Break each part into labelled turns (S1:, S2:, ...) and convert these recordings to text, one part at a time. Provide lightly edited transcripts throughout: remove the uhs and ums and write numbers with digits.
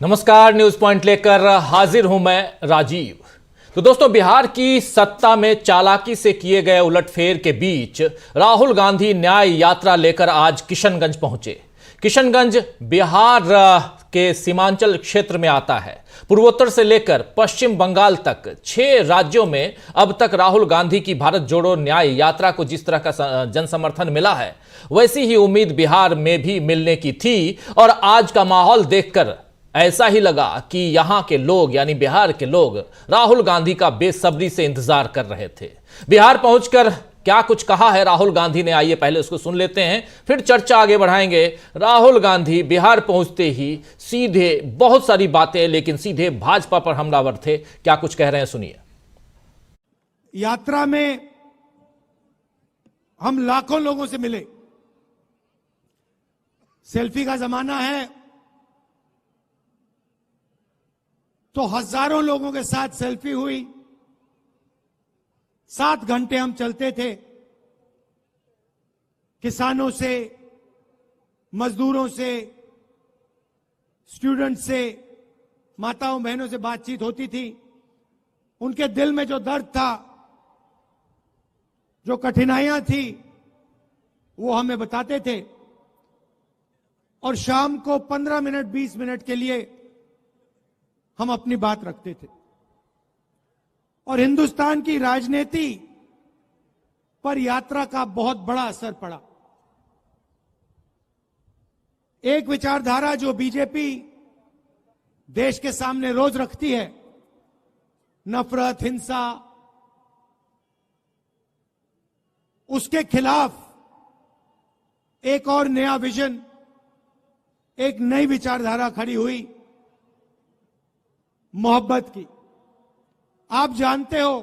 S1: नमस्कार, news point लेकर हाजिर हूं मैं राजीव। तो दोस्तों, बिहार की सत्ता में चालाकी से किए गए उलटफेर के बीच राहुल गांधी न्याय यात्रा लेकर आज किशनगंज पहुंचे। किशनगंज बिहार के सीमांचल क्षेत्र में आता है। पूर्वोत्तर से लेकर पश्चिम बंगाल तक 6 राज्यों में अब तक राहुल गांधी की भारत जोड़ो न्याय यात्रा को जिस तरह का जन समर्थन मिला है, वैसी ही उम्मीद बिहार में भी मिलने की थी। और आज का माहौल देखकर ऐसा ही लगा कि यहां के लोग यानी बिहार के लोग राहुल गांधी का बेसब्री से इंतजार कर रहे थे। बिहार पहुंचकर क्या कुछ कहा है राहुल गांधी ने, आइए पहले उसको सुन लेते हैं, फिर चर्चा आगे बढ़ाएंगे। राहुल गांधी बिहार पहुंचते ही सीधे बहुत सारी बातें, लेकिन सीधे भाजपा पर हमलावर थे। क्या कुछ कह रहे हैं, सुनिए।
S2: यात्रा में हम लाखों लोगों से मिले। सेल्फी का जमाना है तो हजारों लोगों के साथ सेल्फी हुई। 7 घंटे हम चलते थे। किसानों से, मजदूरों से, स्टूडेंट से, माताओं बहनों से बातचीत होती थी। उनके दिल में जो दर्द था, जो कठिनाइयां थी, वो हमें बताते थे। और शाम को 15 मिनट 20 मिनट के लिए हम अपनी बात रखते थे। और हिंदुस्तान की राजनीति पर यात्रा का बहुत बड़ा असर पड़ा। एक विचारधारा जो बीजेपी देश के सामने रोज रखती है, नफरत, हिंसा, उसके खिलाफ एक और नया विजन, एक नई विचारधारा खड़ी हुई, मोहब्बत की। आप जानते हो,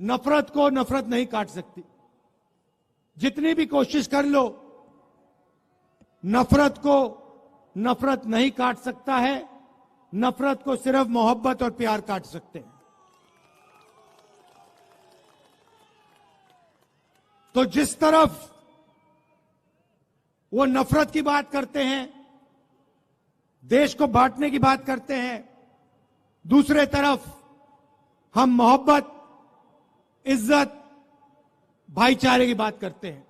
S2: नफरत को नफरत नहीं काट सकती। जितनी भी कोशिश कर लो, नफरत को नफरत नहीं काट सकता है। नफरत को सिर्फ मोहब्बत और प्यार काट सकते हैं। तो जिस तरफ वो नफरत की बात करते हैं, देश को बांटने की बात करते हैं, दूसरे तरफ हम मोहब्बत, इज्जत, भाईचारे की बात करते हैं।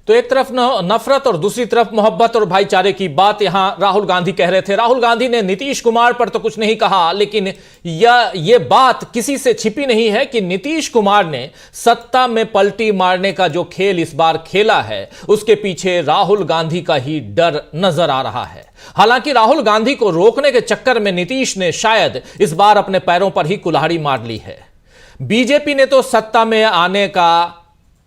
S1: तो एक तरफ नफरत और दूसरी तरफ मोहब्बत और भाईचारे की बात यहां राहुल गांधी कह रहे थे। राहुल गांधी ने नीतीश कुमार पर तो कुछ नहीं कहा, लेकिन ये बात किसी से छिपी नहीं है कि नीतीश कुमार ने सत्ता में पलटी मारने का जो खेल इस बार खेला है, उसके पीछे राहुल गांधी का ही डर नजर आ रहा है। हालांकि राहुल गांधी को रोकने के चक्कर में नीतीश ने शायद इस बार अपने पैरों पर ही कुल्हाड़ी मार ली है। बीजेपी ने तो सत्ता में आने का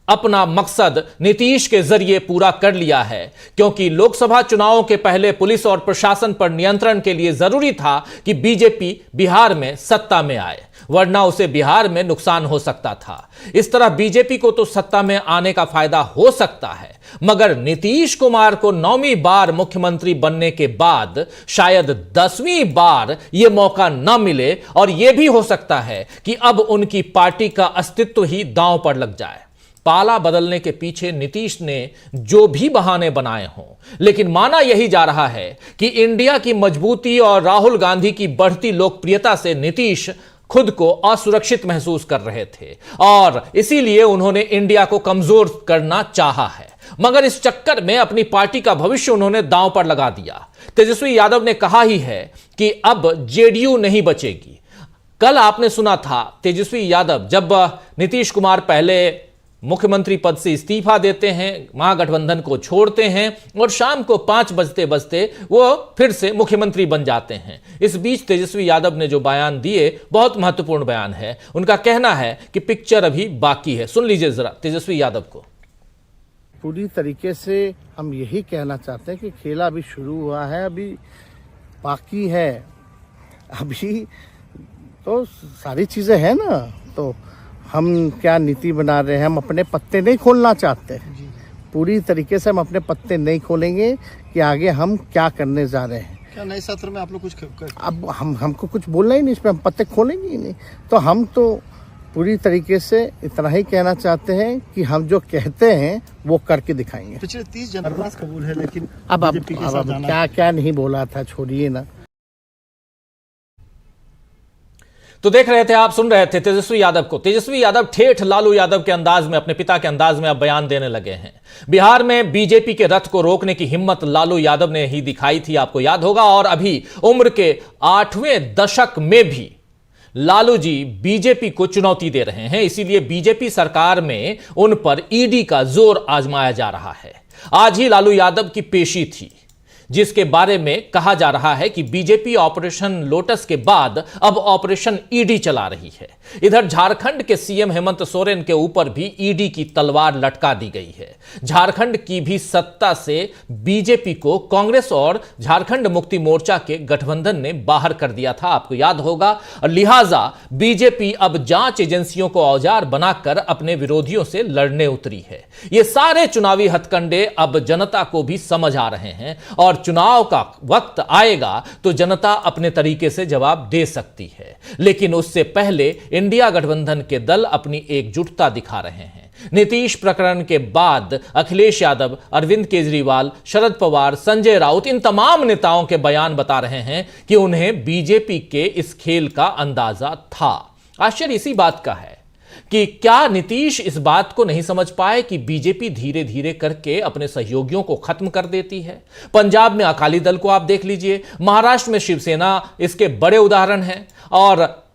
S1: अपना मकसद नीतीश के जरिए पूरा कर लिया है, क्योंकि लोकसभा चुनावों के पहले पुलिस और प्रशासन पर नियंत्रण के लिए जरूरी था कि बीजेपी बिहार में सत्ता में आए, वरना उसे बिहार में नुकसान हो सकता था। इस तरह बीजेपी को तो सत्ता में आने का फायदा हो सकता है, मगर नीतीश कुमार को 9वीं बार मुख्यमंत्री बनने के बाद शायद 10वीं बार यह मौका न मिले, और यह भी हो सकता है कि अब उनकी पार्टी का अस्तित्व ही दांव पर लग जाए। पाला बदलने के पीछे नीतीश ने जो भी बहाने बनाए हों, लेकिन माना यही जा रहा है कि इंडिया की मजबूती और राहुल गांधी की बढ़ती लोकप्रियता से नीतीश खुद को असुरक्षित महसूस कर रहे थे, और इसीलिए उन्होंने इंडिया को कमजोर करना चाहा है। मगर इस चक्कर में अपनी पार्टी का भविष्य उन्होंने दांव पर लगा दिया। तेजस्वी यादव ने कहा ही है कि अब जेडीयू नहीं बचेगी। कल आपने सुना था तेजस्वी यादव जब नीतीश कुमार पहले मुख्यमंत्री पद से इस्तीफा देते हैं, महागठबंधन को छोड़ते हैं, और शाम को 5 बजते बजते वो फिर से मुख्यमंत्री बन जाते हैं। इस बीच तेजस्वी यादव ने जो बयान दिए, बहुत महत्वपूर्ण बयान है। उनका कहना है कि पिक्चर अभी बाकी है। सुन लीजिए जरा तेजस्वी यादव को।
S3: पूरी तरीके से हम यही कहना चाहते हैं कि खेला अभी शुरू हुआ है, अभी बाकी है। अभी तो सारी चीजें हैं ना, तो हम क्या नीति बना रहे हैं, हम अपने पत्ते नहीं खोलना चाहते। पूरी तरीके से हम अपने पत्ते नहीं खोलेंगे कि आगे हम क्या करने जा रहे हैं।
S4: क्या नए सत्र में आप लोग कुछ
S3: अब हमको कुछ बोलना ही नहीं, इसमें हम पत्ते खोलेंगे ही नहीं। तो हम तो पूरी तरीके से इतना ही कहना चाहते हैं कि हम जो कहते हैं वो करके दिखाएंगे।
S4: पिछले 30 जनवरी कबूल है, लेकिन
S3: अब
S4: बीजेपी के साथ जाना
S3: क्या क्या नहीं बोला था, छोड़िए ना।
S1: तो देख रहे थे, आप सुन रहे थे तेजस्वी यादव को। तेजस्वी यादव ठेठ लालू यादव के अंदाज में, अपने पिता के अंदाज में अब बयान देने लगे हैं। बिहार में बीजेपी के रथ को रोकने की हिम्मत लालू यादव ने ही दिखाई थी, आपको याद होगा। और अभी उम्र के 8वें दशक में भी लालू जी बीजेपी को चुनौती दे रहे हैं, इसीलिए बीजेपी सरकार में उन पर ईडी का जोर आजमाया जा रहा है। आज ही लालू यादव की पेशी थी, जिसके बारे में कहा जा रहा है कि बीजेपी ऑपरेशन लोटस के बाद अब ऑपरेशन ईडी चला रही है। इधर झारखंड के सीएम हेमंत सोरेन के ऊपर भी ईडी की तलवार लटका दी गई है। झारखंड की भी सत्ता से बीजेपी को कांग्रेस और झारखंड मुक्ति मोर्चा के गठबंधन ने बाहर कर दिया था, आपको याद होगा। और लिहाजा बीजेपी अब जांच एजेंसियों को औजार बनाकर अपने विरोधियों से लड़ने उतरी है। ये सारे चुनावी हथकंडे अब जनता को भी समझ आ रहे हैं और चुनाव का वक्त आएगा तो जनता अपने तरीके से जवाब दे सकती है। लेकिन उससे पहले इंडिया गठबंधन के दल अपनी एकजुटता दिखा रहे हैं। नीतीश प्रकरण के बाद अखिलेश यादव, अरविंद केजरीवाल, शरद पवार, संजय राउत, इन तमाम नेताओं के बयान बता रहे हैं कि उन्हें बीजेपी के इस खेल का अंदाजा था। आश्चर्य इसी बात का है कि क्या नीतीश इस बात को नहीं समझ पाए कि बीजेपी धीरे धीरे करके अपने सहयोगियों को खत्म कर देती है। पंजाब में अकाली दल को आप देख लीजिए, महाराष्ट्र में शिवसेना इसके बड़े उदाहरण हैं, और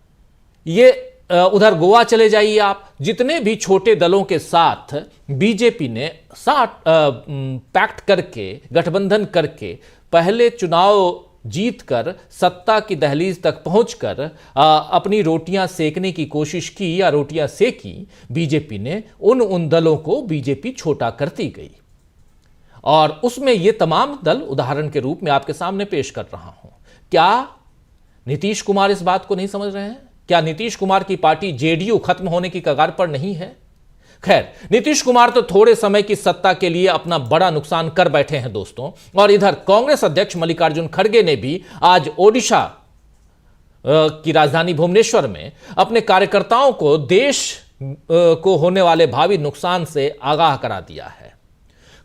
S1: ये उधर गोवा चले जाइए आप, जितने भी छोटे दलों के साथ बीजेपी ने पैक्ट करके, गठबंधन करके पहले चुनाव जीतकर सत्ता की दहलीज तक पहुंचकर अपनी रोटियां सेकने की कोशिश की या रोटियां सेकी, बीजेपी ने उन दलों को बीजेपी छोटा करती गई। और उसमें ये तमाम दल उदाहरण के रूप में आपके सामने पेश कर रहा हूं। क्या नीतीश कुमार इस बात को नहीं समझ रहे हैं? क्या नीतीश कुमार की पार्टी जेडीयू खत्म होने की कगार पर नहीं है? खैर, नीतीश कुमार तो थोड़े समय की सत्ता के लिए अपना बड़ा नुकसान कर बैठे हैं दोस्तों। और इधर कांग्रेस अध्यक्ष मल्लिकार्जुन खड़गे ने भी आज ओडिशा की राजधानी भुवनेश्वर में अपने कार्यकर्ताओं को देश को होने वाले भावी नुकसान से आगाह करा दिया है।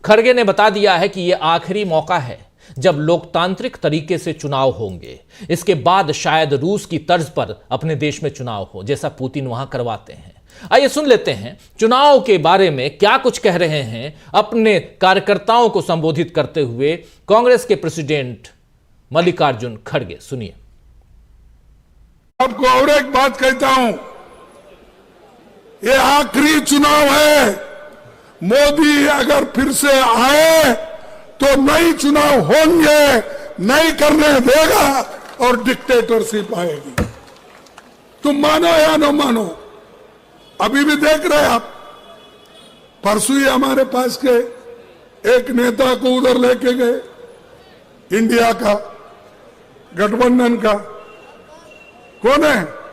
S1: खड़गे ने बता दिया है कि यह आखिरी मौका है जब लोकतांत्रिक तरीके से चुनाव होंगे। इसके बाद शायद रूस की तर्ज पर अपने देश में चुनाव हो, जैसा पुतिन वहां करवाते हैं। आइए सुन लेते हैं चुनाव के बारे में क्या कुछ कह रहे हैं अपने कार्यकर्ताओं को संबोधित करते हुए कांग्रेस के प्रेसिडेंट मल्लिकार्जुन खड़गे। सुनिए।
S5: आपको और एक बात कहता हूं, ये आखिरी चुनाव है। मोदी अगर फिर से आए तो नई चुनाव होंगे, नहीं करने देगा और डिक्टेटरशिप आएगी। तुम मानो या न मानो, अभी भी देख रहे आप, परसों ही हमारे पास के एक नेता को उधर लेके गए, इंडिया का गठबंधन का, कौन है?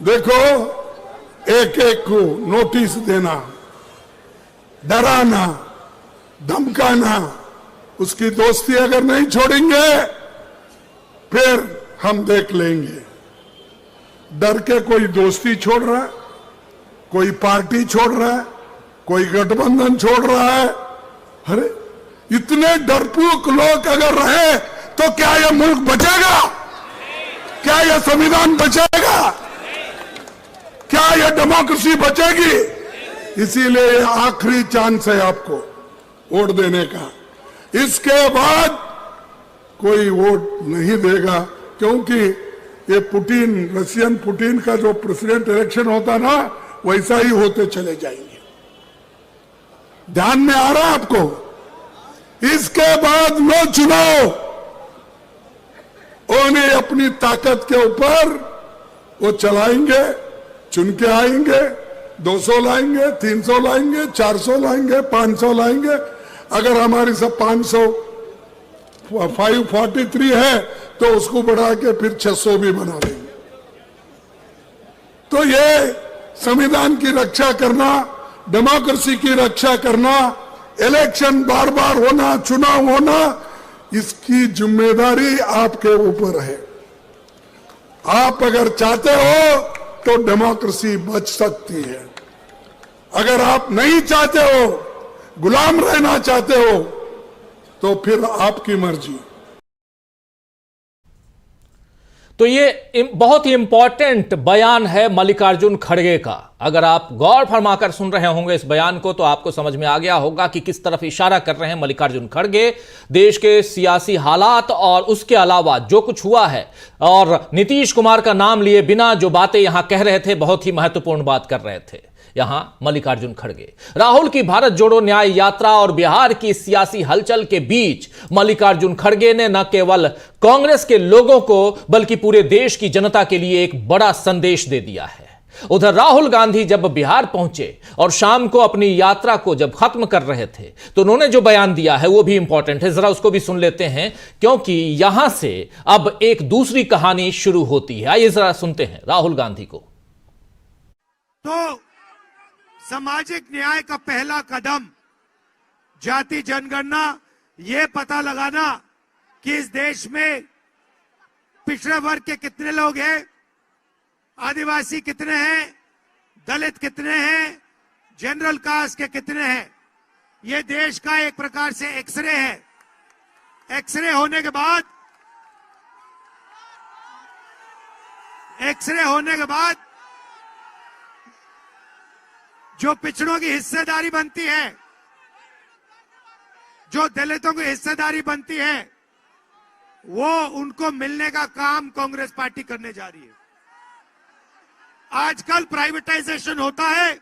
S5: देखो, एक एक को नोटिस देना, डराना, धमकाना, उसकी दोस्ती अगर नहीं छोड़ेंगे फिर हम देख लेंगे। डर के कोई दोस्ती छोड़ रहा है, कोई पार्टी छोड़ रहा है, कोई गठबंधन छोड़ रहा है। अरे इतने डरपोक लोग अगर रहे तो क्या यह मुल्क बचेगा? क्या यह संविधान बचेगा? क्या यह डेमोक्रेसी बचेगी? इसीलिए ये आखिरी चांस है आपको वोट देने का। इसके बाद कोई वोट नहीं देगा, क्योंकि ये पुतिन, रशियन पुतिन का जो प्रेसिडेंट इलेक्शन होता ना, वैसा ही होते चले जाएंगे। ध्यान में आ रहा है आपको? इसके बाद नो चुनाव, उन्हें अपनी ताकत के ऊपर वो चलाएंगे, चुन के आएंगे, 200 लाएंगे, 300 लाएंगे, 400 लाएंगे, 500 लाएंगे। अगर हमारी सब 543 है तो उसको बढ़ा के फिर 600 भी बना देंगे। तो ये संविधान की रक्षा करना डेमोक्रेसी की रक्षा करना, इलेक्शन बार बार होना, चुनाव होना, इसकी जिम्मेदारी आपके ऊपर है। आप अगर चाहते हो तो डेमोक्रेसी बच सकती है। अगर आप नहीं चाहते हो, गुलाम रहना चाहते हो, तो फिर आपकी मर्जी।
S1: तो ये बहुत ही इंपॉर्टेंट बयान है मल्लिकार्जुन खड़गे का। अगर आप गौर फरमाकर सुन रहे होंगे इस बयान को तो आपको समझ में आ गया होगा कि किस तरफ इशारा कर रहे हैं मल्लिकार्जुन खड़गे। देश के सियासी हालात और उसके अलावा जो कुछ हुआ है और नीतीश कुमार का नाम लिए बिना जो बातें यहां कह रहे थे, बहुत ही महत्वपूर्ण बात कर रहे थे यहां मल्लिकार्जुन खड़गे। राहुल की भारत जोड़ो न्याय यात्रा और बिहार की सियासी हलचल के बीच मल्लिकार्जुन खड़गे ने न केवल कांग्रेस के लोगों को बल्कि पूरे देश की जनता के लिए एक बड़ा संदेश दे दिया है। उधर राहुल गांधी जब बिहार पहुंचे और शाम को अपनी यात्रा को जब खत्म कर रहे थे तो उन्होंने जो बयान दिया है वो भी इंपॉर्टेंट है, जरा उसको भी सुन लेते हैं, क्योंकि यहां से अब एक दूसरी कहानी शुरू होती है। आइए जरा सुनते हैं राहुल गांधी को।
S2: तो सामाजिक न्याय का पहला कदम जाति जनगणना, ये पता लगाना कि इस देश में पिछड़े वर्ग के कितने लोग हैं, आदिवासी कितने हैं, दलित कितने हैं, जनरल कास्ट के कितने हैं। ये देश का एक प्रकार से एक्सरे है। एक्सरे होने के बाद जो पिछड़ों की हिस्सेदारी बनती है, जो दलितों की हिस्सेदारी बनती है, वो उनको मिलने का काम कांग्रेस पार्टी करने जा रही है। आजकल प्राइवेटाइजेशन होता है,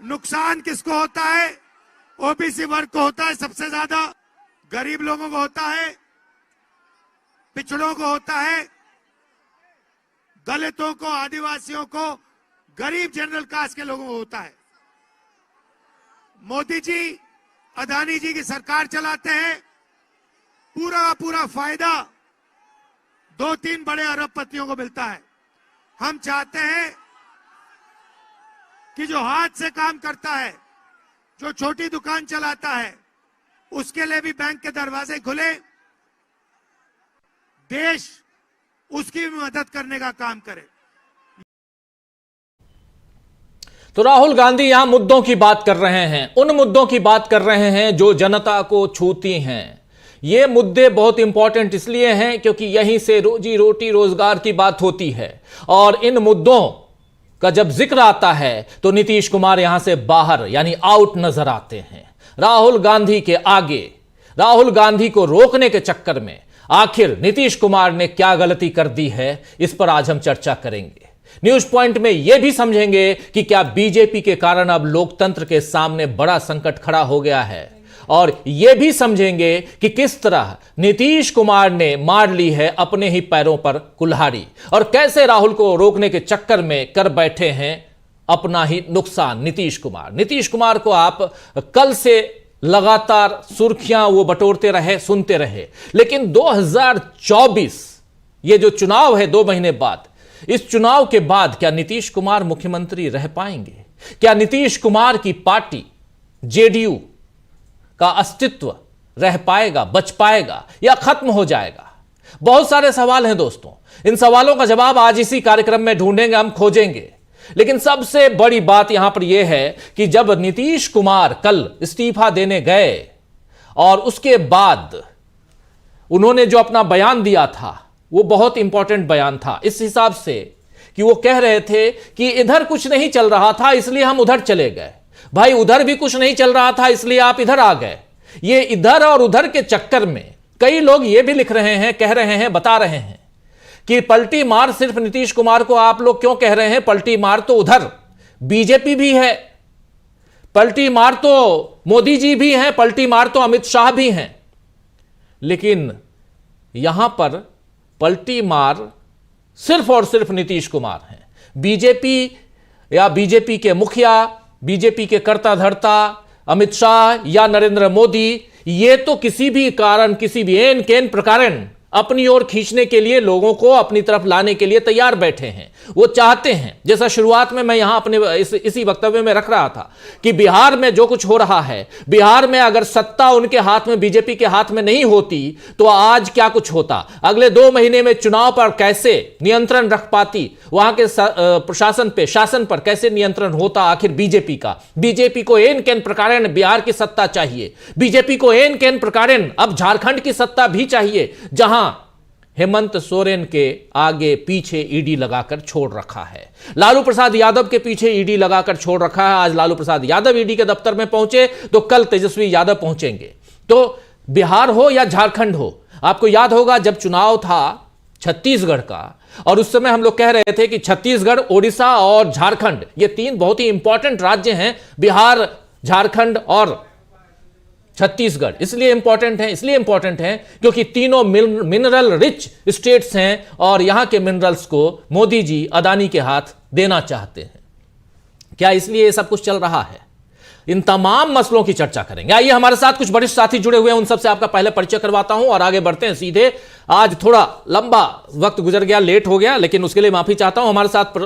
S2: नुकसान किसको होता है? ओबीसी वर्ग को होता है सबसे ज्यादा, गरीब लोगों को होता है, पिछड़ों को होता है, दलितों को, आदिवासियों को, गरीब जनरल कास्ट के लोगों को होता है। मोदी जी, अदानी जी की सरकार चलाते हैं, पूरा फायदा 2-3 बड़े अरबपतियों को मिलता है। हम चाहते हैं कि जो हाथ से काम करता है, जो छोटी दुकान चलाता है, उसके लिए भी बैंक के दरवाजे खुले, देश उसकी भी मदद करने का काम करे।
S1: तो राहुल गांधी यहां मुद्दों की बात कर रहे हैं, उन मुद्दों की बात कर रहे हैं जो जनता को छूती हैं। ये मुद्दे बहुत इंपॉर्टेंट इसलिए हैं क्योंकि यहीं से रोजी रोटी रोजगार की बात होती है और इन मुद्दों का जब जिक्र आता है तो नीतीश कुमार यहां से बाहर यानी आउट नजर आते हैं। राहुल गांधी के आगे, राहुल गांधी को रोकने के चक्कर में आखिर नीतीश कुमार ने क्या गलती कर दी है, इस पर आज हम चर्चा करेंगे। न्यूज पॉइंट में यह भी समझेंगे कि क्या बीजेपी के कारण अब लोकतंत्र के सामने बड़ा संकट खड़ा हो गया है, और यह भी समझेंगे कि किस तरह नीतीश कुमार ने मार ली है अपने ही पैरों पर कुल्हाड़ी और कैसे राहुल को रोकने के चक्कर में कर बैठे हैं अपना ही नुकसान। नीतीश कुमार को आप कल से लगातार सुर्खियां वो बटोरते रहे, सुनते रहे, लेकिन 2024 ये जो चुनाव है 2 महीने बाद, इस चुनाव के बाद क्या नीतीश कुमार मुख्यमंत्री रह पाएंगे? क्या नीतीश कुमार की पार्टी जेडीयू का अस्तित्व रह पाएगा, बच पाएगा या खत्म हो जाएगा? बहुत सारे सवाल हैं दोस्तों। इन सवालों का जवाब आज इसी कार्यक्रम में ढूंढेंगे, हम खोजेंगे। लेकिन सबसे बड़ी बात यहां पर यह है कि जब नीतीश कुमार कल इस्तीफा देने गए और उसके बाद उन्होंने जो अपना बयान दिया था वो बहुत इंपॉर्टेंट बयान था, इस हिसाब से कि वो कह रहे थे कि इधर कुछ नहीं चल रहा था इसलिए हम उधर चले गए। भाई, उधर भी कुछ नहीं चल रहा था इसलिए आप इधर आ गए। ये इधर और उधर के चक्कर में कई लोग ये भी लिख रहे हैं, कह रहे हैं, बता रहे हैं कि पलटी मार सिर्फ नीतीश कुमार को आप लोग क्यों कह रहे हैं? पलटी मार तो उधर बीजेपी भी है, पलटी मार तो मोदी जी भी हैं, पलटी मार तो अमित शाह भी हैं, लेकिन यहां पर पलटी मार सिर्फ और सिर्फ नीतीश कुमार हैं। बीजेपी या बीजेपी के मुखिया, बीजेपी के कर्ता धर्ता अमित शाह या नरेंद्र मोदी, ये तो किसी भी कारण, किसी भी एन केन प्रकारण अपनी ओर खींचने के लिए, लोगों को अपनी तरफ लाने के लिए तैयार बैठे हैं। वो चाहते हैं, जैसा शुरुआत में मैं यहां अपने इसी वक्तव्य में रख रहा था कि बिहार में जो कुछ हो रहा है, बिहार में अगर सत्ता उनके हाथ में, बीजेपी के हाथ में नहीं होती तो आज क्या कुछ होता। अगले 2 महीने में चुनाव पर कैसे नियंत्रण रख पाती, वहां के प्रशासन पे, शासन पर कैसे नियंत्रण होता आखिर बीजेपी का। बीजेपी को एन केन प्रकारेण बिहार की सत्ता चाहिए, बीजेपी को एन केन प्रकारेण अब झारखंड की सत्ता भी चाहिए, जहां हेमंत सोरेन के आगे पीछे ईडी लगाकर छोड़ रखा है, लालू प्रसाद यादव के पीछे ईडी लगाकर छोड़ रखा है। आज लालू प्रसाद यादव ईडी के दफ्तर में पहुंचे तो कल तेजस्वी यादव पहुंचेंगे। तो बिहार हो या झारखंड हो, आपको याद होगा जब चुनाव था छत्तीसगढ़ का, और उस समय हम लोग कह रहे थे कि छत्तीसगढ़, ओडिशा और झारखंड, ये 3 बहुत ही इंपॉर्टेंट राज्य हैं। बिहार, झारखंड और छत्तीसगढ़ इसलिए इंपॉर्टेंट हैं क्योंकि तीनों मिनरल रिच स्टेट्स हैं और यहां के मिनरल्स को मोदी जी अदानी के हाथ देना चाहते हैं। क्या इसलिए ये सब कुछ चल रहा है? इन तमाम मसलों की चर्चा करेंगे। आइए, हमारे साथ कुछ वरिष्ठ साथी जुड़े हुए हैं, उन सबसे आपका पहले परिचय करवाता हूं और आगे बढ़ते हैं सीधे। आज थोड़ा लंबा वक्त गुजर गया, लेट हो गया, लेकिन उसके लिए माफी चाहता हूं। हमारे साथ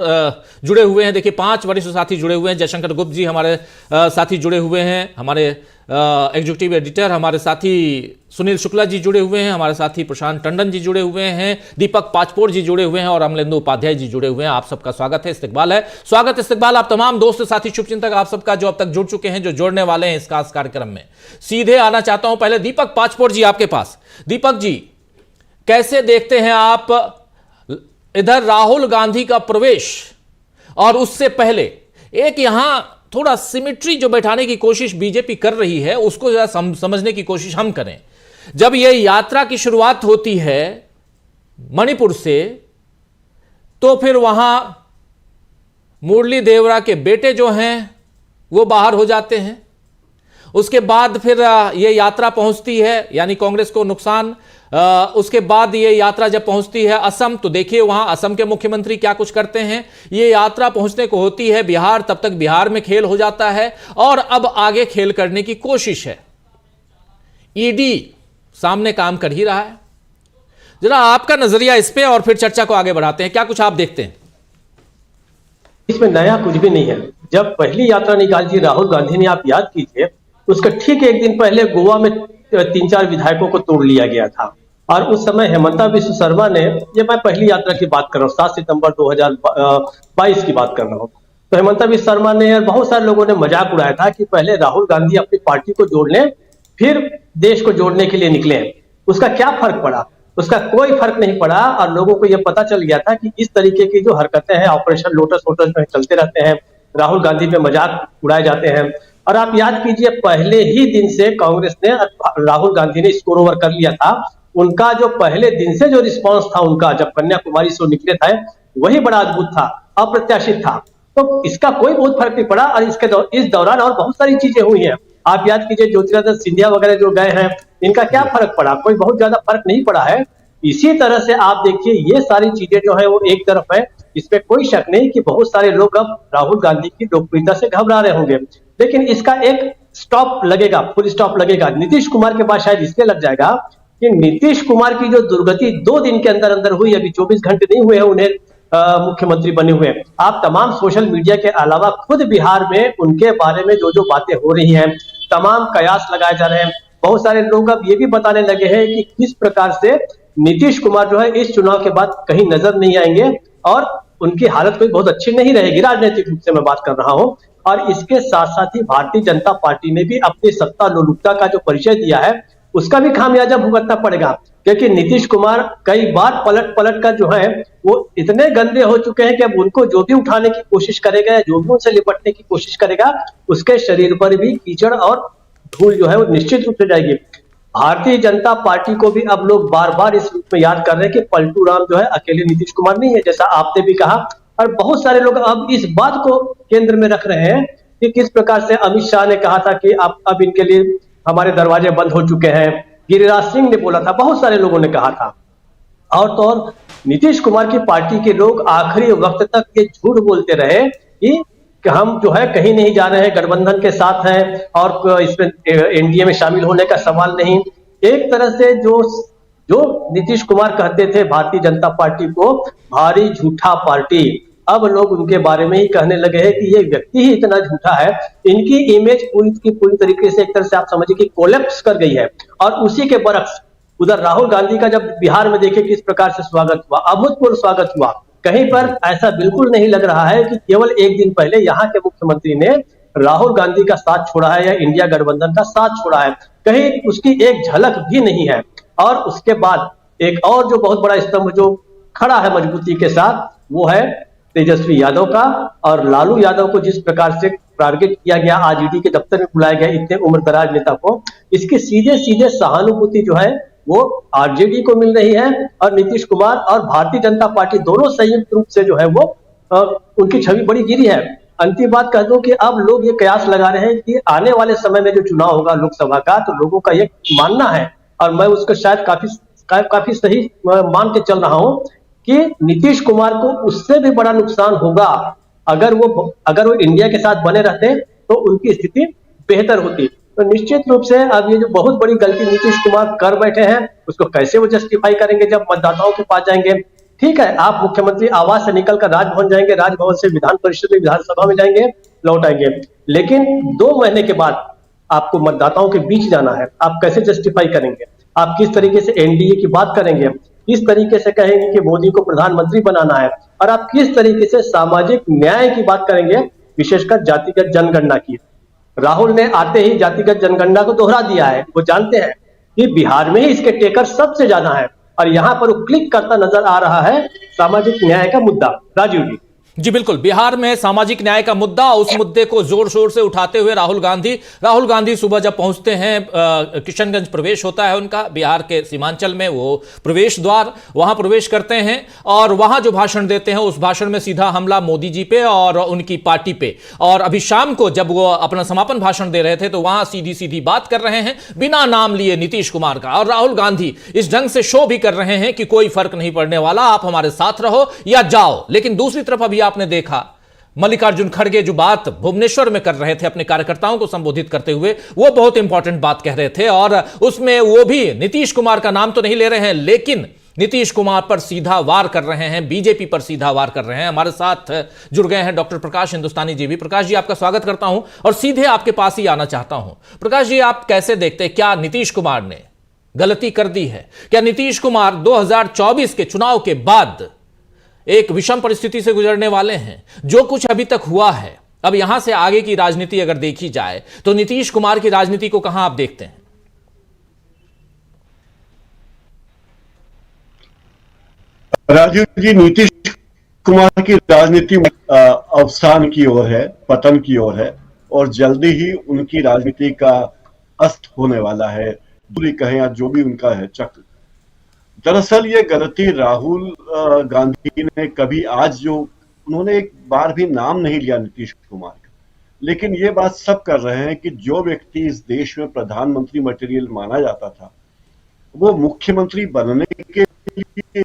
S1: जुड़े हुए हैं, देखिए 5 वरिष्ठ साथी जुड़े हुए हैं। जयशंकर गुप्त जी हमारे साथी जुड़े हुए हैं, हमारे एग्जीक्यूटिव एडिटर। हमारे साथी सुनील शुक्ला जी जुड़े हुए हैं, हमारे साथी प्रशांत टंडन जी जुड़े हुए हैं, दीपक पाचपोर जी जुड़े हुए हैं और अमलेंदु उपाध्याय जी जुड़े हुए हैं। आप सबका स्वागत है, इस्तकबाल है, स्वागत इस्तकबाल आप तमाम दोस्त साथी शुभचिंतक आप सबका जो अब तक जुड़ चुके हैं, जो जोड़ने वाले हैं इस खास कार्यक्रम में। सीधे आना चाहता हूं पहले दीपक पाचपोर जी आपके पास। दीपक जी, कैसे देखते हैं आप इधर राहुल गांधी का प्रवेश और उससे पहले एक यहां थोड़ा सिमेट्री जो बैठाने की कोशिश बीजेपी कर रही है, उसको जरा समझने की कोशिश हम करें। जब यह यात्रा की शुरुआत होती है मणिपुर से, तो फिर वहां मुरली देवरा के बेटे जो हैं वो बाहर हो जाते हैं। उसके बाद फिर यह यात्रा पहुंचती है, यानी कांग्रेस को नुकसान। उसके बाद ये यात्रा जब पहुंचती है असम, तो देखिए वहां असम के मुख्यमंत्री क्या कुछ करते हैं। ये यात्रा पहुंचने को होती है बिहार, तब तक बिहार में खेल हो जाता है और अब आगे खेल करने की कोशिश है। ईडी सामने काम कर ही रहा है। जरा आपका नजरिया इस पे और फिर चर्चा को आगे बढ़ाते हैं, क्या कुछ आप देखते हैं?
S6: इसमें नया कुछ भी नहीं है। जब पहली यात्रा निकाली थी राहुल गांधी ने, आप याद कीजिए, उसका ठीक 1 दिन पहले गोवा में 3-4 विधायकों को तोड़ लिया गया था और उस समय हेमंता बिस्व शर्मा ने, ये मैं पहली यात्रा की बात कर रहा हूँ, 7 सितंबर 2022 की बात कर रहा हूँ, तो हेमंता बिस्व शर्मा ने और बहुत सारे लोगों ने मजाक उड़ाया था कि पहले राहुल गांधी अपनी पार्टी को जोड़ लें, फिर देश को जोड़ने के लिए निकले। उसका क्या फर्क पड़ा? उसका कोई फर्क नहीं पड़ा और लोगों को यह पता चल गया था कि इस तरीके की जो हरकतें हैं ऑपरेशन लोटस वोटस में चलते रहते हैं, राहुल गांधी पे मजाक उड़ाए जाते हैं। और आप याद कीजिए, पहले ही दिन से कांग्रेस ने, राहुल गांधी ने स्कोर ओवर कर लिया था। उनका जो पहले दिन से जो रिस्पांस था उनका, जब कन्याकुमारी से निकले थे, वही बड़ा अद्भुत था, अप्रत्याशित था। तो इसका कोई बहुत फर्क नहीं पड़ा और इस दौरान और बहुत सारी चीजें हुई हैं। आप याद कीजिए, ज्योतिरादित्य सिंधिया वगैरह जो गए हैं, इनका क्या फर्क पड़ा? कोई बहुत ज्यादा फर्क नहीं पड़ा है। इसी तरह से आप देखिए, ये सारी चीजें जो है वो एक तरफ है, इसमें कोई शक नहीं कि बहुत सारे लोग अब राहुल गांधी की लोकप्रियता से घबरा रहे होंगे, लेकिन इसका एक स्टॉप लगेगा, फुल स्टॉप लगेगा। नीतीश कुमार के बाद शायद इसलिए लग जाएगा कि नीतीश कुमार की जो दुर्गति 2 दिन के अंदर अंदर हुई, अभी 24 घंटे नहीं हुए हैं उन्हें मुख्यमंत्री बने हुए। आप तमाम सोशल मीडिया के अलावा खुद बिहार में उनके बारे में जो जो बातें हो रही हैं, तमाम कयास लगाए जा रहे हैं। बहुत सारे लोग अब ये भी बताने लगे हैं कि किस प्रकार से नीतीश कुमार जो है इस चुनाव के बाद कहीं नजर नहीं आएंगे और उनकी हालत कोई बहुत अच्छी नहीं रहेगी, राजनीतिक रूप से मैं बात कर रहा हूं। और इसके साथ साथ ही भारतीय जनता पार्टी ने भी अपनी सत्ता लोलुपता का जो परिचय दिया है, उसका भी खामियाजा भुगतना पड़ेगा, क्योंकि नीतीश कुमार कई बार पलट कर जो है वो इतने गंदे हो चुके हैं कि अब उनको जो भी उठाने की कोशिश करेगा या जो भी उनसे निपटने की कोशिश करेगा, उसके शरीर पर भी कीचड़ और धूल जो है वो निश्चित रूप से जाएगी। भारतीय जनता पार्टी को भी अब लोग बार बार इस रूप में याद कर रहे हैं कि पलटू राम जो है अकेले नीतीश कुमार नहीं है, जैसा आपने भी कहा। और बहुत सारे लोग अब इस बात को केंद्र में रख रहे हैं कि किस प्रकार से अमित शाह ने कहा था कि अब इनके लिए हमारे दरवाजे बंद हो चुके हैं, गिरिराज सिंह ने बोला था, बहुत सारे लोगों ने कहा था। और तो और नीतीश कुमार की पार्टी के लोग आखिरी वक्त तक ये झूठ बोलते रहे कि हम जो है कहीं नहीं जा रहे हैं, गठबंधन के साथ हैं और इसमें एनडीए में शामिल होने का सवाल नहीं। एक तरह से जो नीतीश कुमार कहते थे भारतीय जनता पार्टी को भारी झूठा पार्टी, अब लोग उनके बारे में ही कहने लगे हैं कि ये व्यक्ति ही इतना झूठा है, इनकी इमेज पूरी की पूरी तरीके से एक तरह से आप समझिए कि कोलैप्स कर गई है। और उसी के बरक्स उधर राहुल गांधी का जब बिहार में देखे किस प्रकार से स्वागत हुआ, अभूतपूर्व स्वागत हुआ, कहीं पर ऐसा बिल्कुल नहीं लग रहा है कि केवल एक दिन पहले यहाँ के मुख्यमंत्री ने राहुल गांधी का साथ छोड़ा है या इंडिया गठबंधन का साथ छोड़ा है, कहीं उसकी एक झलक भी नहीं है। और उसके बाद एक और जो बहुत बड़ा स्तंभ जो खड़ा है मजबूती के साथ, वो है तेजस्वी यादव का। और लालू यादव को जिस प्रकार से टारगेट किया गया, आज ईडी के दफ्तर में बुलाया गया इतने उम्रदराज नेता को, इसकी सीधे सीधे सहानुभूति जो है वो आरजेडी को मिल रही है। और नीतीश कुमार और भारतीय जनता पार्टी दोनों संयुक्त रूप से जो है वो उनकी छवि बड़ी गिरी है। अंतिम बात कह दूं कि अब लोग ये कयास लगा रहे हैं कि आने वाले समय में जो चुनाव होगा लोकसभा का, तो लोगों का ये मानना है, और मैं उसको शायद काफी सही मान के चल रहा हूं, कि नीतीश कुमार को उससे भी बड़ा नुकसान होगा अगर वो इंडिया के साथ बने रहते तो उनकी स्थिति बेहतर होती। तो निश्चित रूप से अब ये जो बहुत बड़ी गलती नीतीश कुमार कर बैठे हैं, उसको कैसे वो जस्टिफाई करेंगे जब मतदाताओं के पास जाएंगे। ठीक है, आप मुख्यमंत्री आवास से निकलकर राजभवन जाएंगे, राजभवन से विधान परिषद में विधानसभा में जाएंगे, लौट आएंगे, लेकिन 2 महीने के बाद आपको मतदाताओं के बीच जाना है। आप कैसे जस्टिफाई करेंगे? आप किस तरीके से एनडीए की बात करेंगे, किस तरीके से कहेंगे कि मोदी को प्रधानमंत्री बनाना है, और आप किस तरीके से सामाजिक न्याय की बात करेंगे, विशेषकर जातिगत जनगणना की। राहुल ने आते ही जातिगत जनगणना को दोहरा दिया है। वो जानते हैं कि बिहार में ही इसके टेकर सबसे ज्यादा है, और यहां पर वो क्लिक करता नजर आ रहा है सामाजिक न्याय का मुद्दा। राजीव
S1: जी बिल्कुल, बिहार में सामाजिक न्याय का मुद्दा, उस मुद्दे को जोर शोर से उठाते हुए राहुल गांधी सुबह जब पहुंचते हैं, किशनगंज प्रवेश होता है उनका, बिहार के सीमांचल में वो प्रवेश द्वार, वहां प्रवेश करते हैं और वहां जो भाषण देते हैं उस भाषण में सीधा हमला मोदी जी पे और उनकी पार्टी पे। और अभी शाम को जब वो अपना समापन भाषण दे रहे थे तो वहां सीधी सीधी बात कर रहे हैं बिना नाम लिए नीतीश कुमार का। और राहुल गांधी इस ढंग से शो भी कर रहे हैं कि कोई फर्क नहीं पड़ने वाला, आप हमारे साथ रहो या जाओ। लेकिन दूसरी तरफ अभी आपने देखा मल्लिकार्जुन खड़गे जो बात भुवनेश्वर में कर रहे थे अपने कार्यकर्ताओं को संबोधित करते हुए, वो बहुत इंपॉर्टेंट बात कह रहे थे, और उसमें वो भी नीतीश कुमार का नाम तो नहीं ले रहे हैं, लेकिन नीतीश कुमार पर सीधा वार कर रहे हैं, बीजेपी पर सीधा वार कर रहे हैं। हमारे साथ जुड़ गए हैं डॉक्टर प्रकाश हिंदुस्तानी जी भी। प्रकाश जी, आपका स्वागत करता हूं और सीधे आपके पास ही आना चाहता हूं। प्रकाश जी, आप कैसे देखते हैं, क्या नीतीश कुमार ने गलती कर दी है? क्या नीतीश कुमार 2024 के चुनाव के बाद एक विषम परिस्थिति से गुजरने वाले हैं? जो कुछ अभी तक हुआ है, अब यहां से आगे की राजनीति अगर देखी जाए तो नीतीश कुमार की राजनीति को कहां आप देखते हैं?
S4: राजीव जी, नीतीश कुमार की राजनीति अवसान की ओर है, पतन की ओर है, और जल्दी ही उनकी राजनीति का अस्त होने वाला है, पूरी कहें या जो भी उनका है चक्र। दरअसल ये गलती राहुल गांधी ने कभी, आज जो उन्होंने एक बार भी नाम नहीं लिया नीतीश कुमार का, लेकिन ये बात सब कर रहे हैं कि जो व्यक्ति इस देश में प्रधानमंत्री मटेरियल माना जाता था वो मुख्यमंत्री बनने के लिए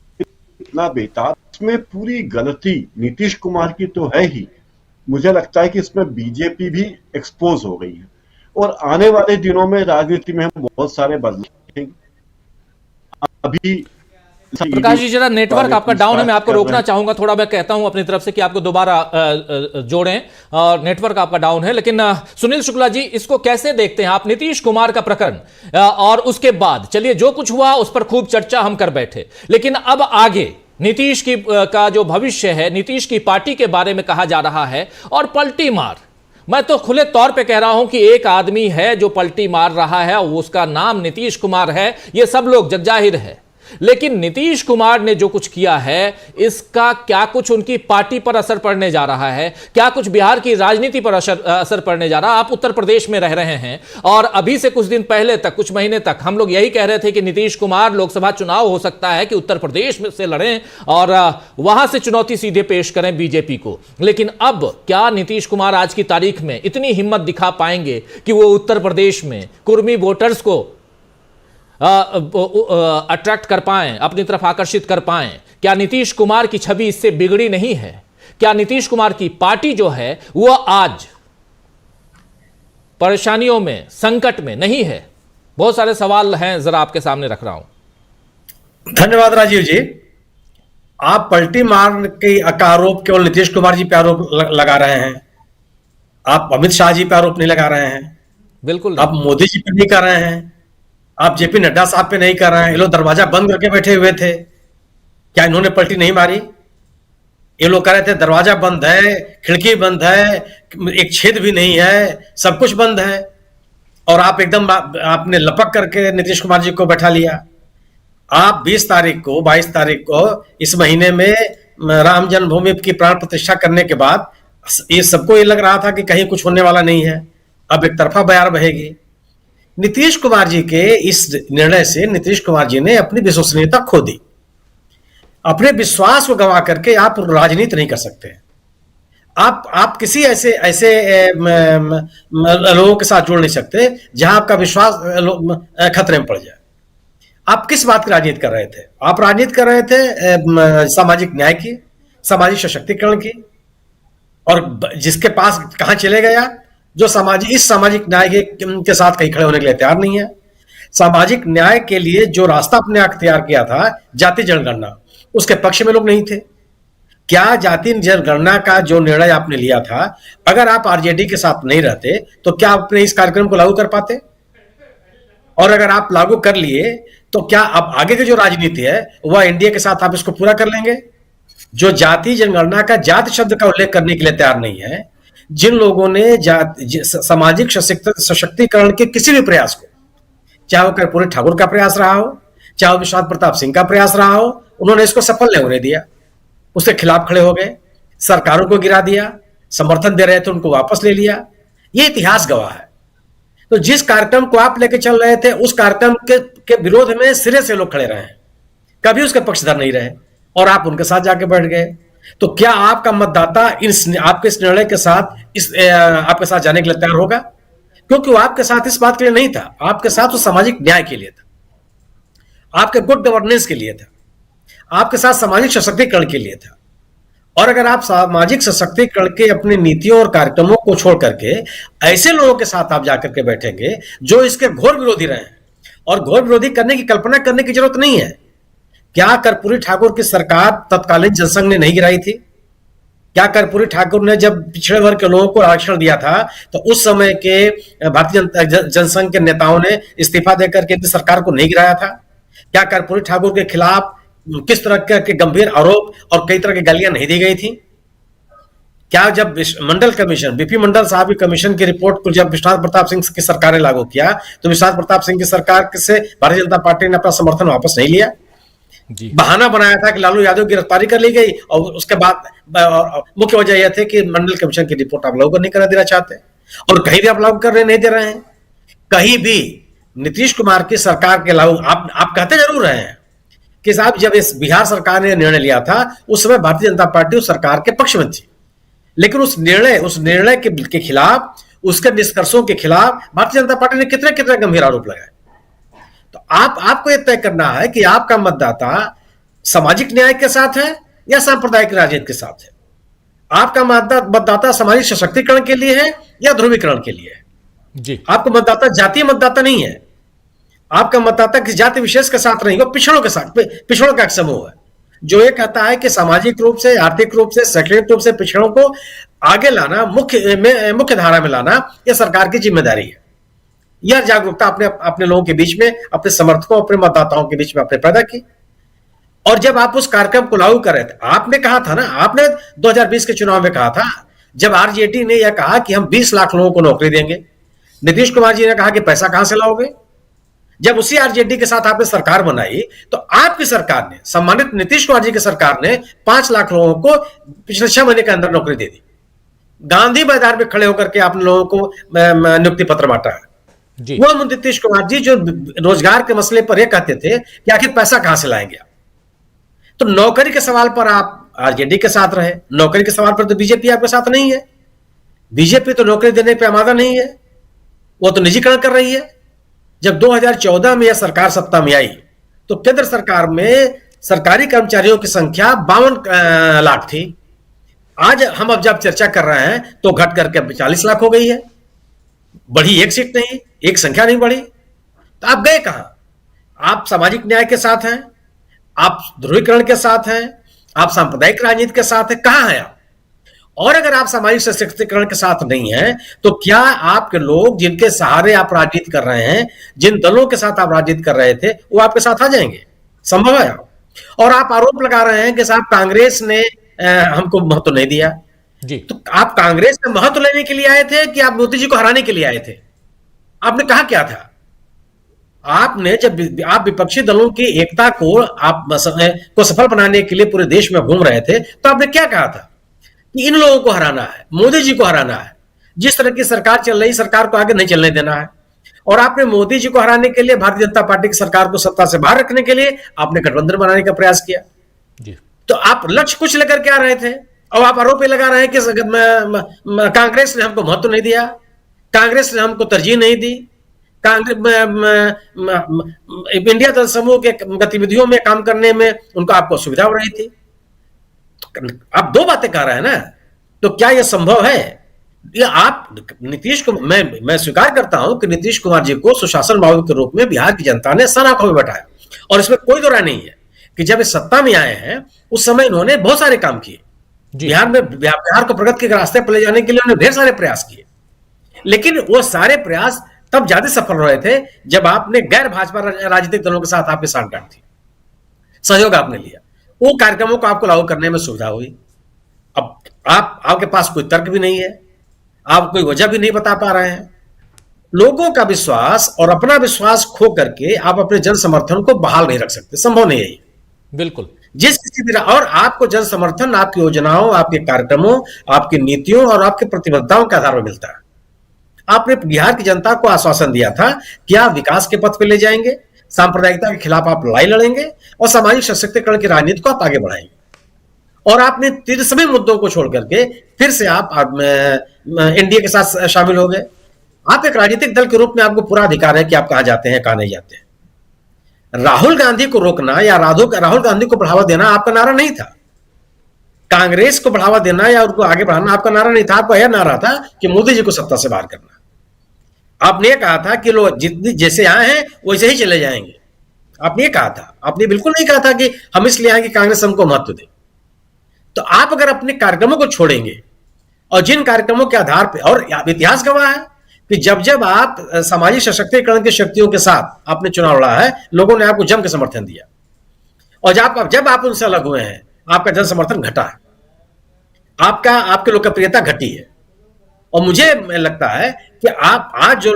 S4: इतना बेताब। इसमें पूरी गलती नीतीश कुमार की तो है ही, मुझे लगता है कि इसमें बीजेपी भी एक्सपोज हो गई है, और आने वाले दिनों में राजनीति में हम बहुत सारे बदलाव देखेंगे। अभी
S1: प्रकाश जी, जरा नेटवर्क आपका डाउन है, मैं आपको रोकना चाहूंगा थोड़ा। मैं कहता हूं अपनी तरफ से कि आपको दोबारा जोड़ें, और नेटवर्क आपका डाउन है। लेकिन सुनील शुक्ला जी, इसको कैसे देखते हैं आप, नीतीश कुमार का प्रकरण और उसके बाद? चलिए, जो कुछ हुआ उस पर खूब चर्चा हम कर बैठे, लेकिन अब आगे नीतीश की का जो भविष्य है, नीतीश की पार्टी के बारे में कहा जा रहा है, और पलटी मार, मैं तो खुले तौर पे कह रहा हूं कि एक आदमी है जो पलटी मार रहा है, उसका नाम नीतीश कुमार है, ये सब लोग जगजाहिर है। लेकिन नीतीश कुमार ने जो कुछ किया है, इसका क्या कुछ उनकी पार्टी पर असर पड़ने जा रहा है? क्या कुछ बिहार की राजनीति पर असर पड़ने जा रहा है? आप उत्तर प्रदेश में रह रहे हैं, और अभी से कुछ दिन पहले तक, कुछ महीने तक हम लोग यही कह रहे थे कि नीतीश कुमार लोकसभा चुनाव हो सकता है कि उत्तर प्रदेश में से लड़ें और वहां से चुनौती सीधे पेश करें बीजेपी को। लेकिन अब क्या नीतीश कुमार आज की तारीख में इतनी हिम्मत दिखा पाएंगे कि वो उत्तर प्रदेश में कुर्मी वोटर्स को अट्रैक्ट कर पाएं, अपनी तरफ आकर्षित कर पाएं? क्या नीतीश कुमार की छवि इससे बिगड़ी नहीं है? क्या नीतीश कुमार की पार्टी जो है वो आज परेशानियों में, संकट में नहीं है? बहुत सारे सवाल हैं, जरा आपके सामने रख रहा हूं।
S7: धन्यवाद राजीव जी। आप पलटी मार के का आरोप केवल नीतीश कुमार जी पे आरोप लगा रहे हैं, आप अमित शाह जी पे आरोप नहीं लगा रहे हैं,
S1: बिल्कुल
S7: आप मोदी जी पे नहीं कर रहे हैं, आप जेपी नड्डा साहब पे नहीं कर रहे हैं। ये लोग दरवाजा बंद करके बैठे हुए थे, क्या इन्होंने पलटी नहीं मारी? ये लोग कह रहे थे दरवाजा बंद है, खिड़की बंद है, एक छेद भी नहीं है, सब कुछ बंद है, और आप एकदम आपने लपक करके नीतीश कुमार जी को बैठा लिया। आप 20 तारीख को 22 तारीख को इस महीने में राम जन्मभूमि की प्राण प्रतिष्ठा करने के बाद ये सबको ये लग रहा था कि कहीं कुछ होने वाला नहीं है, अब एक तरफा बयार बहेगी। नीतीश कुमार जी के इस निर्णय से नीतीश कुमार जी ने अपनी विश्वसनीयता खो दी। अपने विश्वास को गंवा करके आप राजनीति नहीं कर सकते। आप किसी ऐसे ऐसे लोगों के साथ जुड़ नहीं सकते जहां आपका विश्वास खतरे में पड़ जाए। आप किस बात की राजनीति कर रहे थे? आप राजनीति कर रहे थे सामाजिक न्याय की, सामाजिक सशक्तिकरण की, और जिसके पास कहां चले गया, जो इस सामाजिक न्याय के साथ कहीं खड़े होने के लिए तैयार नहीं है। सामाजिक न्याय के लिए जो रास्ता अपने अख्तियार किया था, जाति जनगणना, उसके पक्ष में लोग नहीं थे। क्या जाति जनगणना का जो निर्णय आपने लिया था, अगर आप आरजेडी के साथ नहीं रहते तो क्या आप अपने इस कार्यक्रम को लागू कर पाते? और अगर आप लागू कर लिए तो क्या अब आगे की जो राजनीति है वह एनडीए के साथ आप इसको पूरा कर लेंगे? जो जाति जनगणना का जाति शब्द का उल्लेख करने के लिए तैयार नहीं है, जिन लोगों ने सामाजिक सशक्तिकरण के किसी भी प्रयास को, चाहे वो कर्पूरी ठाकुर का प्रयास रहा हो, चाहे वो विश्वास प्रताप सिंह का प्रयास रहा हो, उन्होंने इसको सफल नहीं होने दिया। उसके खिलाफ खड़े हो गए, सरकारों को गिरा दिया, समर्थन दे रहे थे उनको वापस ले लिया। ये इतिहास गवाह है। तो जिस कार्यक्रम को आप लेके चल रहे थे, उस कार्यक्रम के विरोध में सिरे से लोग खड़े रहे हैं, कभी उसके पक्षधर नहीं रहे, और आप उनके साथ जाके बैठ गए। तो क्या आपका मतदाता आपके इस निर्णय के साथ आपके साथ जाने के लिए तैयार होगा? क्योंकि वो आपके साथ इस बात के लिए नहीं था, आपके साथ वो सामाजिक न्याय के लिए था, आपके गुड गवर्नेंस के लिए था, आपके साथ सामाजिक सशक्तिकरण के लिए था। और अगर आप सामाजिक सशक्तिकरण के अपनी नीतियों और कार्यक्रमों को छोड़ करके ऐसे लोगों के साथ आप जाकर के बैठेंगे जो इसके घोर विरोधी रहे हैं, और घोर विरोधी करने की कल्पना करने की जरूरत नहीं है। क्या कर्पूरी ठाकुर की सरकार तत्कालीन जनसंघ ने नहीं गिराई थी? क्या कर्पूरी ठाकुर ने जब पिछड़े वर्ग के लोगों को आरक्षण दिया था तो उस समय के भारतीय जनसंघ के नेताओं ने इस्तीफा देकर के सरकार को नहीं गिराया था? क्या कर्पूरी ठाकुर के खिलाफ किस तरह के गंभीर आरोप और कई तरह की गालियां नहीं दी गई थी? क्या जब मंडल कमीशन, बीपी मंडल साहब की कमीशन की रिपोर्ट को जब विश्वास प्रताप सिंह की सरकार ने लागू किया तो विश्वास प्रताप सिंह की सरकार से भारतीय जनता पार्टी ने अपना समर्थन वापस नहीं लिया? बहाना बनाया था कि लालू यादव की गिरफ्तारी कर ली गई, और उसके बाद मुख्य वजह यह थी कि मंडल कमीशन की रिपोर्ट आप लागू नहीं करा देना चाहते, और कहीं भी आप लागू करने नहीं दे रहे हैं। कहीं भी नीतीश कुमार की सरकार के लागू आप कहते जरूर रहे हैं कि साहब जब इस बिहार सरकार ने निर्णय लिया था उस समय भारतीय जनता पार्टी उस सरकार के पक्ष में थी, लेकिन उस निर्णय के खिलाफ, उसके निष्कर्षों के खिलाफ भारतीय जनता पार्टी ने कितने कितने गंभीर आरोप लगाए। तो आपको यह तय करना है कि आपका मतदाता सामाजिक न्याय के साथ है या सांप्रदायिक राजनीति के साथ है। आपका मतदाता सामाजिक सशक्तिकरण के लिए है या ध्रुवीकरण के लिए है।
S1: जी,
S7: आपका मतदाता जातीय मतदाता नहीं है, आपका मतदाता किसी जाति विशेष के साथ नहीं, वो पिछड़ों के साथ, पिछड़ों का एक समूह है जो ये कहता है कि सामाजिक रूप से, आर्थिक रूप से, शैक्षणिक रूप से पिछड़ों को आगे लाना, मुख्य धारा में लाना, यह सरकार की जिम्मेदारी है। यह जागरूकता अपने लोगों के बीच में, अपने समर्थकों, अपने मतदाताओं के बीच में आपने पैदा की। और जब आप उस कार्यक्रम को लागू कर रहे थे, आपने कहा था ना, आपने 2020 के चुनाव में कहा था, जब आरजेडी ने यह कहा कि हम 20 लाख लोगों को नौकरी देंगे, नीतीश कुमार जी ने कहा कि पैसा कहां से लाओगे? जब उसी आरजेडी के साथ आपने सरकार बनाई तो आपकी सरकार ने, सम्मानित नीतीश कुमार जी की सरकार ने 5 लाख लोगों को पिछले 6 महीने के अंदर नौकरी दे दी। गांधी मैदान में खड़े होकर के आपने लोगों को नियुक्ति पत्र बांटा है। वो नीतीश कुमार जी जो रोजगार के मसले पर यह कहते थे कि आखिर पैसा कहां से लाएंगे आप? तो नौकरी के सवाल पर आप आरजेडी के साथ रहे, नौकरी के सवाल पर तो बीजेपी आपके साथ नहीं है। बीजेपी तो नौकरी देने पर आमादा नहीं है, वो तो निजीकरण कर रही है। जब 2014 में यह सरकार सत्ता में आई तो केंद्र सरकार में सरकारी कर्मचारियों की संख्या 52 लाख थी। आज हम अब जब चर्चा कर रहे हैं तो घट करके 40 लाख हो गई है। बढ़ी एक सीट नहीं, एक संख्या नहीं बढ़ी। तो आप गए कहां? आप सामाजिक न्याय के साथ हैं, आप ध्रुवीकरण के साथ हैं, आप सांप्रदायिक राजनीति के साथ हैं, कहां हैं आप? और अगर आप सामाजिक सशक्तिकरण के साथ नहीं हैं, तो क्या आपके लोग जिनके सहारे आप राजनीति कर रहे हैं, जिन दलों के साथ आप राजनीति कर रहे थे, वो आपके साथ आ जाएंगे? संभव है? और आप आरोप लगा रहे हैं कि साहब कांग्रेस ने हमको महत्व नहीं दिया।
S1: जी,
S7: तो आप कांग्रेस में महत्व लेने के लिए आए थे कि आप मोदी जी को हराने के लिए आए थे? आपने कहा क्या था? आपने जब आप विपक्षी दलों की एकता को को सफल बनाने के लिए पूरे देश में घूम रहे थे, तो आपने क्या कहा था कि इन लोगों को हराना है, मोदी जी को हराना है, जिस तरह की सरकार चल रही सरकार को आगे नहीं चलने देना है। और आपने मोदी जी को हराने के लिए, भारतीय जनता पार्टी की सरकार को सत्ता से बाहर रखने के लिए आपने गठबंधन बनाने का प्रयास किया।
S1: जी,
S7: तो आप लक्ष्य कुछ लेकर के आ रहे थे और आप आरोप लगा रहे हैं कि कांग्रेस ने हमको महत्व नहीं दिया, कांग्रेस ने हमको तरजीह नहीं दी, कांग्रेस इंडिया दल समूह के गतिविधियों में काम करने में उनको आपको सुविधा हो रही थी। आप दो बातें कह रहे हैं ना, तो क्या यह संभव है? या आप नीतीश को, मैं स्वीकार करता हूं कि नीतीश कुमार जी को सुशासन माहौल के रूप में बिहार की जनता ने सन आंखों में बैठाया, और इसमें कोई दो राय नहीं है कि जब इस सत्ता में आए हैं उस समय इन्होंने बहुत सारे काम किए। बिहार को प्रगति के रास्ते पर ले जाने के लिए उन्होंने ढेर सारे प्रयास किए, लेकिन वो सारे प्रयास तब ज्यादा सफल रहे थे जब आपने गैर भाजपा राजनीतिक दलों के साथ आपकी सांठगांठ थी, सहयोग आपने लिया, वो कार्यक्रमों को आपको लागू करने में सुविधा हुई। अब आपके पास कोई तर्क भी नहीं है, आप कोई वजह भी नहीं बता पा रहे हैं। लोगों का विश्वास और अपना विश्वास खो करके आप अपने जन समर्थन को बहाल नहीं रख सकते, संभव नहीं है ये।
S1: बिल्कुल।
S7: जिस किसी भी, और आपको जन समर्थन आपकी योजनाओं, आपके कार्यक्रमों, आपकी नीतियों और आपकी प्रतिबद्धताओं के आधार पर मिलता है। आपने बिहार की जनता को आश्वासन दिया था कि आप विकास के पथ पर ले जाएंगे, सांप्रदायिकता के खिलाफ आप लड़ाई लड़ेंगे और सामाजिक सशक्तिकरण की राजनीति को आप आगे बढ़ाएंगे। और आपने सभी मुद्दों को छोड़ करके फिर से आप एनडीए के साथ शामिल हो गए। आप एक राजनीतिक दल के रूप में आपको पूरा अधिकार है कि आप कहां जाते हैं, कहां नहीं जाते हैं। राहुल गांधी को रोकना या राहुल गांधी को बढ़ावा देना आपका नारा नहीं था। कांग्रेस को बढ़ावा देना या उनको आगे बढ़ाना आपका नारा नहीं था। आपका यह नारा था कि मोदी जी को सत्ता से बाहर करना। आपने ये कहा था कि लोग जितनी जैसे आए हैं वैसे ही चले जाएंगे, आपने ये कहा था। आपने बिल्कुल नहीं कहा था कि हम इसलिए आए कि कांग्रेस हमको महत्व दे। तो आप अगर अपने कार्यक्रमों को छोड़ेंगे, और जिन कार्यक्रमों के आधार पर, और इतिहास गवाह है कि जब जब आप सामाजिक सशक्तिकरण की शक्तियों के साथ आपने चुनाव लड़ा है, लोगों ने आपको जम के समर्थन दिया, और जब आप उनसे अलग हुए हैं आपका जन समर्थन घटा है, आपके लोकप्रियता घटी है। और मुझे लगता है कि आप आज जो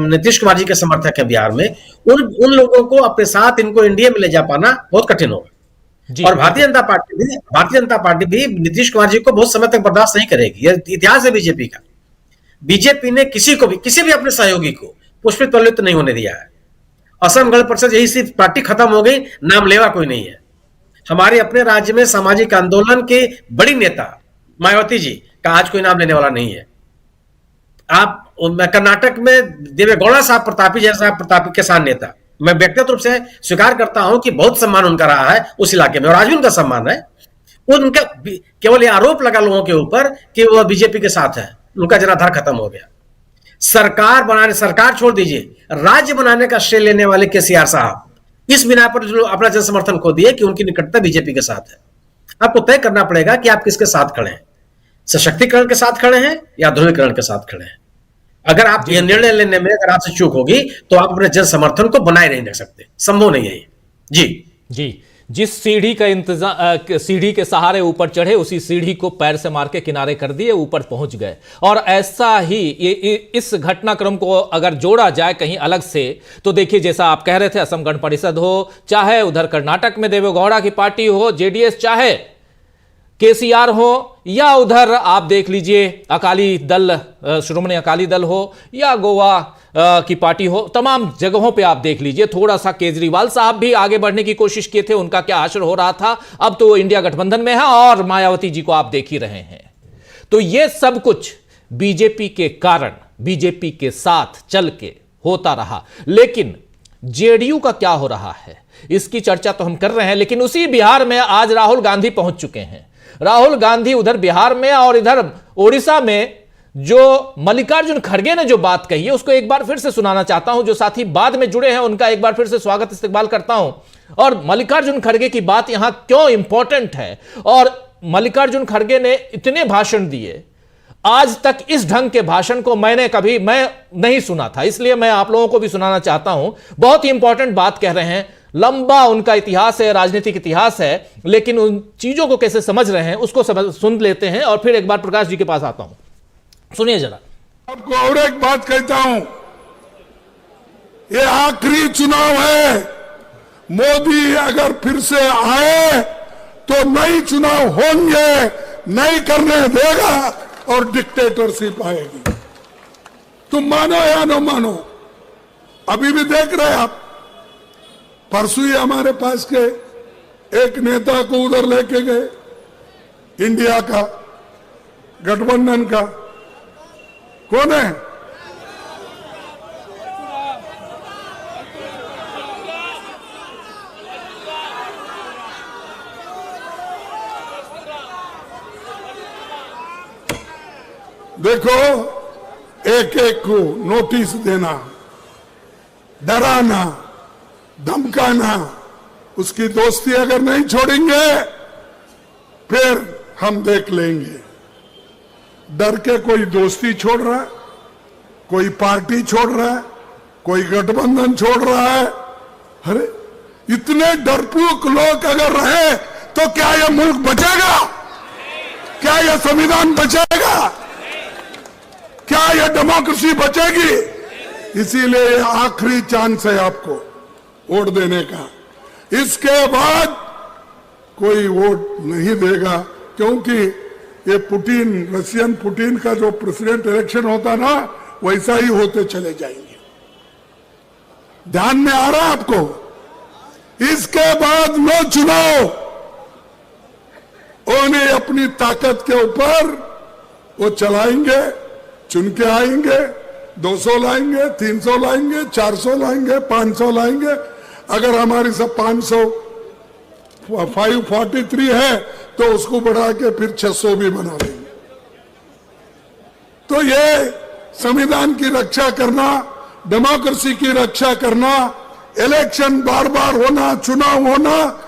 S7: नीतीश कुमार जी के समर्थक हैं बिहार में, उन लोगों को अपने साथ, इनको एनडीए में ले जा पाना बहुत कठिन होगा। और भारतीय जनता पार्टी भी नीतीश कुमार जी को बहुत समय तक बर्दाश्त नहीं करेगी। यह इतिहास है बीजेपी का। बीजेपी ने किसी भी अपने सहयोगी को पुष्पित पल्लित नहीं होने दिया है। असम गण परिषद यही सिर्फ पार्टी खत्म हो गई, नाम लेवा कोई नहीं है। हमारे अपने राज्य में सामाजिक आंदोलन के बड़ी नेता मायावती जी का आज कोई नाम लेने वाला नहीं है। आप कर्नाटक में देवेगौड़ा साहब प्रतापी किसान नेता, मैं व्यक्तिगत रूप से स्वीकार करता हूं कि बहुत सम्मान उनका रहा है उस इलाके में, और आज भी उनका सम्मान है। उनका केवल ये आरोप लगा लोगों के ऊपर कि वो बीजेपी के साथ है, उनका जनाधार खत्म हो गया। सरकार छोड़ दीजिए, राज्य बनाने का श्रेय लेने वाले केसीआर साहब इस बिना पर जो अपना जन समर्थन खो दिए कि उनकी निकटता बीजेपी के साथ है। आपको तय करना पड़ेगा कि आप किसके साथ खड़े हैं, सशक्तिकरण के साथ खड़े हैं या ध्रुवीकरण के साथ खड़े हैं। अगर आप यह निर्णय लेने में अगर आपसे चूक होगी तो आप अपने जन समर्थन को बनाए नहीं रख सकते, संभव नहीं है। जी,
S1: जिस सीढ़ी के सहारे ऊपर चढ़े उसी सीढ़ी को पैर से मार के किनारे कर दिए, ऊपर पहुंच गए। और ऐसा ही इस घटनाक्रम को अगर जोड़ा जाए कहीं अलग से, तो देखिए जैसा आप कह रहे थे, असम गण परिषद हो, चाहे उधर कर्नाटक में देवेगौड़ा की पार्टी हो जेडीएस, चाहे केसीआर हो, या उधर आप देख लीजिए अकाली दल, श्रोमणी अकाली दल हो, या गोवा की पार्टी हो, तमाम जगहों पे आप देख लीजिए। थोड़ा सा केजरीवाल साहब भी आगे बढ़ने की कोशिश किए थे, उनका क्या असर हो रहा था। अब तो इंडिया गठबंधन में है और मायावती जी को आप देख ही रहे हैं। तो ये सब कुछ बीजेपी के कारण, बीजेपी के साथ चल के होता रहा। लेकिन जेडीयू का क्या हो रहा है, इसकी चर्चा तो हम कर रहे हैं, लेकिन उसी बिहार में आज राहुल गांधी पहुंच चुके हैं। राहुल गांधी उधर बिहार में और इधर ओडिशा में जो मल्लिकार्जुन खड़गे ने जो बात कही है उसको एक बार फिर से सुनाना चाहता हूं। जो साथी बाद में जुड़े हैं उनका एक बार फिर से स्वागत इस्तकबाल करता हूं। और मल्लिकार्जुन खड़गे की बात यहां क्यों इंपॉर्टेंट है, और मल्लिकार्जुन खड़गे ने इतने भाषण दिए, आज तक इस ढंग के भाषण को मैं नहीं सुना था, इसलिए मैं आप लोगों को भी सुनाना चाहता हूं। बहुत ही इंपॉर्टेंट बात कह रहे हैं, लंबा उनका इतिहास है, राजनीतिक इतिहास है, लेकिन उन चीजों को कैसे समझ रहे हैं उसको सुन लेते हैं और फिर एक बार प्रकाश जी के पास आता हूं। सुनिए जरा।
S5: आपको और एक बात कहता हूं, ये आखिरी चुनाव है। मोदी अगर फिर से आए तो नई चुनाव होंगे, नहीं करने देगा और डिक्टेटरशिप आएगी। तुम मानो या न मानो, अभी भी देख रहे आप, परसों ही हमारे पास के एक नेता को उधर लेके गए, इंडिया का गठबंधन का, कौन है? देखो, एक एक को नोटिस देना, डराना, धमकाना, उसकी दोस्ती अगर नहीं छोड़ेंगे फिर हम देख लेंगे। डर के कोई दोस्ती छोड़ रहा है, कोई पार्टी छोड़ रहा है, कोई गठबंधन छोड़ रहा है। अरे इतने डरपोक लोग अगर रहे तो क्या यह मुल्क बचेगा? क्या यह संविधान बचेगा? क्या यह डेमोक्रेसी बचेगी? इसीलिए आखिरी चांस है आपको वोट देने का। इसके बाद कोई वोट नहीं देगा, क्योंकि ये पुतिन, रशियन पुतिन का जो प्रेसिडेंट इलेक्शन होता ना, वैसा ही होते चले जाएंगे। ध्यान में आ रहा है आपको? इसके बाद नो चुनाव, उन्हें अपनी ताकत के ऊपर वो चलाएंगे, चुन के आएंगे, 200 लाएंगे, 300 लाएंगे, 400 लाएंगे, 500 लाएंगे। अगर हमारी सब 543 है तो उसको बढ़ा के फिर 600 भी बना देंगे। तो ये संविधान की रक्षा करना, डेमोक्रेसी की रक्षा करना, इलेक्शन बार बार होना, चुनाव होना,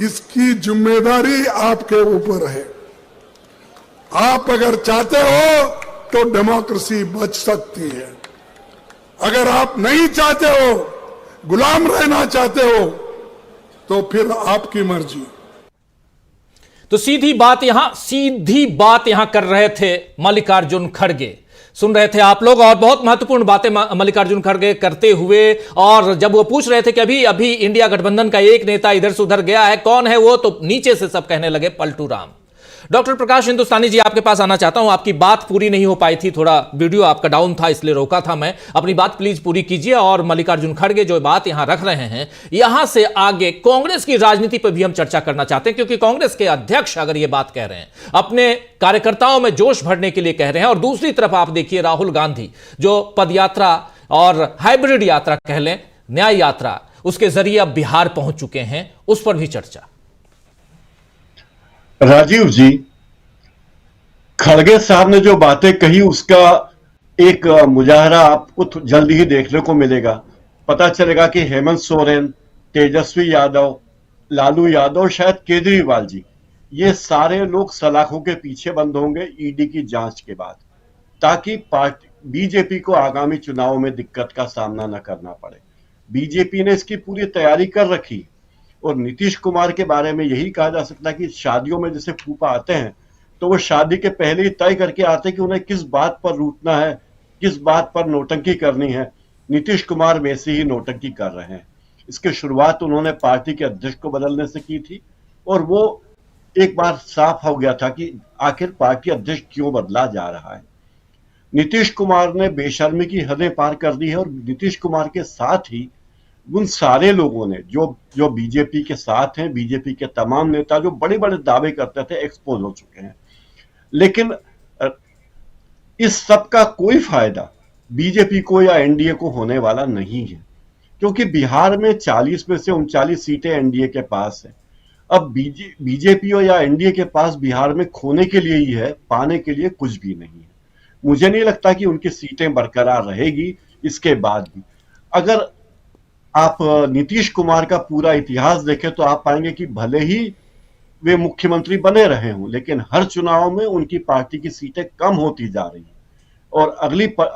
S5: इसकी जिम्मेदारी आपके ऊपर है। आप अगर चाहते हो तो डेमोक्रेसी बच सकती है। अगर आप नहीं चाहते हो, गुलाम रहना चाहते हो, तो फिर आपकी मर्जी।
S1: तो सीधी बात यहां कर रहे थे मल्लिकार्जुन खड़गे। सुन रहे थे आप लोग, और बहुत महत्वपूर्ण बातें मल्लिकार्जुन खड़गे करते हुए। और जब वो पूछ रहे थे कि अभी इंडिया गठबंधन का एक नेता इधर से उधर गया है, कौन है वो, तो नीचे से सब कहने लगे पलटू राम। डॉक्टर प्रकाश हिंदुस्तानी जी, आपके पास आना चाहता हूं। आपकी बात पूरी नहीं हो पाई थी, थोड़ा वीडियो आपका डाउन था इसलिए रोका था मैं। अपनी बात प्लीज पूरी कीजिए। और मल्लिकार्जुन खड़गे जो बात यहां रख रहे हैं, यहां से आगे कांग्रेस की राजनीति पर भी हम चर्चा करना चाहते हैं, क्योंकि कांग्रेस के अध्यक्ष अगर यह बात कह रहे हैं, अपने कार्यकर्ताओं में जोश भरने के लिए कह रहे हैं, और दूसरी तरफ आप देखिए राहुल गांधी जो पदयात्रा और हाइब्रिड यात्रा कह लें, न्याय यात्रा, उसके जरिए अब बिहार पहुंच चुके हैं, उस पर भी चर्चा।
S4: राजीव जी, खड़गे साहब ने जो बातें कही उसका एक मुजाहरा आपको जल्दी ही देखने को मिलेगा। पता चलेगा कि हेमंत सोरेन, तेजस्वी यादव, लालू यादव, शायद केजरीवाल जी, ये सारे लोग सलाखों के पीछे बंद होंगे ईडी की जांच के बाद, ताकि बीजेपी को आगामी चुनाव में दिक्कत का सामना न करना पड़े। बीजेपी ने इसकी पूरी तैयारी कर रखी। और नीतीश कुमार के बारे में यही कहा जा सकता है कि शादियों में जैसे फूफा आते हैं, तो वो शादी के पहले ही तय करके आते हैं कि उन्हें किस बात पर रूठना है, किस बात पर नौटंकी करनी है। नीतीश कुमार वैसे ही नौटंकी कर रहे हैं। इसकी शुरुआत उन्होंने पार्टी के अध्यक्ष को बदलने से की थी, और वो एक बार साफ हो गया था कि आखिर पार्टी अध्यक्ष क्यों बदला जा रहा है। नीतीश कुमार ने बेशर्मी की हदें पार कर दी है, और नीतीश कुमार के साथ ही उन सारे लोगों ने जो बीजेपी के साथ हैं, बीजेपी के तमाम नेता जो बड़े बड़े दावे करते थे, एक्सपोज हो चुके हैं। लेकिन इस सब का कोई फायदा बीजेपी को या एनडीए को होने वाला नहीं है, क्योंकि बिहार में 40 में से 39 सीटें एनडीए के पास है। अब बीजेपी या एनडीए के पास बिहार में खोने के लिए ही है, पाने के लिए कुछ भी नहीं है। मुझे नहीं लगता कि उनकी सीटें बरकरार रहेगी इसके बाद भी। अगर आप नीतीश कुमार का पूरा इतिहास देखें तो आप पाएंगे कि भले ही वे मुख्यमंत्री बने रहे हों, लेकिन हर चुनाव में उनकी पार्टी की सीटें कम होती जा रही हैं और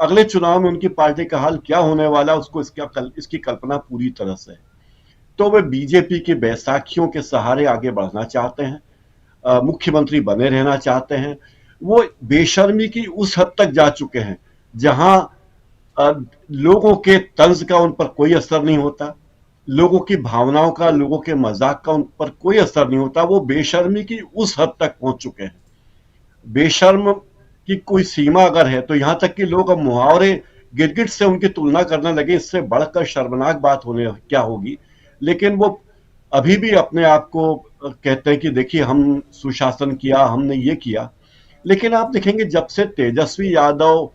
S4: अगले चुनाव में उनकी पार्टी का हाल क्या होने वाला है उसको इसकी कल्पना पूरी तरह से है। तो वे बीजेपी की बैसाखियों के सहारे आगे बढ़ना चाहते हैं, मुख्यमंत्री बने रहना चाहते हैं। वो बेशर्मी की उस हद तक जा चुके हैं जहां लोगों के तंज का उन पर कोई असर नहीं होता, लोगों की भावनाओं का, लोगों के मजाक का उन पर कोई असर नहीं होता। वो बेशर्मी की उस हद तक पहुंच चुके हैं। बेशर्म की कोई सीमा अगर है तो यहां तक कि लोग अब मुहावरे गिरगिट से उनकी तुलना करने लगे। इससे बढ़कर शर्मनाक बात होने क्या होगी। लेकिन वो अभी भी अपने आप को कहते हैं कि देखिए हम सुशासन किया, हमने ये किया। लेकिन आप देखेंगे जब से तेजस्वी यादव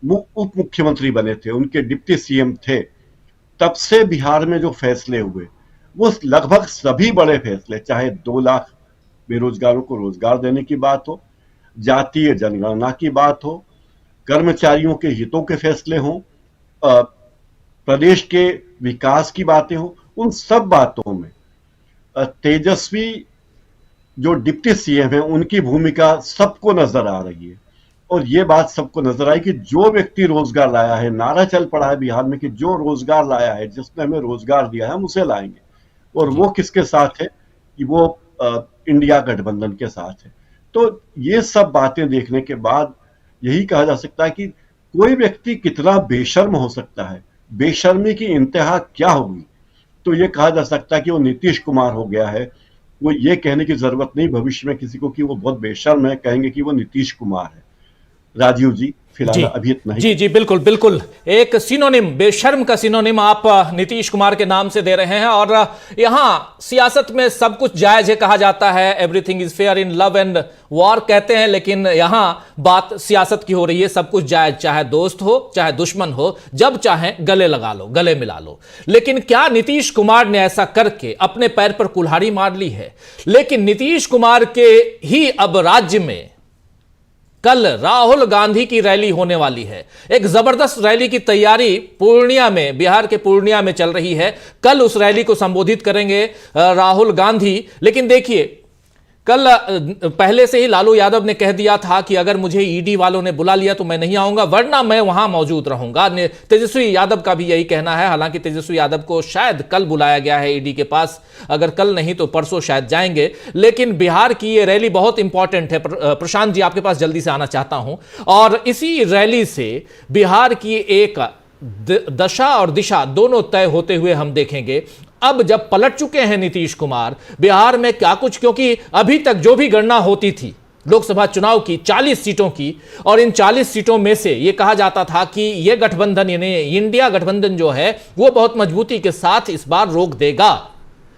S4: उप मुख्यमंत्री बने थे, उनके डिप्टी सीएम थे, तब से बिहार में जो फैसले हुए वो लगभग सभी बड़े फैसले, चाहे 2 लाख बेरोजगारों को रोजगार देने की बात हो, जातीय जनगणना की बात हो, कर्मचारियों के हितों के फैसले हों, प्रदेश के विकास की बातें हो, उन सब बातों में तेजस्वी जो डिप्टी सीएम है उनकी भूमिका सबको नजर आ रही है। और ये बात सबको नजर आई कि जो व्यक्ति रोजगार लाया है, नारा चल पड़ा है बिहार में कि जो रोजगार लाया है, जिसने हमें रोजगार दिया है, हम उसे लाएंगे। और वो किसके साथ है कि वो इंडिया गठबंधन के साथ है। तो ये सब बातें देखने के बाद यही कहा जा सकता है कि कोई व्यक्ति कितना बेशर्म हो सकता है, बेशर्मी की इंतहा क्या होगी। तो ये कहा जा सकता है कि वो नीतीश कुमार हो गया है। वो ये कहने की जरूरत नहीं भविष्य में किसी को कि वो बहुत बेशर्म है, कहेंगे कि वो नीतीश कुमार है। राजीव जी, फिलहाल अभी इतना ही।
S1: जी बिल्कुल बिल्कुल, एक सिनोनिम, बेशर्म का सिनोनिम आप नीतीश कुमार के नाम से दे रहे हैं। और यहां सियासत में सब कुछ जायज है कहा जाता है, everything is fair in love and war कहते हैं, लेकिन यहां बात सियासत की हो रही है। सब कुछ जायज, चाहे दोस्त हो चाहे दुश्मन हो, जब चाहे गले लगा लो, गले मिला लो। लेकिन क्या नीतीश कुमार ने ऐसा करके अपने पैर पर कुल्हाड़ी मार ली है? लेकिन नीतीश कुमार के ही अब राज्य में कल राहुल गांधी की रैली होने वाली है। एक जबरदस्त रैली की तैयारी पूर्णिया में, बिहार के पूर्णिया में चल रही है। कल उस रैली को संबोधित करेंगे राहुल गांधी। लेकिन देखिए, कल पहले से ही लालू यादव ने कह दिया था कि अगर मुझे ईडी वालों ने बुला लिया तो मैं नहीं आऊंगा, वरना मैं वहां मौजूद रहूंगा। तेजस्वी यादव का भी यही कहना है। हालांकि तेजस्वी यादव को शायद कल बुलाया गया है ईडी के पास, अगर कल नहीं तो परसों शायद जाएंगे। लेकिन बिहार की ये रैली बहुत इंपॉर्टेंट है। प्रशांत जी, आपके पास जल्दी से आना चाहता हूं। और इसी रैली से बिहार की एक दशा और दिशा दोनों तय होते हुए हम देखेंगे। अब जब पलट चुके हैं नीतीश कुमार बिहार में क्या कुछ, क्योंकि अभी तक जो भी गणना होती थी लोकसभा चुनाव की 40 सीटों की, और इन 40 सीटों में से यह कहा जाता था कि यह गठबंधन यानी इंडिया गठबंधन जो है वो बहुत मजबूती के साथ इस बार रोक देगा।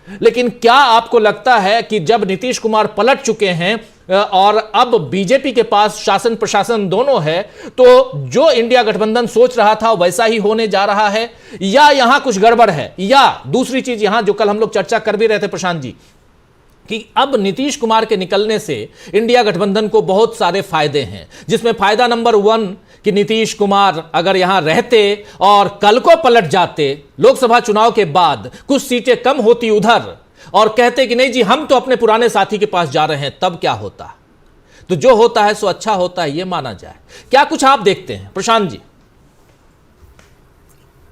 S1: लेकिन क्या आपको लगता है कि जब नीतीश कुमार पलट चुके हैं और अब बीजेपी के पास शासन प्रशासन दोनों है, तो जो इंडिया गठबंधन सोच रहा था वैसा ही होने जा रहा है, या यहां कुछ गड़बड़ है? या दूसरी चीज यहां जो कल हम लोग चर्चा कर भी रहे थे प्रशांत जी, कि अब नीतीश कुमार के निकलने से इंडिया गठबंधन को बहुत सारे फायदे हैं, जिसमें फायदा नंबर 1 कि नीतीश कुमार अगर यहां रहते और कल को पलट जाते, लोकसभा चुनाव के बाद कुछ सीटें कम होती उधर, और कहते कि नहीं जी हम तो अपने पुराने साथी के पास जा रहे हैं, तब क्या होता? तो जो होता है सो अच्छा होता है, यह माना जाए। क्या कुछ आप देखते हैं प्रशांत जी?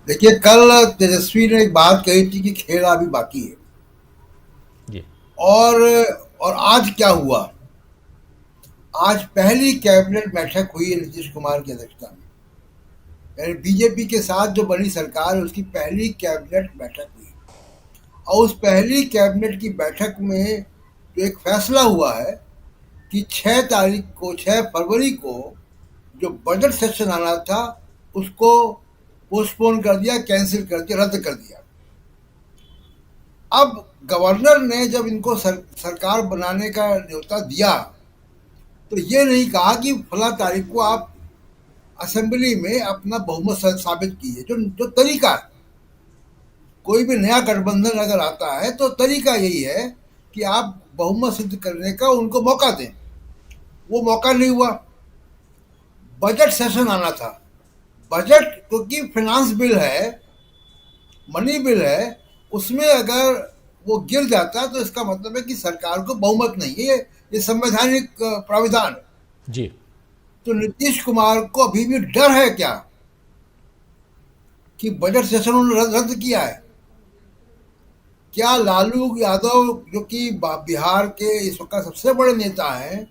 S8: देखिए, कल तेजस्वी ने एक बात कही थी कि खेल अभी बाकी है
S1: जी।
S8: और आज क्या हुआ? आज पहली कैबिनेट बैठक हुई है नीतीश कुमार की अध्यक्षता में, यानी बीजेपी के साथ जो बनी सरकार है उसकी पहली कैबिनेट बैठक हुई। और उस पहली कैबिनेट की बैठक में जो एक फैसला हुआ है कि 6 फरवरी को जो बजट सेशन आना था उसको पोस्टपोन कर दिया, कैंसिल कर दिया, रद्द कर दिया। अब गवर्नर ने जब इनको सरकार बनाने का न्योता दिया तो ये नहीं कहा कि फला तारीख को आप असेंबली में अपना बहुमत साबित कीजिए। जो तरीका, कोई भी नया गठबंधन अगर आता है तो तरीका यही है कि आप बहुमत सिद्ध करने का उनको मौका दें। वो मौका नहीं हुआ। बजट सेशन आना था। बजट क्योंकि फाइनेंस बिल है, मनी बिल है, उसमें अगर वो गिर जाता तो इसका मतलब है कि सरकार को बहुमत नहीं है। ये संवैधानिक प्राविधान है।
S1: जी।
S8: तो नीतीश कुमार को अभी भी डर है क्या कि बजट सेशन उन्होंने रद्द किया है? क्या लालू यादव जो कि बिहार के इस वक्त सबसे बड़े नेता हैं,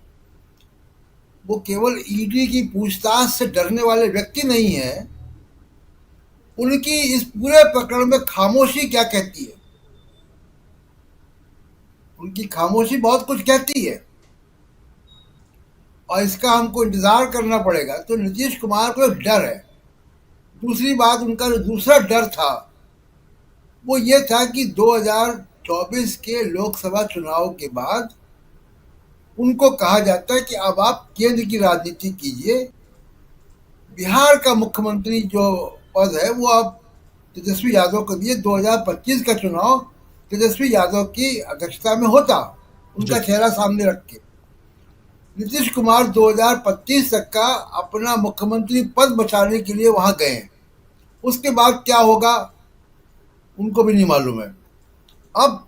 S8: वो केवल ईडी की पूछताछ से डरने वाले व्यक्ति नहीं है? उनकी इस पूरे प्रकरण में खामोशी क्या कहती है? उनकी खामोशी बहुत कुछ कहती है और इसका हमको इंतजार करना पड़ेगा। तो नीतीश कुमार को एक डर है। दूसरी बात, उनका जो दूसरा डर था वो ये था कि 2024 के लोकसभा चुनाव के बाद उनको कहा जाता है कि अब आप केंद्र की राजनीति कीजिए, बिहार का मुख्यमंत्री जो पद है वो आप तेजस्वी यादव को दिए। 2025 का चुनाव तेजस्वी यादव की अध्यक्षता में होता, उनका चेहरा सामने रख के। नीतीश कुमार 2025 तक का अपना मुख्यमंत्री पद बचाने के लिए वहां गए। उसके बाद क्या होगा उनको भी नहीं मालूम है। अब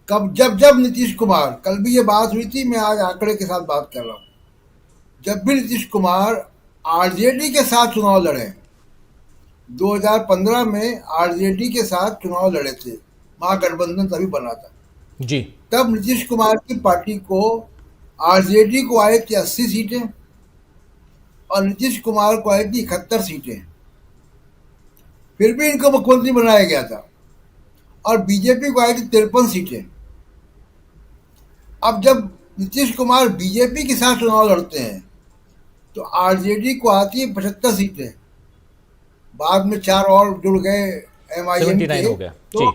S8: कब जब नीतीश कुमार, कल भी ये बात हुई थी, मैं आज आंकड़े के साथ बात कर रहा हूं, जब भी नीतीश कुमार आरजेडी के साथ चुनाव लड़े, 2015 में आरजेडी के साथ चुनाव लड़े थे, महागठबंधन तभी बना था
S1: जी।
S8: तब नीतीश कुमार की पार्टी को, आरजेडी को आए थे 80 सीटें और नीतीश कुमार को आई थी 71 सीटें। फिर भी इनको मुख्यमंत्री बनाया गया था और बीजेपी को आई थी 53 सीटें। अब जब नीतीश कुमार बीजेपी के साथ चुनाव लड़ते हैं तो आरजेडी को आती है 75 सीटें, बाद में 4 और जुड़ गए एमआईएम के,
S1: 79 हो गया
S8: तो
S1: जी।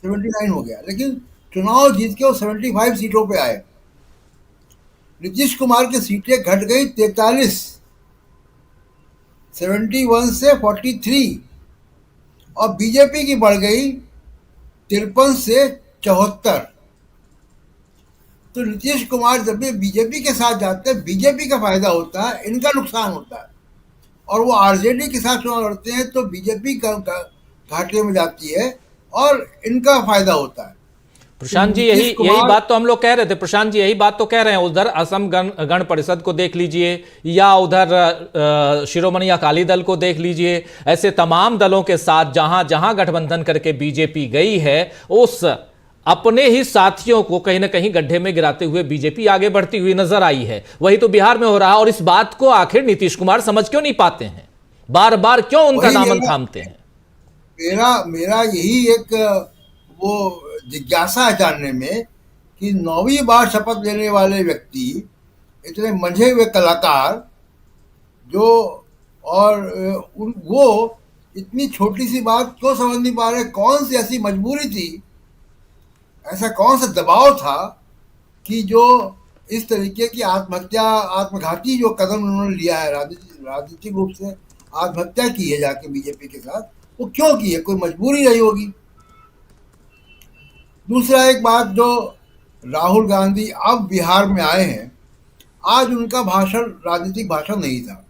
S8: 79 हो गया। लेकिन चुनाव जीत के वो 75 सीटों पे आए। नीतीश कुमार की सीटें घट गई 43, 71 से 43 और बीजेपी की बढ़ गई 53 से 74। तो नीतीश कुमार जब भी बीजेपी के साथ जाते हैं, बीजेपी का फायदा होता है, इनका नुकसान होता है। और वो आरजेडी के साथ चुनाव लड़ते हैं तो बीजेपी का घाटे में जाती है और इनका फायदा होता है।
S1: प्रशांत जी, यही बात तो हम लोग कह रहे थे। प्रशांत जी, यही बात तो कह रहे हैं। उधर असम गण परिषद को देख लीजिए या उधर शिरोमणि अकाली दल को देख लीजिए। ऐसे तमाम दलों के साथ जहां जहां गठबंधन करके बीजेपी गई है, उस अपने ही साथियों को कहीं ना कहीं गड्ढे में गिराते हुए बीजेपी आगे बढ़ती हुई नजर आई है। वही तो बिहार में हो रहा है। और इस बात को आखिर नीतीश कुमार समझ क्यों नहीं पाते हैं? बार बार क्यों उनका दामन थामते हैं?
S8: मेरा यही एक वो जिज्ञासा है जानने में कि 9वीं बार शपथ लेने वाले व्यक्ति, इतने मंझे हुए कलाकार जो, और वो इतनी छोटी सी बात क्यों समझ नहीं पा रहे? कौन सी ऐसी मजबूरी थी, ऐसा कौन सा दबाव था कि जो इस तरीके की आत्मघाती जो कदम उन्होंने लिया है, राजनीतिक रूप से आत्महत्या की है जाके बीजेपी के साथ, वो क्यों की है? कोई मजबूरी रही होगी। दूसरा एक बात, जो राहुल गांधी अब बिहार में आए हैं, आज उनका भाषण राजनीतिक भाषण नहीं था।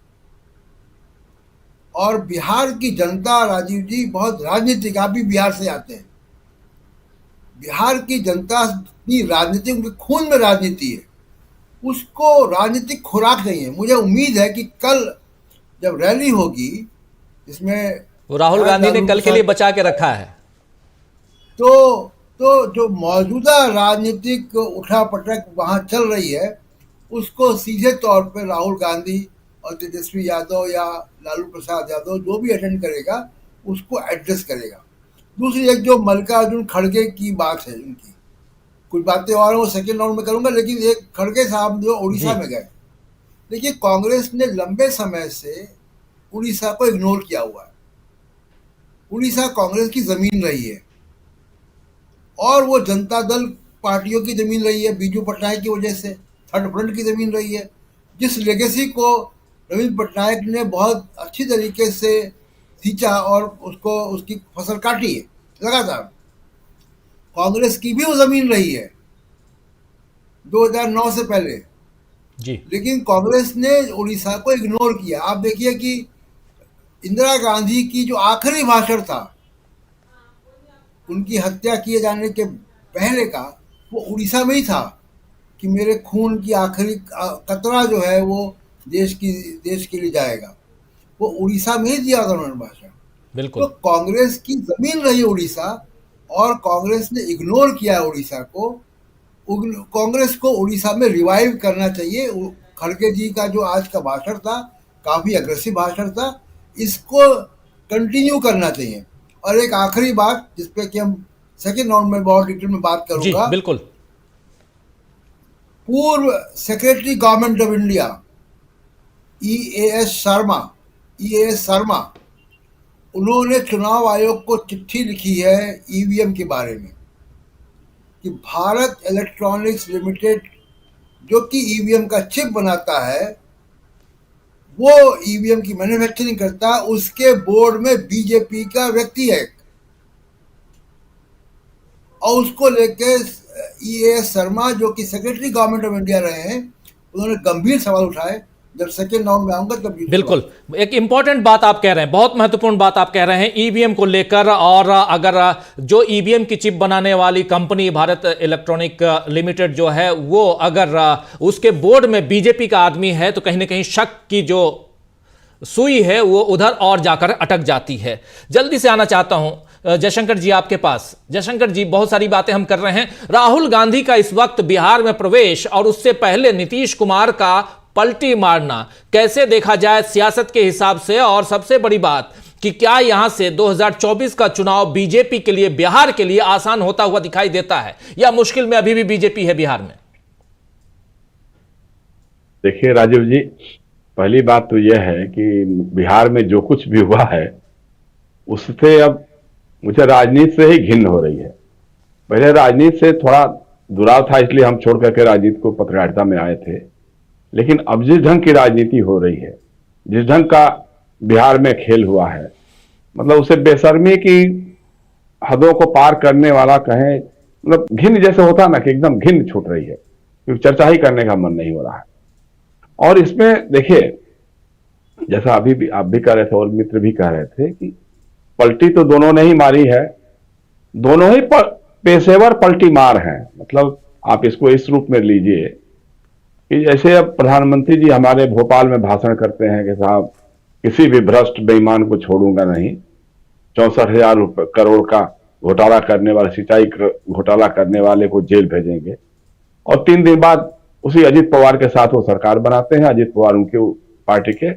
S8: और बिहार की जनता, राजीव जी, बहुत राजनीतिक, आप भी बिहार से आते हैं, बिहार की जनता की राजनीति, उनके खून में राजनीति है, उसको राजनीतिक खुराक नहीं है। मुझे उम्मीद है कि कल जब रैली होगी, इसमें
S1: वो राहुल गांधी ने कल के लिए बचा के रखा है,
S8: तो जो मौजूदा राजनीतिक उठापटक वहां चल रही है, उसको सीधे तौर पर राहुल गांधी और तेजस्वी यादव या लालू प्रसाद यादव जो भी अटेंड करेगा उसको एड्रेस करेगा। दूसरी एक जो मल्लिकार्जुन खड़गे की बात है, उनकी कुछ बातें और वो सेकेंड राउंड में करूंगा, लेकिन एक खड़गे साहब जो उड़ीसा में गए, देखिए कांग्रेस ने लंबे समय से उड़ीसा को इग्नोर किया हुआ है। उड़ीसा कांग्रेस की जमीन रही है और वो जनता दल पार्टियों की जमीन रही है, बीजू पटनायक की वजह से थर्ड फ्रंट की जमीन रही है, जिस लेगेसी को नवीन पटनायक ने बहुत अच्छी तरीके से सींचा और उसको, उसकी फसल काटी है लगातार। कांग्रेस की भी वो जमीन रही है 2009 से पहले,
S1: जी
S8: लेकिन कांग्रेस ने उड़ीसा को इग्नोर किया। आप देखिए कि इंदिरा गांधी की जो आखिरी भाषण था उनकी हत्या किए जाने के पहले का, वो उड़ीसा में ही था कि मेरे खून की आखिरी कतरा जो है वो देश के लिए जाएगा। वो उड़ीसा में ही दिया था उन्होंने भाषण। तो
S1: बिल्कुल
S8: कांग्रेस की जमीन रही उड़ीसा और कांग्रेस ने इग्नोर किया उड़ीसा को। कांग्रेस को उड़ीसा में रिवाइव करना चाहिए। खड़गे जी का जो आज का भाषण था काफी अग्रेसिव भाषण था, इसको कंटिन्यू करना चाहिए। और एक आखिरी बात जिसपे कि हम सेकेंड राउंड में बहुत डिटेल में बात
S1: जी
S8: करूंगा।
S1: बिल्कुल।
S8: पूर्व secretary government of India EAS Sharma उन्होंने चुनाव आयोग को चिट्ठी लिखी है ईवीएम के बारे में कि भारत इलेक्ट्रॉनिक्स लिमिटेड जो कि ईवीएम का चिप बनाता है, वो ईवीएम की मैन्युफैक्चरिंग करता है, उसके बोर्ड में बीजेपी का व्यक्ति है। और उसको लेके EAS शर्मा जो कि सेक्रेटरी गवर्नमेंट ऑफ इंडिया रहे हैं, उन्होंने गंभीर सवाल उठाए। जब सेकेंड राउंड में आऊंगा तब
S1: बिल्कुल एक इंपॉर्टेंट बात आप कह रहे हैं, बहुत महत्वपूर्ण बात आप कह रहे हैं ईवीएम को लेकर। और अगर जो ईवीएम की चिप बनाने वाली कंपनी भारत इलेक्ट्रॉनिक लिमिटेड जो है, वो अगर उसके बोर्ड में बीजेपी का आदमी है तो कहीं ना कहीं शक की जो सुई है वो उधर और जाकर अटक जाती है। जल्दी से आना चाहता हूं जयशंकर जी आपके पास। जयशंकर जी, बहुत सारी बातें हम कर रहे हैं। राहुल गांधी का इस वक्त बिहार में प्रवेश और उससे पहले नीतीश कुमार का पलटी मारना कैसे देखा जाए सियासत के हिसाब से? और सबसे बड़ी बात कि क्या यहां से 2024 का चुनाव बीजेपी के लिए, बिहार के लिए आसान होता हुआ दिखाई देता है या मुश्किल में अभी भी बीजेपी है बिहार में?
S9: देखिए राजीव जी, पहली बात तो यह है कि बिहार में जो कुछ भी हुआ है उससे अब मुझे राजनीति से ही घिन्न हो रही है। पहले राजनीति से थोड़ा दुराव था, इसलिए हम छोड़ करके राजनीति को पत्रकारिता में आए थे। लेकिन अब जिस ढंग की राजनीति हो रही है, जिस ढंग का बिहार में खेल हुआ है, मतलब उसे बेशर्मी की हदों को पार करने वाला कहें, मतलब घिन जैसे होता ना कि एकदम घिन छूट रही है, क्योंकि चर्चा ही करने का मन नहीं हो रहा है। और इसमें देखिए, जैसा अभी भी आप भी कह रहे थे और मित्र भी कह रहे थे कि पलटी तो दोनों ने ही मारी है, दोनों ही पेशेवर पलटी मार हैं। मतलब आप इसको इस रूप में लीजिए कि जैसे अब प्रधानमंत्री जी हमारे भोपाल में भाषण करते हैं कि साहब किसी भी भ्रष्ट बेईमान को छोड़ूंगा नहीं, 64,000 करोड़ का घोटाला करने वाले, सिंचाई घोटाला करने वाले को जेल भेजेंगे। और 3 दिन बाद उसी अजित पवार के साथ वो सरकार बनाते हैं, अजित पवार उनके पार्टी के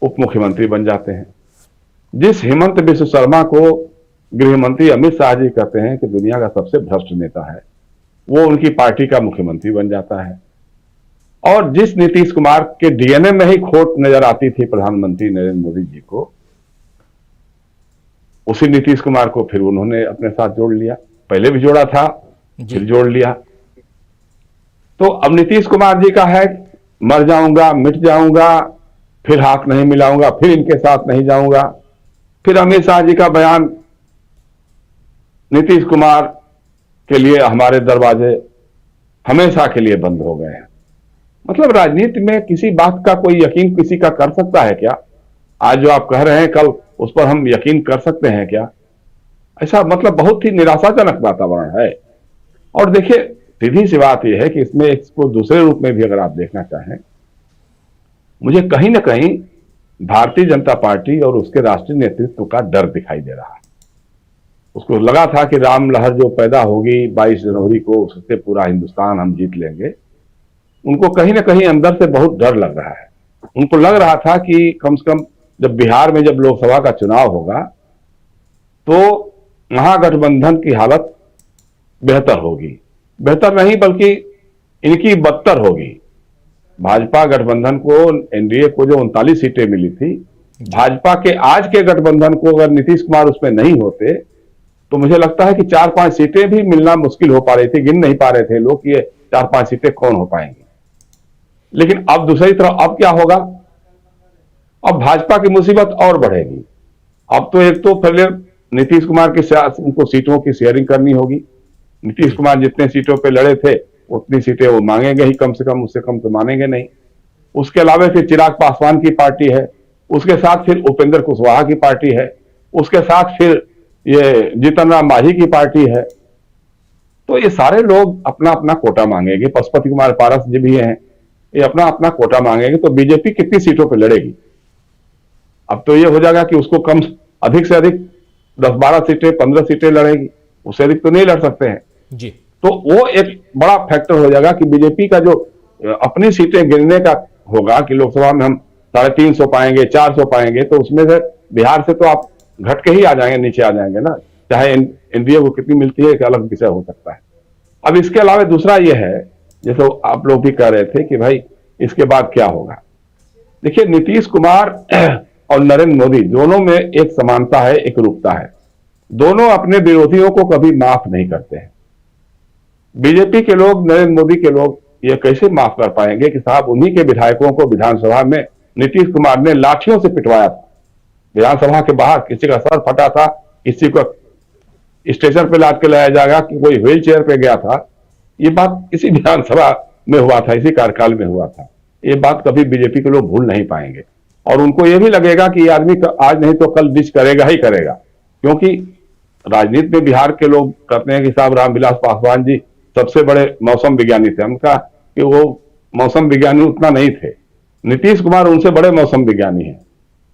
S9: उप मुख्यमंत्री बन जाते हैं। जिस हेमंत बिश्व शर्मा को गृह मंत्री अमित शाह जी कहते हैं कि दुनिया का सबसे भ्रष्ट नेता है, वो उनकी पार्टी का मुख्यमंत्री बन जाता है। और जिस नीतीश कुमार के डीएनए में ही खोट नजर आती थी प्रधानमंत्री नरेंद्र मोदी जी को, उसी नीतीश कुमार को फिर उन्होंने अपने साथ जोड़ लिया। पहले भी जोड़ा था, फिर जोड़ लिया। तो अब नीतीश कुमार जी का है मर जाऊंगा, मिट जाऊंगा, फिर हाथ नहीं मिलाऊंगा, फिर इनके साथ नहीं जाऊंगा। फिर अमित शाह जी का बयान, नीतीश कुमार के लिए हमारे दरवाजे हमेशा के लिए बंद हो गए हैं। मतलब राजनीति में किसी बात का कोई यकीन किसी का कर सकता है क्या? आज जो आप कह रहे हैं कल उस पर हम यकीन कर सकते हैं क्या? ऐसा मतलब बहुत ही निराशाजनक वातावरण है। और देखिए, सीधी सी बात यह है कि इसमें इसको दूसरे रूप में भी अगर आप देखना चाहें, मुझे कहीं ना कहीं भारतीय जनता पार्टी और उसके राष्ट्रीय नेतृत्व का डर दिखाई दे रहा है। उसको लगा था कि राम लहर जो पैदा होगी 22 जनवरी को, उससे पूरा हिंदुस्तान हम जीत लेंगे। उनको कहीं ना कहीं अंदर से बहुत डर लग रहा है। उनको लग रहा था कि कम से कम जब बिहार में जब लोकसभा का चुनाव होगा तो महागठबंधन की हालत बेहतर होगी। बेहतर नहीं बल्कि इनकी बदतर होगी। भाजपा गठबंधन को, एनडीए को जो 39 सीटें मिली थी, भाजपा के आज के गठबंधन को अगर नीतीश कुमार उसमें नहीं होते तो मुझे लगता है कि 4-5 सीटें भी मिलना मुश्किल हो पा रही थी। गिन नहीं पा रहे थे लोग कि ये 4-5 सीटें कौन हो पाएंगी। लेकिन अब दूसरी तरफ अब क्या होगा? अब भाजपा की मुसीबत और बढ़ेगी। अब तो एक तो पहले नीतीश कुमार के साथ उनको सीटों की शेयरिंग करनी होगी। नीतीश कुमार जितने सीटों पे लड़े थे उतनी सीटें वो मांगेंगे ही कम से कम, उससे कम तो मानेंगे नहीं। उसके अलावा फिर चिराग पासवान की पार्टी है, उसके साथ फिर उपेंद्र कुशवाहा की पार्टी है, उसके साथ फिर ये जीतन राम मांझी की पार्टी है। तो ये सारे लोग अपना अपना कोटा मांगेंगे। पशुपति कुमार पारस जी भी हैं, ये अपना अपना कोटा मांगेंगे। तो बीजेपी कितनी सीटों पर लड़ेगी? अब तो ये हो जाएगा कि उसको कम अधिक से अधिक 10-12 सीटें 15 सीटें लड़ेगी, उससे अधिक तो नहीं लड़ सकते हैं
S1: जी।
S9: तो वो एक बड़ा फैक्टर हो जाएगा कि बीजेपी का जो अपनी सीटें गिनने का होगा कि लोकसभा में हम 350 पाएंगे, 400 पाएंगे, तो उसमें से बिहार से तो आप घट के ही आ जाएंगे, नीचे आ जाएंगे ना। चाहे एनडीए को कितनी मिलती है एक अलग विषय हो सकता है। अब इसके अलावा दूसरा ये है, जैसे आप लोग भी कह रहे थे कि भाई इसके बाद क्या होगा। देखिए, नीतीश कुमार और नरेंद्र मोदी दोनों में एक समानता है, एक रूपता है। दोनों अपने विरोधियों को कभी माफ नहीं करते हैं। बीजेपी के लोग, नरेंद्र मोदी के लोग ये कैसे माफ कर पाएंगे कि साहब उन्हीं के विधायकों को विधानसभा में नीतीश कुमार ने लाठियों से पिटवाया था। विधानसभा के बाहर किसी का सर फटा था, किसी को स्टेशन पे लाद के लाया जाएगा, कि कोई व्हील चेयर पे गया था। ये बात इसी विधानसभा में हुआ था, इसी कार्यकाल में हुआ था। ये बात कभी बीजेपी के लोग भूल नहीं पाएंगे और उनको ये भी लगेगा कि ये आदमी आज नहीं तो कल डिच करेगा ही करेगा। क्योंकि राजनीति में बिहार के लोग कहते हैं कि साहब रामविलास पासवान जी सबसे बड़े मौसम विज्ञानी थे। उनका कि वो मौसम विज्ञानी उतना नहीं थे, नीतीश कुमार उनसे बड़े मौसम विज्ञानी हैं।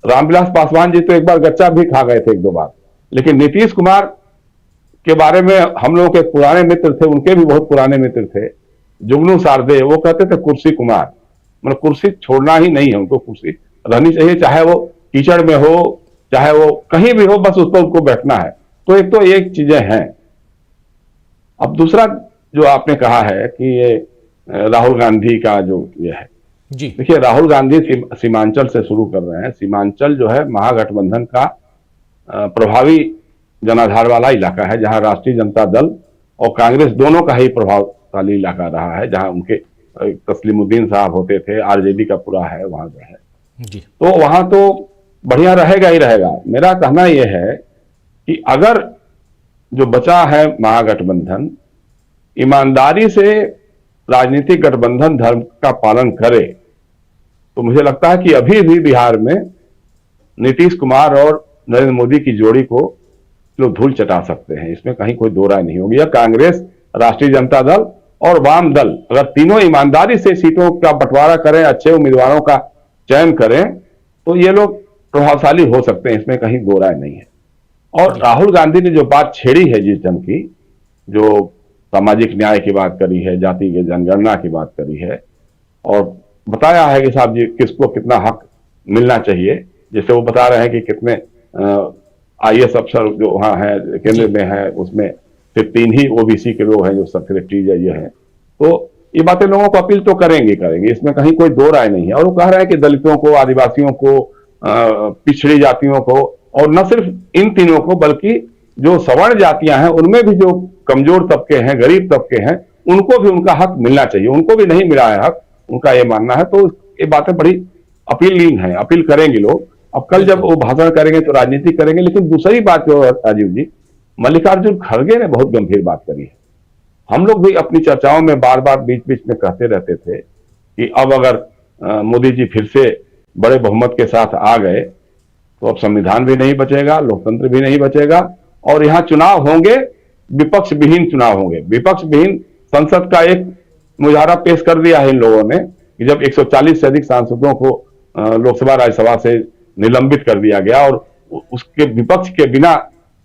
S9: रामविलास पासवान जी तो एक बार गच्चा भी खा गए थे, 1-2 बार। लेकिन नीतीश कुमार के बारे में हम लोगों के पुराने मित्र थे, उनके भी बहुत पुराने मित्र थे, जुगनू सारदे, वो कहते थे कुर्सी कुमार। मतलब कुर्सी छोड़ना ही नहीं है उनको, कुर्सी रहनी चाहिए, चाहे वो कीचड़ में हो, चाहे वो कहीं भी हो, बस उस पर उनको बैठना है। तो एक तो एक चीजें हैं। अब दूसरा जो आपने कहा है कि ये राहुल गांधी का जो ये है
S1: जी,
S9: देखिए, राहुल गांधी सीमांचल से शुरू कर रहे हैं। सीमांचल जो है महागठबंधन का प्रभावी जनाधार वाला इलाका है, जहां राष्ट्रीय जनता दल और कांग्रेस दोनों का ही प्रभावशाली इलाका रहा है, जहां उनके तस्लीमुद्दीन साहब होते थे, आरजेडी का पूरा है वहां जो है
S1: जी।
S9: तो वहां तो बढ़िया रहेगा ही रहेगा। मेरा कहना यह है कि अगर जो बचा है महागठबंधन ईमानदारी से राजनीतिक गठबंधन धर्म का पालन करे, तो मुझे लगता है कि अभी भी बिहार में नीतीश कुमार और नरेंद्र मोदी की जोड़ी को लोग धूल चटा सकते हैं। इसमें कहीं कोई दो राय नहीं होगी। या कांग्रेस, राष्ट्रीय जनता दल और वाम दल अगर तीनों ईमानदारी से सीटों का बंटवारा करें, अच्छे उम्मीदवारों का चयन करें, तो ये लोग प्रभावशाली हो सकते हैं, इसमें कहीं दो राय नहीं है। और राहुल गांधी ने जो बात छेड़ी है जिस ढंग की, जो सामाजिक न्याय की बात करी है, जाति की जनगणना की बात करी है और बताया है कि साहब जी किसको कितना हक मिलना चाहिए। जैसे वो बता रहे हैं कि कितने IAS अफसर जो वहां है केंद्र में है, उसमें सिर्फ 3 ही OBC के लोग हैं जो सेक्रेटरी ये हैं। तो ये बातें लोगों को अपील तो करेंगे, इसमें कहीं कोई दो राय नहीं है। और वो कह रहे हैं कि दलितों को, आदिवासियों को, पिछड़ी जातियों को, और न सिर्फ इन तीनों को बल्कि जो सवर्ण जातियां हैं उनमें भी जो कमजोर तबके हैं, गरीब तबके हैं, उनको भी उनका हक मिलना चाहिए। उनको भी नहीं मिला है हक, उनका ये मानना है। तो ये बातें बड़ी अपीलिंग है, अपील करेंगे लोग। अब कल जब वो भाषण करेंगे तो राजनीति करेंगे। लेकिन दूसरी बात जो राजीव जी, मल्लिकार्जुन खड़गे ने बहुत गंभीर बात करी है। हम लोग भी अपनी चर्चाओं में बार बार बीच बीच में कहते रहते थे कि अब अगर मोदी जी फिर से बड़े बहुमत के साथ आ गए तो अब संविधान भी नहीं बचेगा, लोकतंत्र भी नहीं बचेगा और यहाँ चुनाव होंगे, विपक्ष विहीन चुनाव होंगे। विपक्ष विहीन संसद का एक मुजाहरा पेश कर दिया है इन लोगों ने कि जब 140 से अधिक सांसदों को लोकसभा राज्यसभा से निलंबित कर दिया गया और उसके विपक्ष के बिना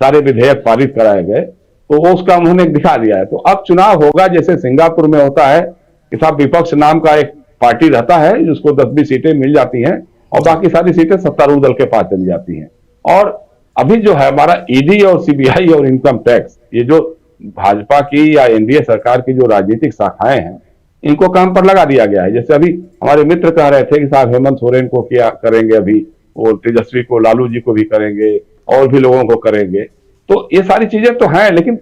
S9: सारे विधेयक पारित कराए गए, तो वो उसका उन्होंने दिखा दिया है। तो अब चुनाव होगा जैसे सिंगापुर में होता है कि साहब विपक्ष नाम का एक पार्टी रहता है जिसको 10-20 सीटें मिल जाती हैं और बाकी सारी सीटें सत्तारूढ़ दल के पास चली जाती हैं। और अभी जो है हमारा ईडी और CBI और इनकम टैक्स, ये जो भाजपा की या एनडीए सरकार की जो राजनीतिक शाखाएं हैं, इनको काम पर लगा दिया गया है। जैसे अभी हमारे मित्र कह रहे थे कि साहब हेमंत सोरेन को क्या करेंगे, अभी वो तेजस्वी को, लालू जी को भी करेंगे और भी लोगों को करेंगे। तो ये सारी चीजें तो हैं, लेकिन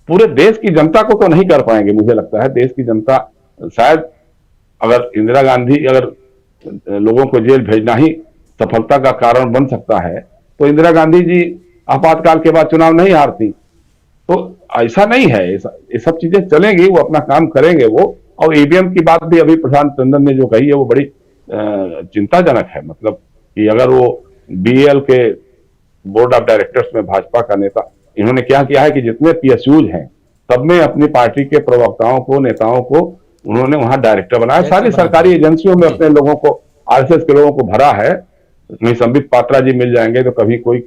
S9: पूरे देश की जनता को तो नहीं कर पाएंगे। मुझे लगता है देश की जनता शायद, अगर इंदिरा गांधी, अगर लोगों को जेल भेजना ही सफलता का कारण बन सकता है तो इंदिरा गांधी जी आपातकाल के बाद चुनाव नहीं हारती। तो ऐसा नहीं है, ये सब चीजें चलेंगी, वो अपना काम करेंगे वो। और ईवीएम की बात भी अभी प्रशांत टंडन ने जो कही है वो बड़ी चिंताजनक है। मतलब कि अगर वो बीएल के बोर्ड ऑफ डायरेक्टर्स में भाजपा का नेता, इन्होंने क्या किया है कि जितने पीएसयूज हैं सब में अपनी पार्टी के प्रवक्ताओं को, नेताओं को उन्होंने वहां डायरेक्टर बनाया। सारी सरकारी एजेंसियों में अपने लोगों को, आरएसएस के लोगों को भरा है। कहीं संबित पात्रा जी मिल जाएंगे तो कभी कोई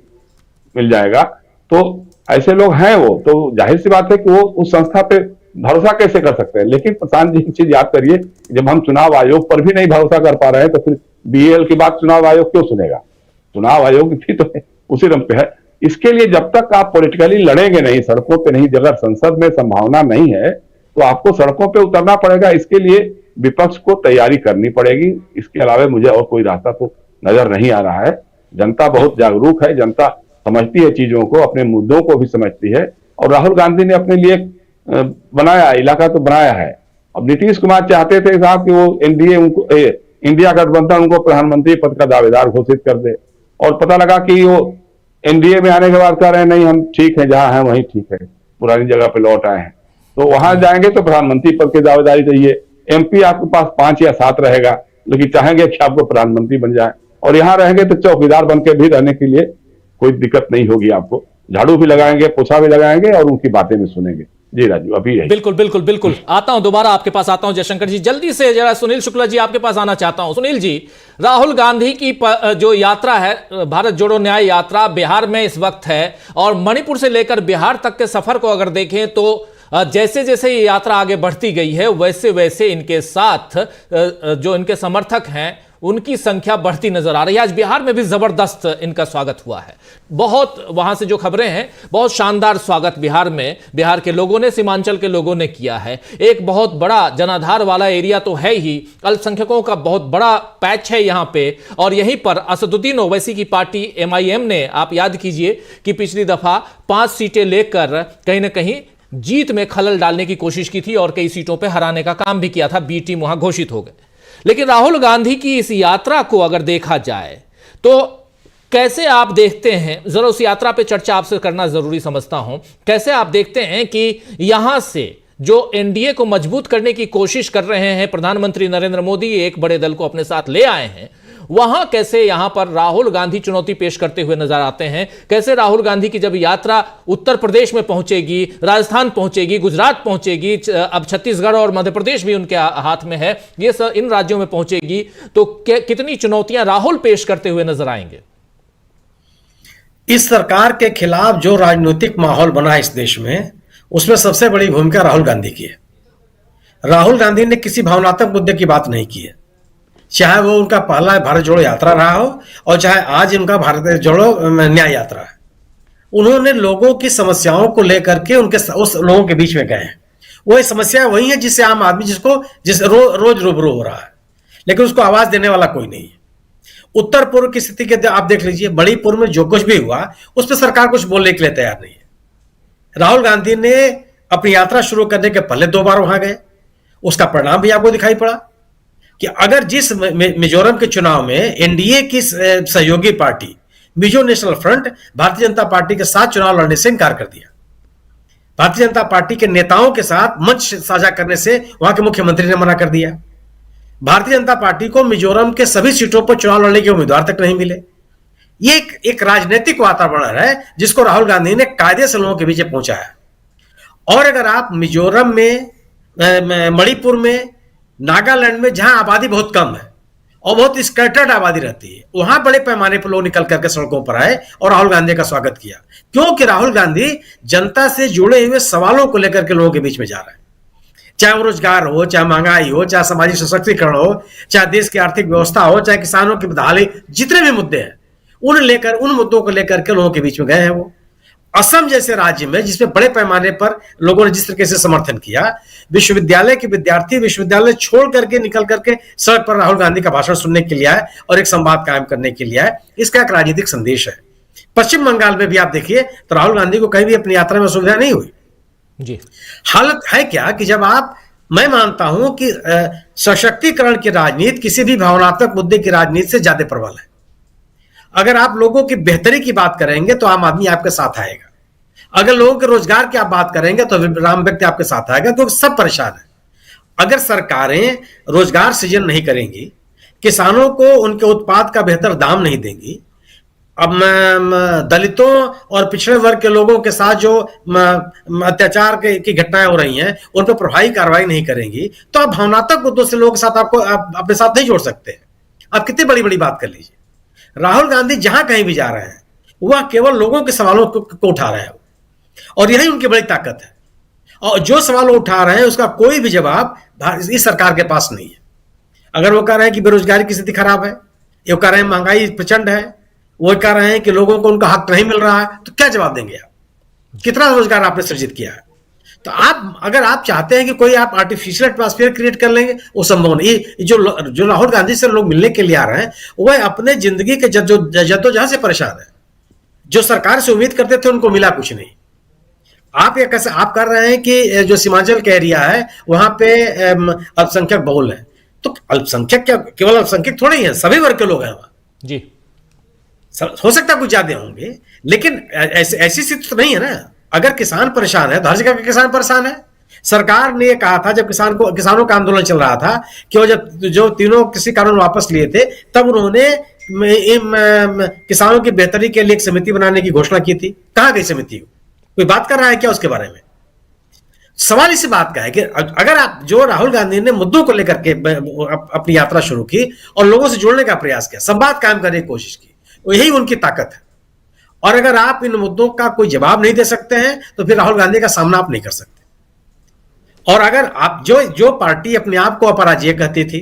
S9: मिल जाएगा, तो ऐसे लोग हैं वो। तो जाहिर सी बात है कि वो उस संस्था पे भरोसा कैसे कर सकते हैं। लेकिन प्रशांत जी एक चीज याद करिए, जब हम चुनाव आयोग पर भी नहीं भरोसा कर पा रहे हैं तो फिर बीएल की बात चुनाव आयोग क्यों सुनेगा? चुनाव आयोग भी तो उसी रंग पे है। इसके लिए जब तक आप पॉलिटिकली लड़ेंगे नहीं, सड़कों पे नहीं, अगर संसद में संभावना नहीं है तो आपको सड़कों पे उतरना पड़ेगा। इसके लिए विपक्ष को तैयारी करनी पड़ेगी। इसके अलावा मुझे और कोई रास्ता तो नजर नहीं आ रहा है। जनता बहुत जागरूक है, जनता समझती है चीजों को, अपने मुद्दों को भी समझती है। और राहुल गांधी ने अपने लिए बनाया इलाका तो बनाया है। अब नीतीश कुमार चाहते थे साहब कि वो एनडीए उनको इंडिया गठबंधन उनको प्रधानमंत्री पद का दावेदार घोषित कर दे, और पता लगा कि वो एनडीए में आने के बाद कह रहे हैं नहीं हम ठीक है, जहां हैं वहीं ठीक है, पुरानी जगह पे लौट आए हैं। तो वहां जाएंगे तो प्रधानमंत्री पद की दावेदारी चाहिए। एमपी आपके पास 5 या 7 रहेगा, लेकिन चाहेंगे कि आपको प्रधानमंत्री बन जाए। और यहाँ रहेंगे तो चौकीदार बन के भी रहने के लिए कोई दिक्कत नहीं होगी आपको। झाड़ू भी लगाएंगे, पोछा भी लगाएंगे और उनकी बातें भी सुनेंगे। जी राजू, अभी यही।
S1: बिल्कुल बिल्कुल बिल्कुल, आता हूं दोबारा आपके पास आता हूं जयशंकर जी। जल्दी से जरा सुनील शुक्ला जी आपके पास आना चाहता हूं। सुनील जी, राहुल गांधी की जो यात्रा है, भारत जोड़ो न्याय यात्रा, बिहार में इस वक्त है, और मणिपुर से लेकर बिहार तक के सफर को अगर देखें तो जैसे जैसे ये यात्रा आगे बढ़ती गई है वैसे वैसे इनके साथ जो इनके समर्थक हैं उनकी संख्या बढ़ती नजर आ रही है। आज बिहार में भी जबरदस्त इनका स्वागत हुआ है। बहुत वहां से जो खबरें हैं, बहुत शानदार स्वागत बिहार में बिहार के लोगों ने, सीमांचल के लोगों ने किया है। एक बहुत बड़ा जनाधार वाला एरिया तो है ही, अल्पसंख्यकों का बहुत बड़ा पैच है यहां पे। और यहीं पर असदुद्दीन ओवैसी की पार्टी एमआईएम ने, आप याद कीजिए कि पिछली दफा 5 सीटें लेकर कहीं ना कहीं जीत में खलल डालने की कोशिश की थी और कई सीटों पर हराने का काम भी किया था। बी टीम वहां घोषित हो गए। लेकिन राहुल गांधी की इस यात्रा को अगर देखा जाए तो कैसे आप देखते हैं, जरा उस यात्रा पे चर्चा आपसे करना जरूरी समझता हूं, कैसे आप देखते हैं कि यहां से जो एनडीए को मजबूत करने की कोशिश कर रहे हैं प्रधानमंत्री नरेंद्र मोदी, एक बड़े दल को अपने साथ ले आए हैं, वहां कैसे यहां पर राहुल गांधी चुनौती पेश करते हुए नजर आते हैं? कैसे राहुल गांधी की जब यात्रा उत्तर प्रदेश में पहुंचेगी, राजस्थान पहुंचेगी, गुजरात पहुंचेगी, अब छत्तीसगढ़ और मध्य प्रदेश भी उनके हाथ में है, ये सब इन राज्यों में पहुंचेगी, तो कितनी चुनौतियां राहुल पेश करते हुए नजर आएंगे?
S7: इस सरकार के खिलाफ जो राजनीतिक माहौल बना इस देश में, उसमें सबसे बड़ी भूमिका राहुल गांधी की है। राहुल गांधी ने किसी भावनात्मक मुद्दे की बात नहीं की है, चाहे वो उनका पहला भारत जोड़ो यात्रा रहा हो और चाहे आज उनका भारत जोड़ो न्याय यात्रा है। उन्होंने लोगों की समस्याओं को लेकर के उस लोगों के बीच में गए हैं। वही समस्या वही है जिससे आम आदमी जिस रोज रूबरू हो रहा है, लेकिन उसको आवाज देने वाला कोई नहीं है। उत्तर पूर्व की स्थिति के आप देख लीजिए, मणिपुर में जो कुछ भी हुआ उस पर सरकार कुछ बोलने के लिए तैयार नहीं है। राहुल गांधी ने अपनी यात्रा शुरू करने के पहले 2 बार वहां गए, उसका परिणाम भी आपको दिखाई पड़ा कि अगर जिस मिजोरम के चुनाव में एनडीए की सहयोगी party Mizo national front Bharatiya Janata party के साथ चुनाव लड़ने से इनकार कर दिया, भारतीय जनता पार्टी के नेताओं के साथ मंच साझा करने से वहां के मुख्यमंत्री ने मना कर दिया। भारतीय जनता पार्टी को मिजोरम के सभी सीटों पर चुनाव लड़ने के उम्मीदवार तक नहीं मिले। ये एक राजनीतिक वातावरण है जिसको राहुल गांधी ने कायदे से लोगों के बीच पहुंचाया। और अगर आप मिजोरम में, मणिपुर में, नागालैंड में, जहां आबादी बहुत कम है और बहुत स्कैटर्ड आबादी रहती है, वहां बड़े पैमाने पर लोग निकल करके सड़कों पर आए और राहुल गांधी का स्वागत किया, क्योंकि राहुल गांधी जनता से जुड़े हुए सवालों को लेकर के लोगों के बीच में जा रहे हैं। चाहे वो रोजगार हो, चाहे महंगाई हो, चाहे सामाजिक सशक्तिकरण हो, चाहे देश की आर्थिक व्यवस्था हो, चाहे किसानों की बदहाली, जितने भी मुद्दे हैं उन मुद्दों को लेकर के लोगों के बीच में गए हैं। वो असम जैसे राज्य में, जिसमें बड़े पैमाने पर लोगों ने जिस तरीके से समर्थन किया, विश्वविद्यालय के विद्यार्थी विश्वविद्यालय छोड़ करके निकल करके सड़क पर राहुल गांधी का भाषण सुनने के लिए आए और एक संवाद कायम करने के लिए आए। इसका एक राजनीतिक संदेश है। पश्चिम बंगाल में भी आप देखिए तो राहुल गांधी को कहीं भी अपनी यात्रा में सुविधा नहीं हुई
S1: जी।
S7: हालत है क्या कि जब मैं मानता हूं कि सशक्तिकरण की राजनीति किसी भी भावनात्मक मुद्दे की राजनीति से ज्यादा प्रबल है। अगर आप लोगों की बेहतरी की बात करेंगे तो आम आदमी आपके साथ आएगा। अगर लोगों के रोजगार की आप बात करेंगे तो राम व्यक्ति आपके साथ आएगा, क्योंकि सब परेशान है। अगर सरकारें रोजगार सृजन नहीं करेंगी, किसानों को उनके उत्पाद का बेहतर दाम नहीं देंगी, अब दलितों और पिछड़े वर्ग के लोगों के साथ जो अत्याचार की घटनाएं हो रही हैं उन पर प्रभावी कार्रवाई नहीं करेंगी, तो आप भावनात्मक मुद्दों से लोगों के साथ आपको अपने साथ नहीं जोड़ सकते। आप कितनी बड़ी बड़ी बात कर लीजिए, राहुल गांधी जहां कहीं भी जा रहे हैं वह केवल लोगों के सवालों को उठा रहे हैं, और यही उनकी बड़ी ताकत है। और जो सवाल उठा रहे हैं उसका कोई भी जवाब इस सरकार के पास नहीं है। अगर वो कह रहे हैं कि बेरोजगारी की स्थिति खराब है, ये कह रहे हैं महंगाई प्रचंड है, वो कह रहे हैं कि लोगों को उनका हक नहीं मिल रहा है, तो क्या जवाब देंगे आप? कितना रोजगार आपने सृजित किया है? तो आप अगर आप चाहते हैं कि कोई आप आर्टिफिशियल एटमॉस्फेयर क्रिएट कर लेंगे, वो संभव नहीं। जो राहुल गांधी से लोग मिलने के लिए आ रहे हैं वह अपने जिंदगी के जद्दोजहद से परेशान है। जो सरकार से उम्मीद करते थे उनको मिला कुछ नहीं। आप ये कैसे आप कर रहे हैं कि जो सीमांचल का एरिया है वहां पे अल्पसंख्यक बहुल है, तो अल्पसंख्यक क्या केवल अल्पसंख्यक थोड़े ही है, सभी वर्ग के लोग हैं वहां जी। हो सकता है कुछ ज्यादा होंगे, लेकिन ऐसी स्थिति तो नहीं है ना। अगर किसान परेशान है तो हर जगह के किसान परेशान है। सरकार ने कहा था जब किसानों का आंदोलन चल रहा था कि वो जब जो तीनों किसी कानून वापस लिए थे तब उन्होंने किसानों की बेहतरी के लिए एक समिति बनाने की घोषणा की थी। कहां गई समिति? कोई बात कर रहा है क्या उसके बारे में? सवाल इसी बात का है कि अगर आप जो राहुल गांधी ने मुद्दों को लेकर के अपनी यात्रा शुरू की और लोगों से जुड़ने का प्रयास किया, संवाद कायम करने की कोशिश की, यही उनकी ताकत है। और अगर आप इन मुद्दों का कोई जवाब नहीं दे सकते हैं तो फिर राहुल गांधी का सामना आप नहीं कर सकते। और अगर आप जो पार्टी अपने आप को अपराजय कहती थी,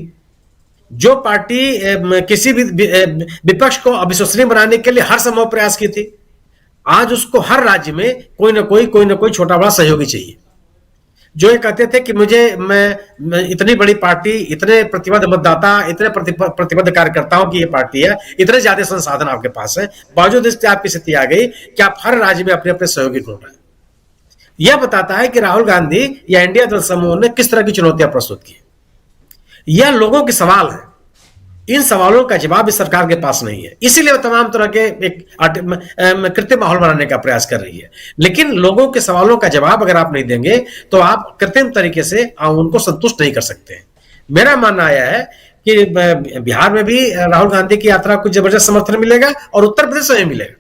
S7: जो पार्टी किसी भी विपक्ष को अविश्वसनीय बनाने के लिए हर संभव प्रयास की थी, आज उसको हर राज्य में कोई ना कोई छोटा बड़ा सहयोगी चाहिए। जो ये कहते थे कि मैं इतनी बड़ी पार्टी, इतने प्रतिबद्ध मतदाता, इतने प्रतिबद्ध कार्यकर्ताओं की ये पार्टी है, इतने ज्यादा संसाधन आपके पास है, बावजूद इससे आपकी स्थिति आ गई कि आप हर राज्य में अपने अपने सहयोगी ढूंढ रहे हैं। यह बताता है कि राहुल गांधी या इंडिया दल समूह ने किस तरह की चुनौतियां प्रस्तुत की। यह लोगों के सवाल है, इन सवालों का जवाब इस सरकार के पास नहीं है, इसीलिए वो तमाम तरह के एक कृत्रिम माहौल बनाने का प्रयास कर रही है। लेकिन लोगों के सवालों का जवाब अगर आप नहीं देंगे तो आप कृत्रिम तरीके से उनको संतुष्ट नहीं कर सकते हैं। मेरा मानना आया है कि बिहार में भी राहुल गांधी की यात्रा को जबरदस्त समर्थन मिलेगा और उत्तर प्रदेश में मिलेगा।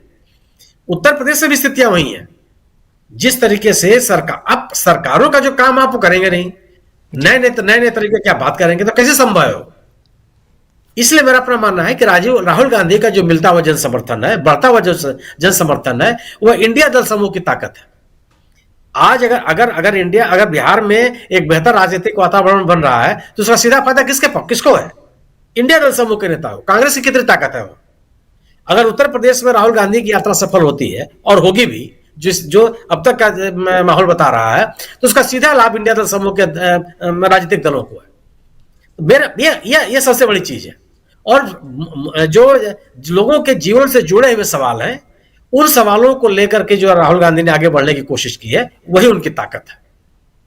S7: उत्तर प्रदेश में भी स्थितियां वही हैं। जिस तरीके से सरकारों का जो काम आप करेंगे नहीं, नए तरीके की आप बात करेंगे तो कैसे संभव हो? इसलिए मेरा अपना मानना है कि राहुल गांधी का जो मिलता हुआ जन समर्थन है, बढ़ता हुआ जो जन समर्थन है, वह इंडिया दल समूह की ताकत है। आज अगर बिहार में एक बेहतर राजनीतिक वातावरण बन रहा है तो उसका सीधा फायदा किसको है? इंडिया दल समूह के नेता हो। कांग्रेस की कितनी ताकत है? अगर उत्तर प्रदेश में राहुल गांधी की यात्रा सफल होती है, और होगी भी, जो अब तक का माहौल बता रहा है, तो उसका सीधा लाभ इंडिया दल समूह के राजनीतिक दलों को है। यह सबसे बड़ी चीज है। और जो लोगों के जीवन से जुड़े हुए सवाल हैं, उन सवालों को लेकर के जो राहुल गांधी ने आगे बढ़ने की कोशिश की है, वही उनकी ताकत है।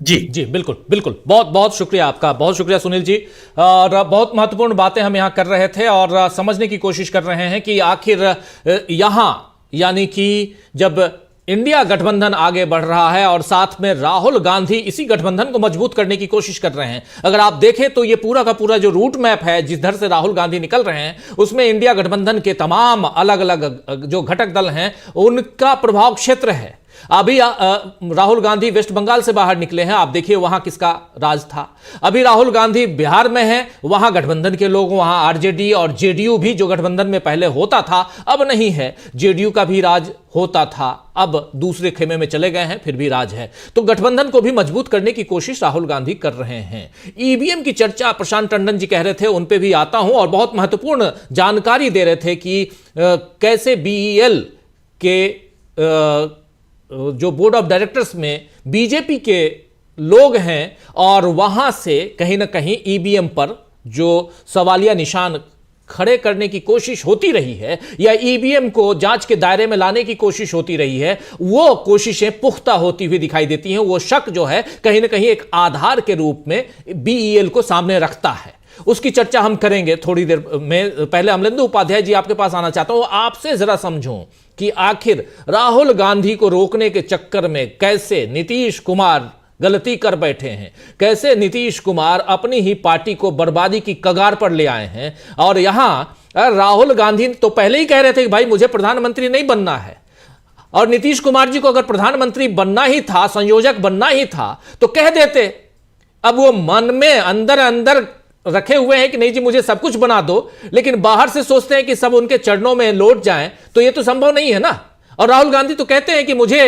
S7: जी
S1: बिल्कुल। बहुत बहुत शुक्रिया आपका, बहुत शुक्रिया सुनील जी। और बहुत महत्वपूर्ण बातें हम यहां कर रहे थे और समझने की कोशिश कर रहे हैं कि आखिर यहां, यानी कि जब इंडिया गठबंधन आगे बढ़ रहा है और साथ में राहुल गांधी इसी गठबंधन को मजबूत करने की कोशिश कर रहे हैं। अगर आप देखें तो ये पूरा का पूरा जो रूट मैप है जिस धर से राहुल गांधी निकल रहे हैं, उसमें इंडिया गठबंधन के तमाम अलग अलग जो घटक दल हैं उनका प्रभाव क्षेत्र है। अभी राहुल गांधी वेस्ट बंगाल से बाहर निकले हैं, आप देखिए वहां किसका राज था। अभी राहुल गांधी बिहार में है, वहां गठबंधन के लोग, वहां आरजेडी और जेडीयू भी, जो गठबंधन में पहले होता था अब नहीं है, जेडीयू का भी राज होता था, अब दूसरे खेमे में चले गए हैं, फिर भी राज है। तो गठबंधन को भी मजबूत करने की कोशिश राहुल गांधी कर रहे हैं। ईवीएम की चर्चा प्रशांत टंडन जी कह रहे थे, उन पे भी आता हूं, और बहुत महत्वपूर्ण जानकारी दे रहे थे कि कैसे बीईएल के जो बोर्ड ऑफ डायरेक्टर्स में बीजेपी के लोग हैं और वहां से कहीं ना कहीं ईवीएम पर जो सवालिया निशान खड़े करने की कोशिश होती रही है या ईवीएम को जांच के दायरे में लाने की कोशिश होती रही है, वो कोशिशें पुख्ता होती हुई दिखाई देती हैं। वो शक जो है कहीं ना कहीं एक आधार के रूप में बीईएल को सामने रखता है। उसकी चर्चा हम करेंगे थोड़ी देर में। पहले अमलेंदु उपाध्याय जी आपके पास आना चाहता हूं, आपसे जरा समझूं कि आखिर राहुल गांधी को रोकने के चक्कर में कैसे नीतीश कुमार गलती कर बैठे हैं, कैसे नीतीश कुमार अपनी ही पार्टी को बर्बादी की कगार पर ले आए हैं। और यहां राहुल गांधी तो पहले ही कह रहे थे कि भाई मुझे प्रधानमंत्री नहीं बनना है, और नीतीश कुमार जी को अगर प्रधानमंत्री बनना ही था, संयोजक बनना ही था, तो कह देते। अब वो मन में अंदर अंदर रखे हुए हैं कि नहीं जी मुझे सब कुछ बना दो, लेकिन बाहर से सोचते हैं कि सब उनके चरणों में लौट जाएं, तो ये तो संभव नहीं है ना। और राहुल गांधी तो कहते हैं कि मुझे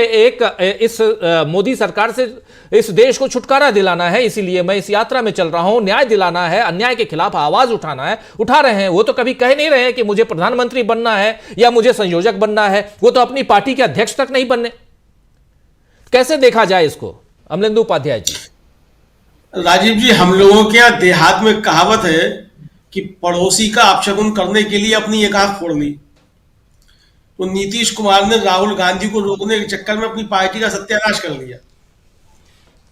S1: इस मोदी सरकार से इस देश को छुटकारा दिलाना है, इसीलिए मैं इस यात्रा में चल रहा हूं, न्याय दिलाना है, अन्याय के खिलाफ आवाज उठाना है, उठा रहे हैं। वो तो कभी कह नहीं रहे कि मुझे प्रधानमंत्री बनना है या मुझे संयोजक बनना है, वो तो अपनी पार्टी के अध्यक्ष तक नहीं बनने। कैसे देखा जाए इसको, अमलेंदु उपाध्याय जी?
S10: राजीव जी, हम लोगों के यहाँ देहात में कहावत है कि पड़ोसी का अपशगुन करने के लिए अपनी एक आंख फोड़ ली। तो नीतीश कुमार ने राहुल गांधी को रोकने के चक्कर में अपनी पार्टी का सत्यानाश कर लिया।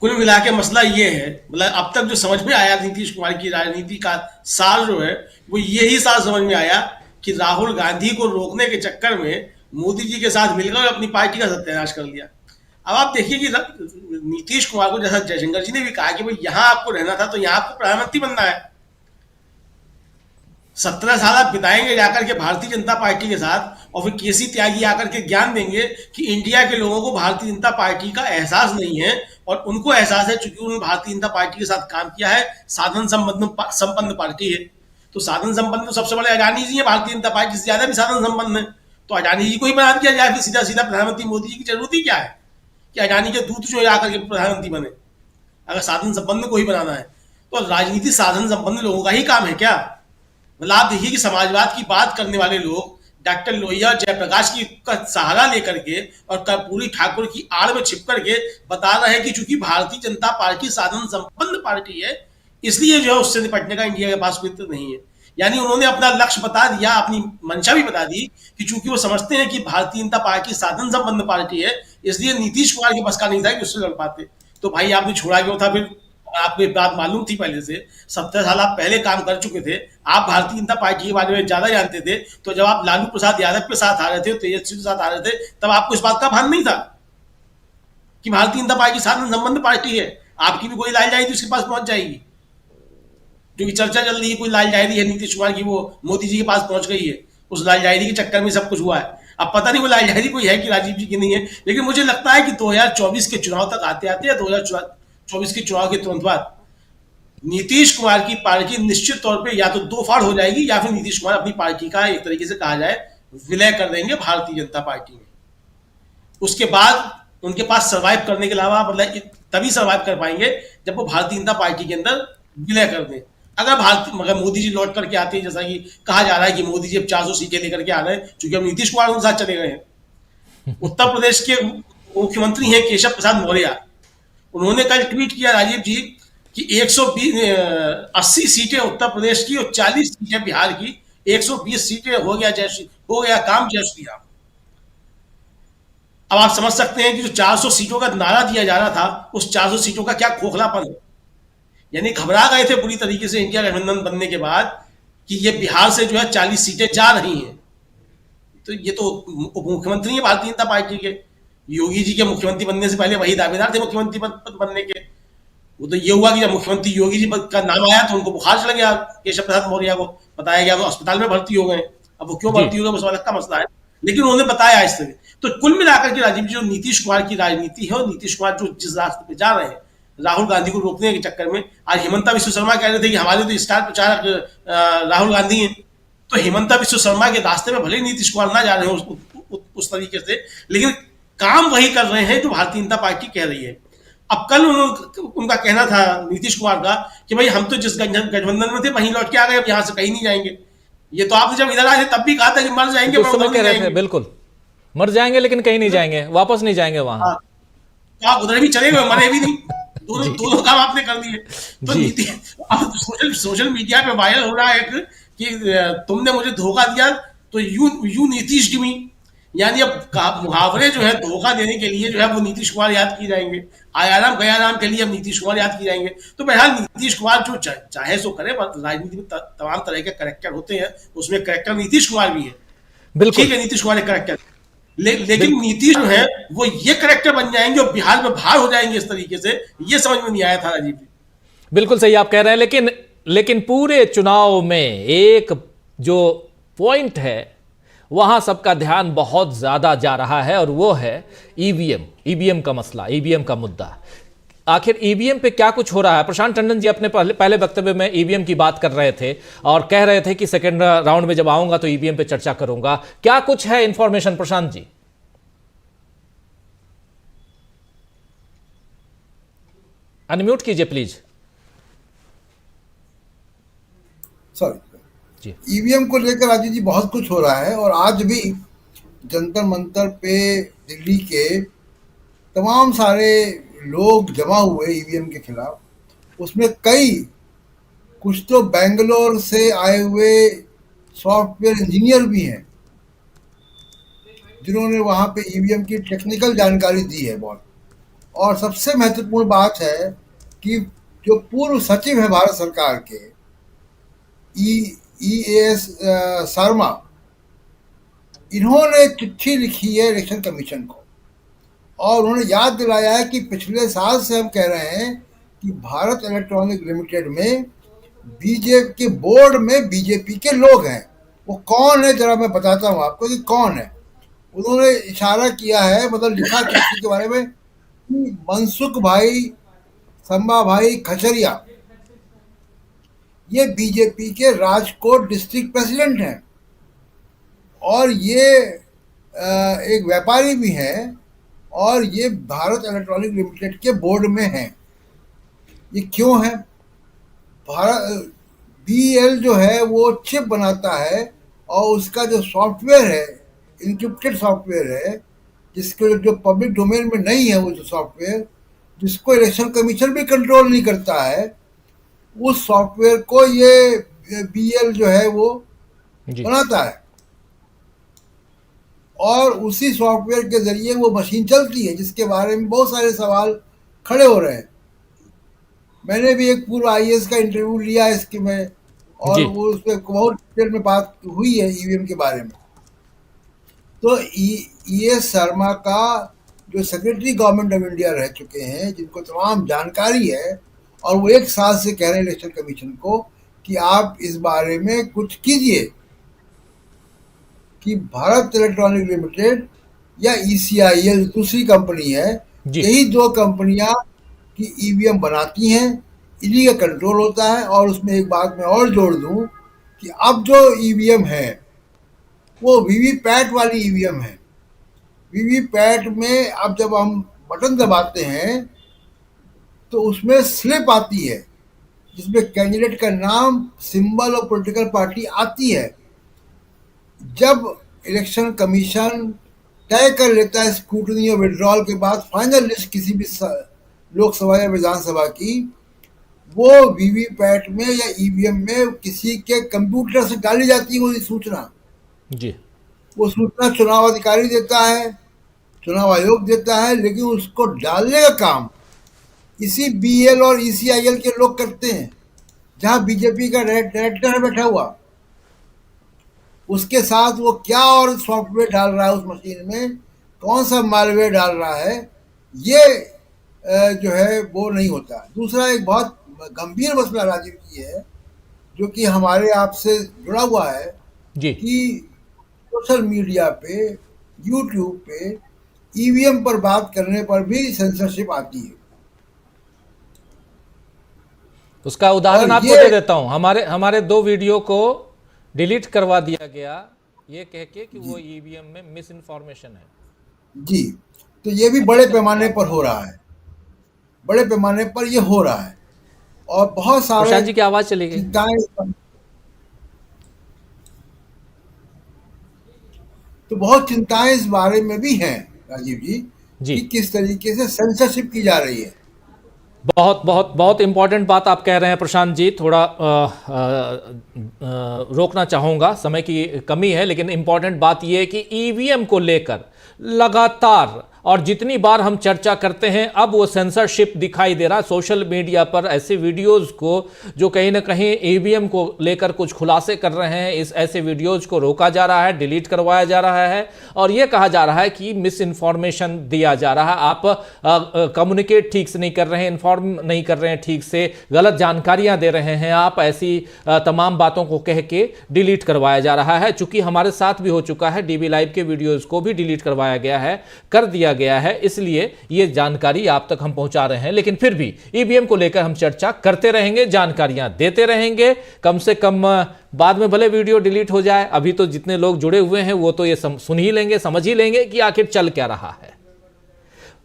S10: कुल मिला के मसला ये है, मतलब अब तक जो समझ में आया नीतीश कुमार की राजनीति का सार जो है वो यही सार समझ में आया कि राहुल गांधी को रोकने के चक्कर में मोदी जी के साथ मिलकर अपनी पार्टी का सत्यानाश कर लिया। अब आप देखिए कि नीतीश कुमार को, जैसा जयशंकर जी ने भी कहा कि भाई यहां आपको रहना था तो यहां आपको प्रधानमंत्री बनना है। 17 साल आप बिताएंगे जाकर के भारतीय जनता पार्टी के साथ, और फिर केसी त्यागी आकर के ज्ञान देंगे कि इंडिया के लोगों को भारतीय जनता पार्टी का एहसास नहीं है, और उनको एहसास है चूंकि उन्होंने भारतीय जनता पार्टी के साथ काम किया है, साधन संपन्न पार्टी है। तो साधन संपन्न तो सबसे बड़े अडानी जी है, भारतीय जनता पार्टी से ज्यादा भी साधन संपन्न है। तो अडानी जी को ही बना दिया जाए, फिर सीधा सीधा प्रधानमंत्री मोदी जी की जरूरत ही क्या है कि अडानी के दूत जो आकर के प्रधानमंत्री बने, अगर साधन संपन्न को ही बनाना है। तो राजनीति साधन संपन्न लोगों का ही काम है क्या? मतलब आप देखिए कि समाजवाद की बात करने वाले लोग डॉक्टर लोहिया और जयप्रकाश की का सहारा लेकर के और कर्पूरी ठाकुर की आड़ में छिप करके बता रहे हैं कि चूंकि भारतीय जनता पार्टी साधन संपन्न पार्टी है, इसलिए जो है उससे निपटने का इंडिया के पास कोई नहीं है। यानी उन्होंने अपना लक्ष्य बता दिया, अपनी मंशा भी बता दी कि चूंकि वो समझते हैं कि भारतीय जनता पार्टी साधन संपन्न पार्टी है, इसलिए नीतीश कुमार के बस का नहीं था कि उससे लड़ पाते। तो भाई आपने छोड़ा क्यों था? फिर आपको एक बात मालूम थी पहले से, 17 साल आप पहले काम कर चुके थे, आप भारतीय जनता पार्टी के बारे में ज्यादा जानते थे। तो जब आप लालू प्रसाद यादव के साथ आ रहे थे, तेजस्वी के साथ आ रहे थे, तब आपको इस बात का भान नहीं था कि भारतीय जनता पार्टी साधन संबंध पार्टी है। आपकी भी कोई लाल जाएगी उसके पास पहुंच जाएगी, जो कि चर्चा चल रही है कोई लाल जायरी है नीतीश कुमार की, वो मोदी जी के पास पहुंच गई है। उस लाल जायरी के चक्कर में सब कुछ हुआ है। अब पता नहीं वो लाल जायरी कोई है कि राजीव जी की नहीं है, लेकिन मुझे लगता है कि 2024 के चुनाव तक आते आते या 2024 के चुनाव के तुरंत बाद नीतीश कुमार की पार्टी निश्चित तौर पे या तो दो फाड़ हो जाएगी, या फिर नीतीश कुमार अपनी पार्टी का एक तरीके से कहा जाए विलय कर देंगे भारतीय जनता पार्टी में। उसके बाद उनके पास सर्वाइव करने के अलावा, मतलब तभी सर्वाइव कर पाएंगे जब वो भारतीय जनता पार्टी के अंदर विलय कर दें। मगर मोदी जी लौट करके आते हैं, जैसा कि कहा जा रहा है कि मोदी जी अब 400 सीटें लेकर के आ रहे हैं, चूंकि अब नीतीश कुमार उनके साथ चले गए हैं। उत्तर प्रदेश के मुख्यमंत्री हैं केशव प्रसाद मौर्य, उन्होंने कल ट्वीट किया राजीव जी कि 180 सीटें उत्तर प्रदेश की और 40 सीटें बिहार की, 120 सीटें हो गया काम जय श्री राम। अब आप समझ सकते हैं कि जो 400 सीटों का नारा दिया जा रहा था, उस 400 सीटों का क्या खोखलापन है। यानी घबरा गए थे पूरी तरीके से इंडिया गठबंधन बनने के बाद कि ये बिहार से जो है 40 सीटें जा रही हैं। तो ये तो उप मुख्यमंत्री है भारतीय जनता पार्टी के, योगी जी के मुख्यमंत्री बनने से पहले वही दावेदार थे मुख्यमंत्री बनने के। वो तो ये हुआ कि जब मुख्यमंत्री योगी जी का नाम आया तो उनको बुखार चढ़ गया, केशव प्रसाद मौर्य को बताया गया, वो अस्पताल में भर्ती हो गए। अब वो क्यों भर्ती हो गए, वो अलग का मसला है, लेकिन उन्होंने बताया इस तरह। तो कुल मिलाकर के राजीव जी, जो नीतीश कुमार की राजनीति है और नीतीश कुमार जो जिस रास्ते पे जा रहे हैं राहुल गांधी को रोकने के चक्कर में, आज हिमंता विश्व शर्मा कह रहे थे कि हमारे तो स्टार प्रचारक राहुल गांधी हैं। तो हिमंता विश्व शर्मा के रास्ते में भले नीतीश कुमार ना जा रहे हो उस तरीके से, लेकिन काम वही कर रहे हैं जो भारतीय जनता पार्टी कह रही है। अब कल उनका कहना था नीतीश कुमार का कि भाई हम तो जिस गठबंधन में थे वहीं लौट के आ गए, अब यहां से कहीं नहीं जाएंगे। ये तो आपने जब इधर आए थे तब भी कहा था कि मर जाएंगे,
S1: बिल्कुल मर जाएंगे लेकिन कहीं नहीं जाएंगे, वापस नहीं जाएंगे वहां।
S10: तो आप उधर भी चले गए, मरे भी नहीं, दोनों काम आपने कर दिए। तो सोशल मीडिया पे वायरल हो रहा है कि तुमने मुझे धोखा दिया तो यू नीतीश गिमी, यानी अब मुहावरे जो है धोखा देने के लिए जो है वो नीतीश कुमार याद किए जाएंगे, आयाराम गयाराम के लिए अब नीतीश कुमार याद किए जाएंगे। तो बहरहाल नीतीश कुमार जो चाहे सो करे, पर राजनीति में तमाम तरह के करेक्टर होते हैं, उसमें करेक्टर नीतीश कुमार भी है।
S1: बिल्कुल।
S10: ठीक है, नीतीश कुमार एक करेक्टर, लेकिन नीतीश जो है वो ये करेक्टर बन जाएंगे और बिहार में भार हो जाएंगे इस तरीके से, ये समझ में नहीं आया था राजीव जी।
S1: बिल्कुल सही आप कह रहे हैं, लेकिन पूरे चुनाव में एक जो पॉइंट है वहां सबका ध्यान बहुत ज्यादा जा रहा है, और वो है ईवीएम का मसला, ईवीएम का मुद्दा। आखिर ईवीएम पे क्या कुछ हो रहा है? प्रशांत टंडन जी अपने पहले वक्तव्य में ईवीएम की बात कर रहे थे और कह रहे थे कि सेकेंड राउंड में जब आऊंगा तो ईवीएम पे चर्चा करूंगा। क्या कुछ है इंफॉर्मेशन प्रशांत जी? अनम्यूट कीजिए प्लीज।
S8: सॉरी, ईवीएम को लेकर राजीव जी बहुत कुछ हो रहा है, और आज भी जंतर मंतर पे दिल्ली के तमाम सारे लोग जमा हुए ईवीएम के खिलाफ। उसमें कुछ तो बेंगलोर से आए हुए सॉफ्टवेयर इंजीनियर भी हैं जिन्होंने वहां पे ईवीएम की टेक्निकल जानकारी दी है बहुत। और सबसे महत्वपूर्ण बात है कि जो पूर्व सचिव है भारत सरकार के EAS शर्मा, इन्होंने चिट्ठी लिखी है इलेक्शन कमीशन को, और उन्होंने याद दिलाया है कि पिछले साल से हम कह रहे हैं कि भारत इलेक्ट्रॉनिक लिमिटेड में बीजेपी के बोर्ड में बीजेपी के लोग हैं। वो कौन है जरा मैं बताता हूँ आपको कि कौन है। उन्होंने इशारा किया है, मतलब लिखा चिट्ठी के बारे में, कि मनसुख भाई, संबा भाई खचरिया, ये बीजेपी के राजकोट डिस्ट्रिक्ट प्रेसिडेंट हैं, और ये एक व्यापारी भी हैं, और ये भारत इलेक्ट्रॉनिक लिमिटेड के बोर्ड में हैं। ये क्यों है? भारत BEL जो है वो चिप बनाता है, और उसका जो सॉफ्टवेयर है, इंक्रिप्टेड सॉफ्टवेयर है, जिसके जो पब्लिक डोमेन में नहीं है, वो जो सॉफ्टवेयर जिसको इलेक्शन कमीशन भी कंट्रोल नहीं करता है, उस सॉफ्टवेयर को ये BEL जो है वो बनाता है, और उसी सॉफ्टवेयर के जरिए वो मशीन चलती है, जिसके बारे में बहुत सारे सवाल खड़े हो रहे हैं। मैंने भी एक पूर्व IAS का इंटरव्यू लिया है इसके में, और वो उसमें बहुत डिटेल में बात हुई है ईवीएम के बारे में। तो EAS शर्मा का जो सेक्रेटरी गवर्नमेंट ऑफ इंडिया रह चुके हैं, जिनको तमाम जानकारी है, और वो एक साल से कह रहे हैं इलेक्शन कमीशन को कि आप इस बारे में कुछ कीजिए कि भारत इलेक्ट्रॉनिक लिमिटेड या ECIL दूसरी कंपनी है, यही दो कंपनियां की ईवीएम बनाती हैं, इन्हीं का कंट्रोल होता है। और उसमें एक बात मैं और जोड़ दूं कि अब जो ईवीएम है वो वीवीपैट वाली ईवीएम है। वीवीपैट में अब जब हम बटन दबाते हैं तो उसमें स्लिप आती है, जिसमें कैंडिडेट का नाम, सिंबल और पॉलिटिकल पार्टी आती है। जब इलेक्शन कमीशन तय कर लेता है स्क्रूटनी और विड्रॉल के बाद फाइनल लिस्ट किसी भी लोकसभा या विधानसभा की, वो वीवीपैट में या ईवीएम में किसी के कंप्यूटर से डाली जाती है वो सूचना जी। वो सूचना चुनाव अधिकारी देता है, चुनाव आयोग देता है, लेकिन उसको डालने का काम इसी BEL और ECIL के लोग करते हैं, जहां बीजेपी का डायरेक्टर बैठा हुआ, उसके साथ वो क्या और सॉफ्टवेयर डाल रहा है उस मशीन में, कौन सा मालवेयर डाल रहा है, ये जो है वो नहीं होता। दूसरा एक बहुत गंभीर मसला राजीव जी है, जो कि हमारे आपसे जुड़ा हुआ है जी, कि सोशल मीडिया पे, यूट्यूब पे ईवीएम पर बात करने पर भी सेंसरशिप आती है।
S1: उसका उदाहरण आपको दे देता हूं। हमारे 2 वीडियो को डिलीट करवा दिया गया ये कह के कि वो ईवीएम में मिस इन्फॉर्मेशन है
S8: जी। तो ये भी बड़े पैमाने पर हो रहा है, बड़े पैमाने पर ये हो रहा है, और बहुत सारे
S1: प्रशांत जी की आवाज चली गई।
S8: तो बहुत चिंताएं इस बारे में भी हैं राजीव जी कि किस तरीके से सेंसरशिप की जा रही है।
S1: बहुत बहुत बहुत इंपॉर्टेंट बात आप कह रहे हैं प्रशांत जी। थोड़ा रोकना चाहूँगा, समय की कमी है, लेकिन इंपॉर्टेंट बात यह है कि ईवीएम को लेकर लगातार और जितनी बार हम चर्चा करते हैं अब वो सेंसरशिप दिखाई दे रहा है सोशल मीडिया पर। ऐसे वीडियोस को जो कहीं ना कहीं ईवीएम को लेकर कुछ खुलासे कर रहे हैं, इस ऐसे वीडियोस को रोका जा रहा है, डिलीट करवाया जा रहा है और ये कहा जा रहा है कि मिस इन्फॉर्मेशन दिया जा रहा है, आप कम्युनिकेट ठीक से नहीं कर रहे हैं, इन्फॉर्म नहीं कर रहे हैं ठीक से, गलत जानकारियां दे रहे हैं आप, ऐसी तमाम बातों को कह के डिलीट करवाया जा रहा है। चूंकि हमारे साथ भी हो चुका है, डीबी लाइव के वीडियोज को भी डिलीट करवाया गया है, कर दिया गया है, इसलिए ये जानकारी आप तक हम पहुंचा रहे हैं। लेकिन फिर भी ईवीएम को लेकर हम चर्चा करते रहेंगे, जानकारियां देते रहेंगे, कम से कम बाद में भले वीडियो डिलीट हो जाए, अभी तो जितने लोग जुड़े हुए हैं वो तो ये सुन ही लेंगे, समझ ही लेंगे कि आखिर चल क्या रहा है।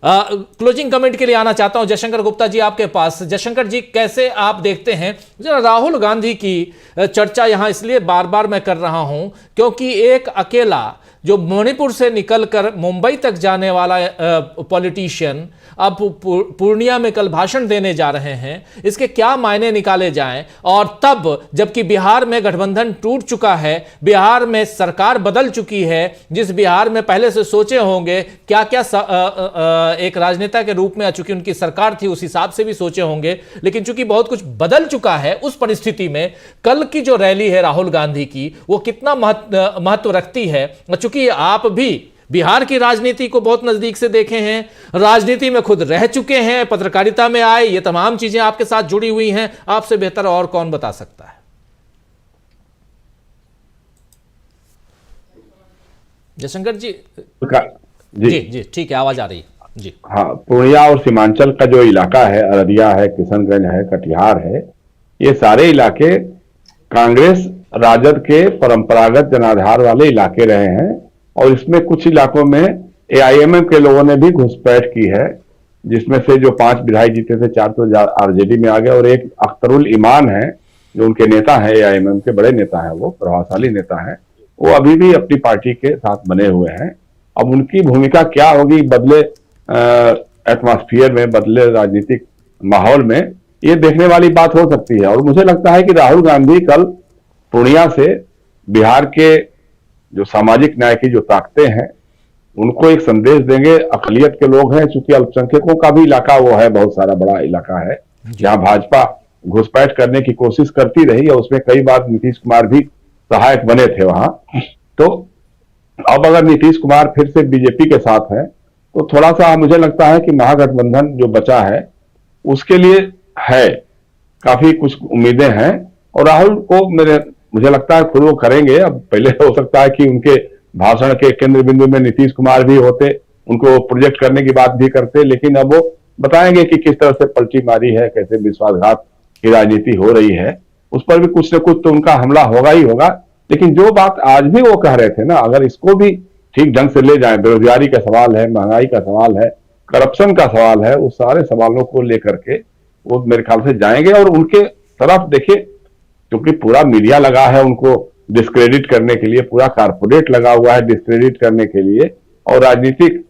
S1: क्लोजिंग कमेंट के लिए आना चाहता हूं जयशंकर गुप्ता जी आपके पास। जयशंकर जी, कैसे आप देखते हैं राहुल गांधी की चर्चा यहां इसलिए बार बार मैं कर रहा हूं क्योंकि एक अकेला जो मणिपुर से निकलकर मुंबई तक जाने वाला पॉलिटिशियन अब पूर्णिया में कल भाषण देने जा रहे हैं, इसके क्या मायने निकाले जाएं। और तब जबकि बिहार में गठबंधन टूट चुका है, बिहार में सरकार बदल चुकी है, जिस बिहार में पहले से सोचे होंगे क्या क्या एक राजनेता के रूप में चूंकि उनकी सरकार थी उस हिसाब से भी सोचे होंगे, लेकिन चूंकि बहुत कुछ बदल चुका है, उस परिस्थिति में कल की जो रैली है राहुल गांधी की वो कितना महत्व रखती है। चूंकि आप भी बिहार की राजनीति को बहुत नजदीक से देखे हैं, राजनीति में खुद रह चुके हैं, पत्रकारिता में आए, ये तमाम चीजें आपके साथ जुड़ी हुई हैं, आपसे बेहतर और कौन बता सकता है। जयशंकर जी जी ठीक है, आवाज आ रही है जी।
S9: हाँ, पूर्णिया और सीमांचल का जो इलाका है, अररिया है, किशनगंज है, कटिहार है, ये सारे इलाके कांग्रेस राजद के परंपरागत जनाधार वाले इलाके रहे हैं और इसमें कुछ इलाकों में एआईएमएम के लोगों ने भी घुसपैठ की है, जिसमें से जो 5 विधायक जीते थे 4 तो आरजेडी में आ गए और एक अख्तरुल ईमान है जो उनके नेता है, एआईएमएम के बड़े नेता हैं, वो प्रभावशाली नेता हैं, वो अभी भी अपनी पार्टी के साथ बने हुए हैं। अब उनकी भूमिका क्या होगी बदले एटमॉस्फेयर में, बदले राजनीतिक माहौल में, ये देखने वाली बात हो सकती है। और मुझे लगता है कि राहुल गांधी कल पूर्णिया से बिहार के जो सामाजिक न्याय की जो ताकतें हैं उनको एक संदेश देंगे। अकलियत के लोग हैं, चूंकि अल्पसंख्यकों का भी इलाका वो है, बहुत सारा बड़ा इलाका है जहां भाजपा घुसपैठ करने की कोशिश करती रही और उसमें कई बार नीतीश कुमार भी सहायक बने थे वहां। तो अब अगर नीतीश कुमार फिर से बीजेपी के साथ है तो थोड़ा सा मुझे लगता है कि महागठबंधन जो बचा है उसके लिए है काफी कुछ उम्मीदें हैं और राहुल को मुझे लगता है खुद वो करेंगे। अब पहले हो सकता है कि उनके भाषण के केंद्र बिंदु में नीतीश कुमार भी होते, उनको प्रोजेक्ट करने की बात भी करते, लेकिन अब वो बताएंगे कि किस तरह से पलटी मारी है, कैसे विश्वासघात की राजनीति हो रही है, उस पर भी कुछ न कुछ तो उनका हमला होगा ही होगा। लेकिन जो बात आज भी वो कह रहे थे ना, अगर इसको भी ठीक ढंग से ले जाए, बेरोजगारी का सवाल है, महंगाई का सवाल है, करप्शन का सवाल है, उस सारे सवालों को लेकर के वो मेरे ख्याल से जाएंगे और उनके तरफ देखिए, क्योंकि पूरा मीडिया लगा है उनको डिस्क्रेडिट करने के लिए, पूरा कारपोरेट लगा हुआ है डिस्क्रेडिट करने के लिए, और राजनीतिक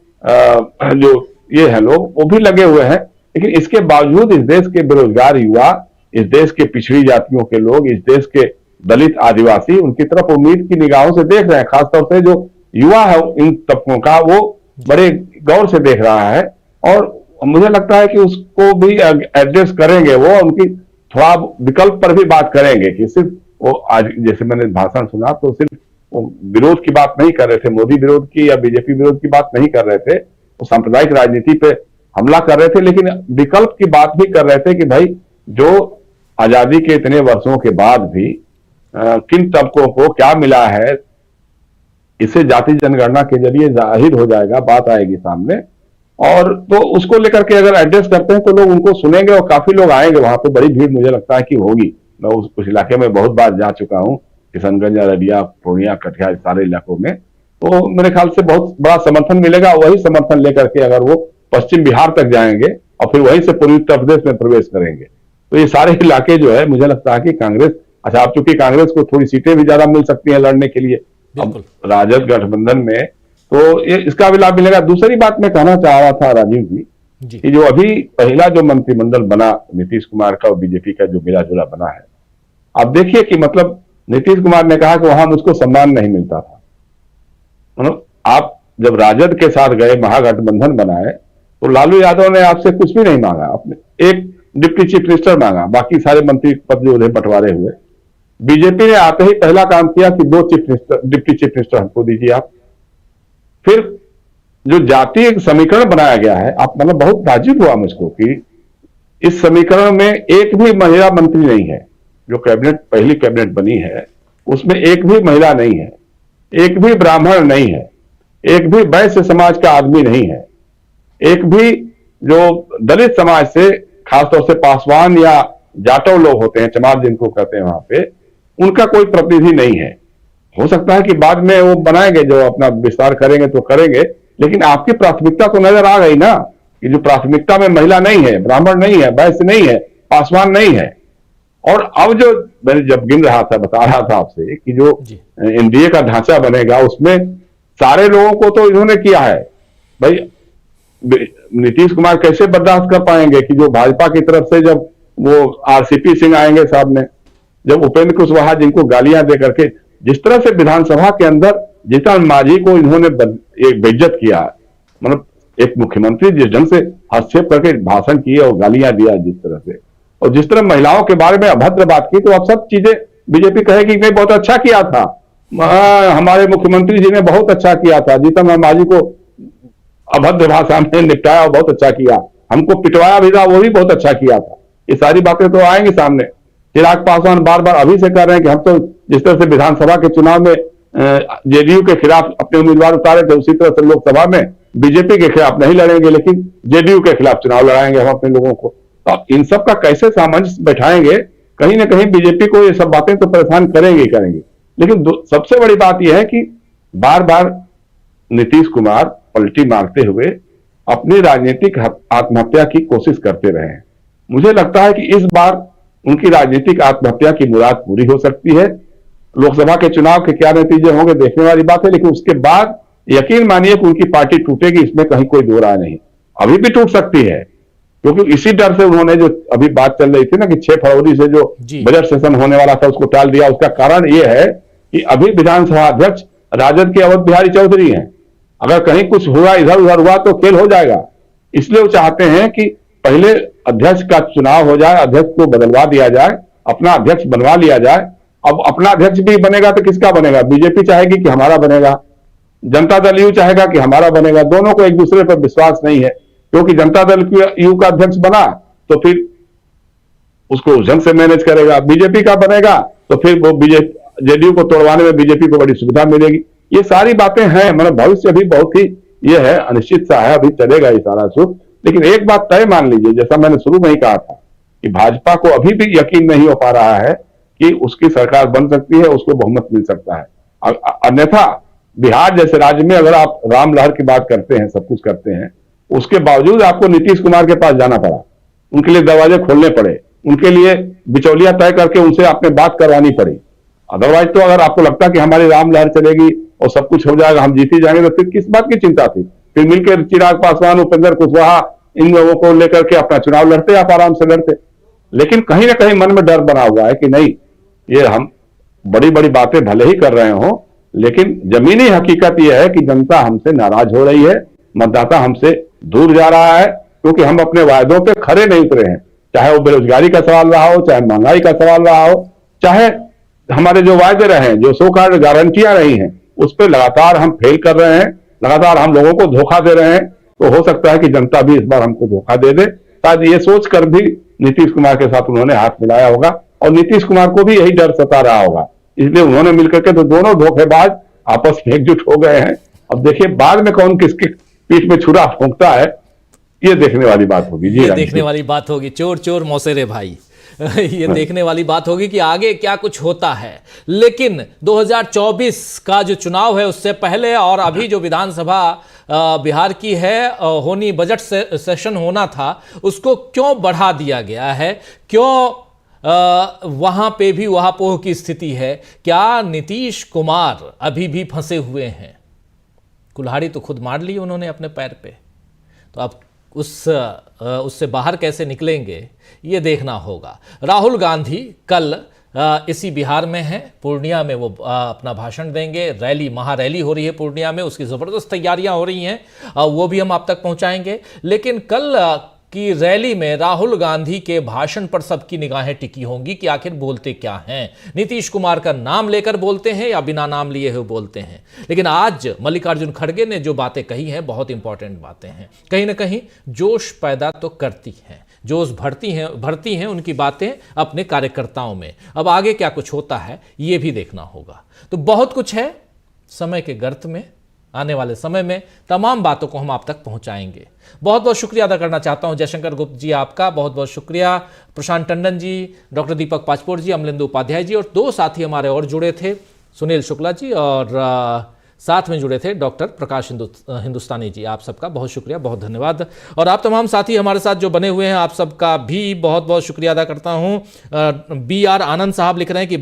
S9: जो ये है लोग वो भी लगे हुए हैं। लेकिन इसके बावजूद इस देश के बेरोजगार युवा, इस देश के पिछड़ी जातियों के लोग, इस देश के दलित आदिवासी उनकी तरफ उम्मीद की निगाहों से देख रहे हैं। खासतौर से जो युवा है इन तबकों का, वो बड़े गौर से देख रहा है और मुझे लगता है कि उसको भी एड्रेस करेंगे वो, उनकी थोड़ा विकल्प पर भी बात करेंगे कि सिर्फ वो आज जैसे मैंने भाषण सुना तो सिर्फ वो विरोध की बात नहीं कर रहे थे, मोदी विरोध की या बीजेपी विरोध की बात नहीं कर रहे थे, वो सांप्रदायिक राजनीति पे हमला कर रहे थे, लेकिन विकल्प की बात भी कर रहे थे कि भाई जो आजादी के इतने वर्षों के बाद भी किन तबकों को क्या मिला है, इसे जाति जनगणना के जरिए जाहिर हो जाएगा, बात आएगी सामने। और तो उसको लेकर के अगर एड्रेस करते हैं तो लोग उनको सुनेंगे और काफी लोग आएंगे, वहां पे बड़ी भीड़ मुझे लगता है कि होगी। मैं उस इलाके में बहुत बार जा चुका हूँ, किशनगंज, अररिया, पूर्णिया, कटिहार, सारे इलाकों में, तो मेरे ख्याल से बहुत बड़ा समर्थन मिलेगा। वही समर्थन लेकर के अगर वो पश्चिम बिहार तक जाएंगे और फिर वहीं से पूर्वी उत्तर प्रदेश में प्रवेश करेंगे, तो ये सारे इलाके जो है मुझे लगता है कि कांग्रेस, अच्छा अब चूंकि कांग्रेस को थोड़ी सीटें भी ज्यादा मिल सकती हैं लड़ने के लिए अब राजद गठबंधन में, तो ये इसका भी लाभ मिलेगा। दूसरी बात मैं कहना चाह रहा था राजीव जी
S1: जी।
S9: कि जो अभी पहला जो मंत्रिमंडल बना नीतीश कुमार का और बीजेपी का जो मिला जुला बना है, आप देखिए कि मतलब नीतीश कुमार ने कहा कि वहां मुझको सम्मान नहीं मिलता था। मतलब आप जब राजद के साथ गए, महागठबंधन बनाए, तो लालू यादव ने आपसे कुछ भी नहीं मांगा, अपने एक डिप्टी चीफ मिनिस्टर मांगा, बाकी सारे मंत्री पद जो उन्हें बंटवारे हुए। बीजेपी ने आते ही पहला काम किया कि 2 chief minister, deputy chief minister हमको दीजिए आप। फिर जो जातीय समीकरण बनाया गया है, आप मतलब बहुत ताज्जुब हुआ मुझको कि इस समीकरण में एक भी महिला मंत्री नहीं है। जो कैबिनेट, पहली कैबिनेट बनी है, उसमें एक भी महिला नहीं है, एक भी ब्राह्मण नहीं है, एक भी वैश्य समाज का आदमी नहीं है, एक भी जो दलित समाज से, खासतौर से पासवान या जाटव लोग होते हैं, चमार जिनको कहते हैं वहां पे, उनका कोई प्रतिनिधि नहीं है। हो सकता है कि बाद में वो बनाएंगे, जो अपना विस्तार करेंगे तो करेंगे, लेकिन आपकी प्राथमिकता तो नजर आ गई ना कि जो प्राथमिकता में महिला नहीं है, ब्राह्मण नहीं है, वैश्य नहीं है, पासवान नहीं है। और अब जो मैंने जब गिन रहा था, बता रहा था आपसे कि जो एनडीए का ढांचा बनेगा, उसमें सारे लोगों को तो इन्होंने किया है। भाई नीतीश कुमार कैसे बर्दाश्त कर पाएंगे कि जो भाजपा की तरफ से जब वो आरसीपी सिंह आएंगे साहब ने, जब उपेंद्र कुशवाहा जिनको गालियां दे करके, जिस तरह से विधानसभा के अंदर जीतन मांझी को इन्होंने एक बेइज्जत किया, मतलब एक मुख्यमंत्री जिस ढंग से हस्तक्षेप करके भाषण किए और गालियां दिया जिस तरह से, और जिस तरह महिलाओं के बारे में अभद्र बात की, तो अब सब चीजें बीजेपी कहेगी नहीं बहुत अच्छा किया था, हमारे मुख्यमंत्री जी ने बहुत अच्छा किया था, जीतन मांझी को अभद्र भाषा में निपटाया और बहुत अच्छा किया, हमको पिटवाया भी था, वो भी बहुत अच्छा किया था। ये सारी बातें तो आएंगी सामने। चिराग पासवान बार बार अभी से कह रहे हैं कि हम तो जिस तरह से विधानसभा के चुनाव में जेडीयू के खिलाफ अपने उम्मीदवार उतारे थे, उसी तरह से लोकसभा में बीजेपी के खिलाफ नहीं लड़ेंगे, लेकिन जेडीयू के खिलाफ चुनाव लड़ाएंगे हम अपने लोगों को। तो इन सब का कैसे सामंजस्य बैठाएंगे, कहीं ना कहीं बीजेपी को ये सब बातें तो परेशान करेंगे ही करेंगे। लेकिन सबसे बड़ी बात यह है कि बार बार नीतीश कुमार पलटी मारते हुए अपनी राजनीतिक आत्महत्या की कोशिश करते रहे हैं। मुझे लगता है कि इस बार उनकी राजनीतिक आत्महत्या की मुराद पूरी हो सकती है। लोकसभा के चुनाव के क्या नतीजे होंगे देखने वाली बात है, लेकिन उसके बाद यकीन मानिए कि उनकी पार्टी टूटेगी, इसमें कहीं कोई दो राय नहीं। अभी भी टूट सकती है, क्योंकि इसी डर से उन्होंने जो अभी बात चल रही थी ना कि 6 फरवरी से जो बजट सेशन होने वाला था उसको टाल दिया। उसका कारण यह है कि अभी विधानसभा अध्यक्ष राजद के अवध बिहारी चौधरी हैं। अगर कहीं कुछ हुआ, इधर उधर हुआ तो खेल हो जाएगा। इसलिए वो चाहते हैं कि पहले अध्यक्ष का चुनाव हो जाए, अध्यक्ष को बदलवा दिया जाए, अपना अध्यक्ष बनवा लिया जाए। अब अपना अध्यक्ष भी बनेगा तो किसका बनेगा? बीजेपी चाहेगी कि हमारा बनेगा, जनता दल यू चाहेगा कि हमारा बनेगा। दोनों को एक दूसरे पर विश्वास नहीं है, क्योंकि जनता दल यू का अध्यक्ष बना तो फिर उसको उस ढंग से मैनेज करेगा, बीजेपी का बनेगा तो फिर वो जेडीयू को तोड़वाने में बीजेपी को बड़ी सुविधा मिलेगी। ये सारी बातें हैं, मतलब भविष्य भी बहुत ही ये है, अनिश्चित सा है, अभी चलेगा ये सारा सुख। लेकिन एक बात तय मान लीजिए, जैसा मैंने शुरू में ही कहा था कि भाजपा को अभी भी यकीन नहीं हो पा रहा है कि उसकी सरकार बन सकती है, उसको बहुमत मिल सकता है। अन्यथा बिहार जैसे राज्य में अगर आप राम लहर की बात करते हैं, सब कुछ करते हैं, उसके बावजूद आपको नीतीश कुमार के पास जाना पड़ा, उनके लिए दरवाजे खोलने पड़े, उनके लिए बिचौलिया तय करके उनसे आपने बात करवानी पड़ी। अदरवाइज तो अगर आपको लगता कि हमारी राम लहर चलेगी और सब कुछ हो जाएगा, हम जीते जाएंगे, तो फिर किस बात की चिंता थी? फिर मिलकर चिराग पासवान, उपेंद्र कुशवाहा, इन लोगों को लेकर के अपना चुनाव लड़ते, आप आराम से लड़ते। लेकिन कहीं ना कहीं मन में डर बना हुआ है कि नहीं, ये हम बड़ी बड़ी बातें भले ही कर रहे हो, लेकिन जमीनी हकीकत यह है कि जनता हमसे नाराज हो रही है, मतदाता हमसे दूर जा रहा है, क्योंकि हम अपने वायदों पे खरे नहीं उतरे हैं। चाहे वो बेरोजगारी का सवाल रहा हो, चाहे महंगाई का सवाल रहा हो, चाहे हमारे जो वायदे रहे हैं, जो सो कॉल्ड गारंटियां रही हैं, उस पर लगातार हम फेल कर रहे हैं, लगातार हम लोगों को धोखा दे रहे हैं। तो हो सकता है कि जनता भी इस बार हमको धोखा दे दे। शायद ये सोचकर भी नीतीश कुमार के साथ उन्होंने हाथ मिलाया होगा, और नीतीश कुमार को भी यही डर सता रहा होगा, इसलिए उन्होंने मिलकर के, तो दोनों धोखेबाज आपस में एकजुट हो गए हैं। अब देखिए बाद में कौन किसके पीठ में छुरा फूंकता है, ये देखने वाली बात होगी। जी,
S1: ये देखने वाली बात होगी। चोर चोर मौसेरे भाई ये देखने वाली बात होगी कि आगे क्या कुछ होता है। लेकिन 2024 का जो चुनाव है उससे पहले और अभी जो विधानसभा बिहार की है होनी, बजट सेशन होना था, उसको क्यों बढ़ा दिया गया है? क्यों वहां पे भी वहापोह की स्थिति है? क्या नीतीश कुमार अभी भी फंसे हुए हैं? कुल्हाड़ी तो खुद मार ली उन्होंने अपने पैर पे, तो अब उससे बाहर कैसे निकलेंगे ये देखना होगा। राहुल गांधी कल इसी बिहार में है, पूर्णिया में वो अपना भाषण देंगे। रैली, महारैली हो रही है पूर्णिया में, उसकी ज़बरदस्त तैयारियां हो रही हैं, वो भी हम आप तक पहुंचाएंगे। लेकिन कल की रैली में राहुल गांधी के भाषण पर सबकी निगाहें टिकी होंगी कि आखिर बोलते क्या हैं। नीतीश कुमार का नाम लेकर बोलते हैं या बिना नाम लिए हुए बोलते हैं। लेकिन आज मल्लिकार्जुन खड़गे ने जो बातें कही हैं बहुत इंपॉर्टेंट बातें हैं, कहीं ना कहीं जोश पैदा तो करती हैं, जोश भरती हैं उनकी बातें अपने कार्यकर्ताओं में। अब आगे क्या कुछ होता है ये भी देखना होगा। तो बहुत कुछ है, समय के गर्त में आने वाले समय में तमाम बातों को हम आप तक पहुंचाएंगे। बहुत बहुत शुक्रिया अदा करना चाहता हूं जयशंकर गुप्त जी आपका, बहुत बहुत शुक्रिया प्रशांत टंडन जी, डॉक्टर दीपक पाचपोर जी, अमलेंदु उपाध्याय जी, और 2 साथी हमारे और जुड़े थे, सुनील शुक्ला जी, और साथ में जुड़े थे डॉक्टर प्रकाश हिंदुस्तानी जी। आप सबका बहुत शुक्रिया, बहुत धन्यवाद। और आप तमाम साथी हमारे साथ जो बने हुए हैं, आप सबका भी बहुत बहुत शुक्रिया अदा करता हूं। BR आनंद साहब लिख रहे हैं कि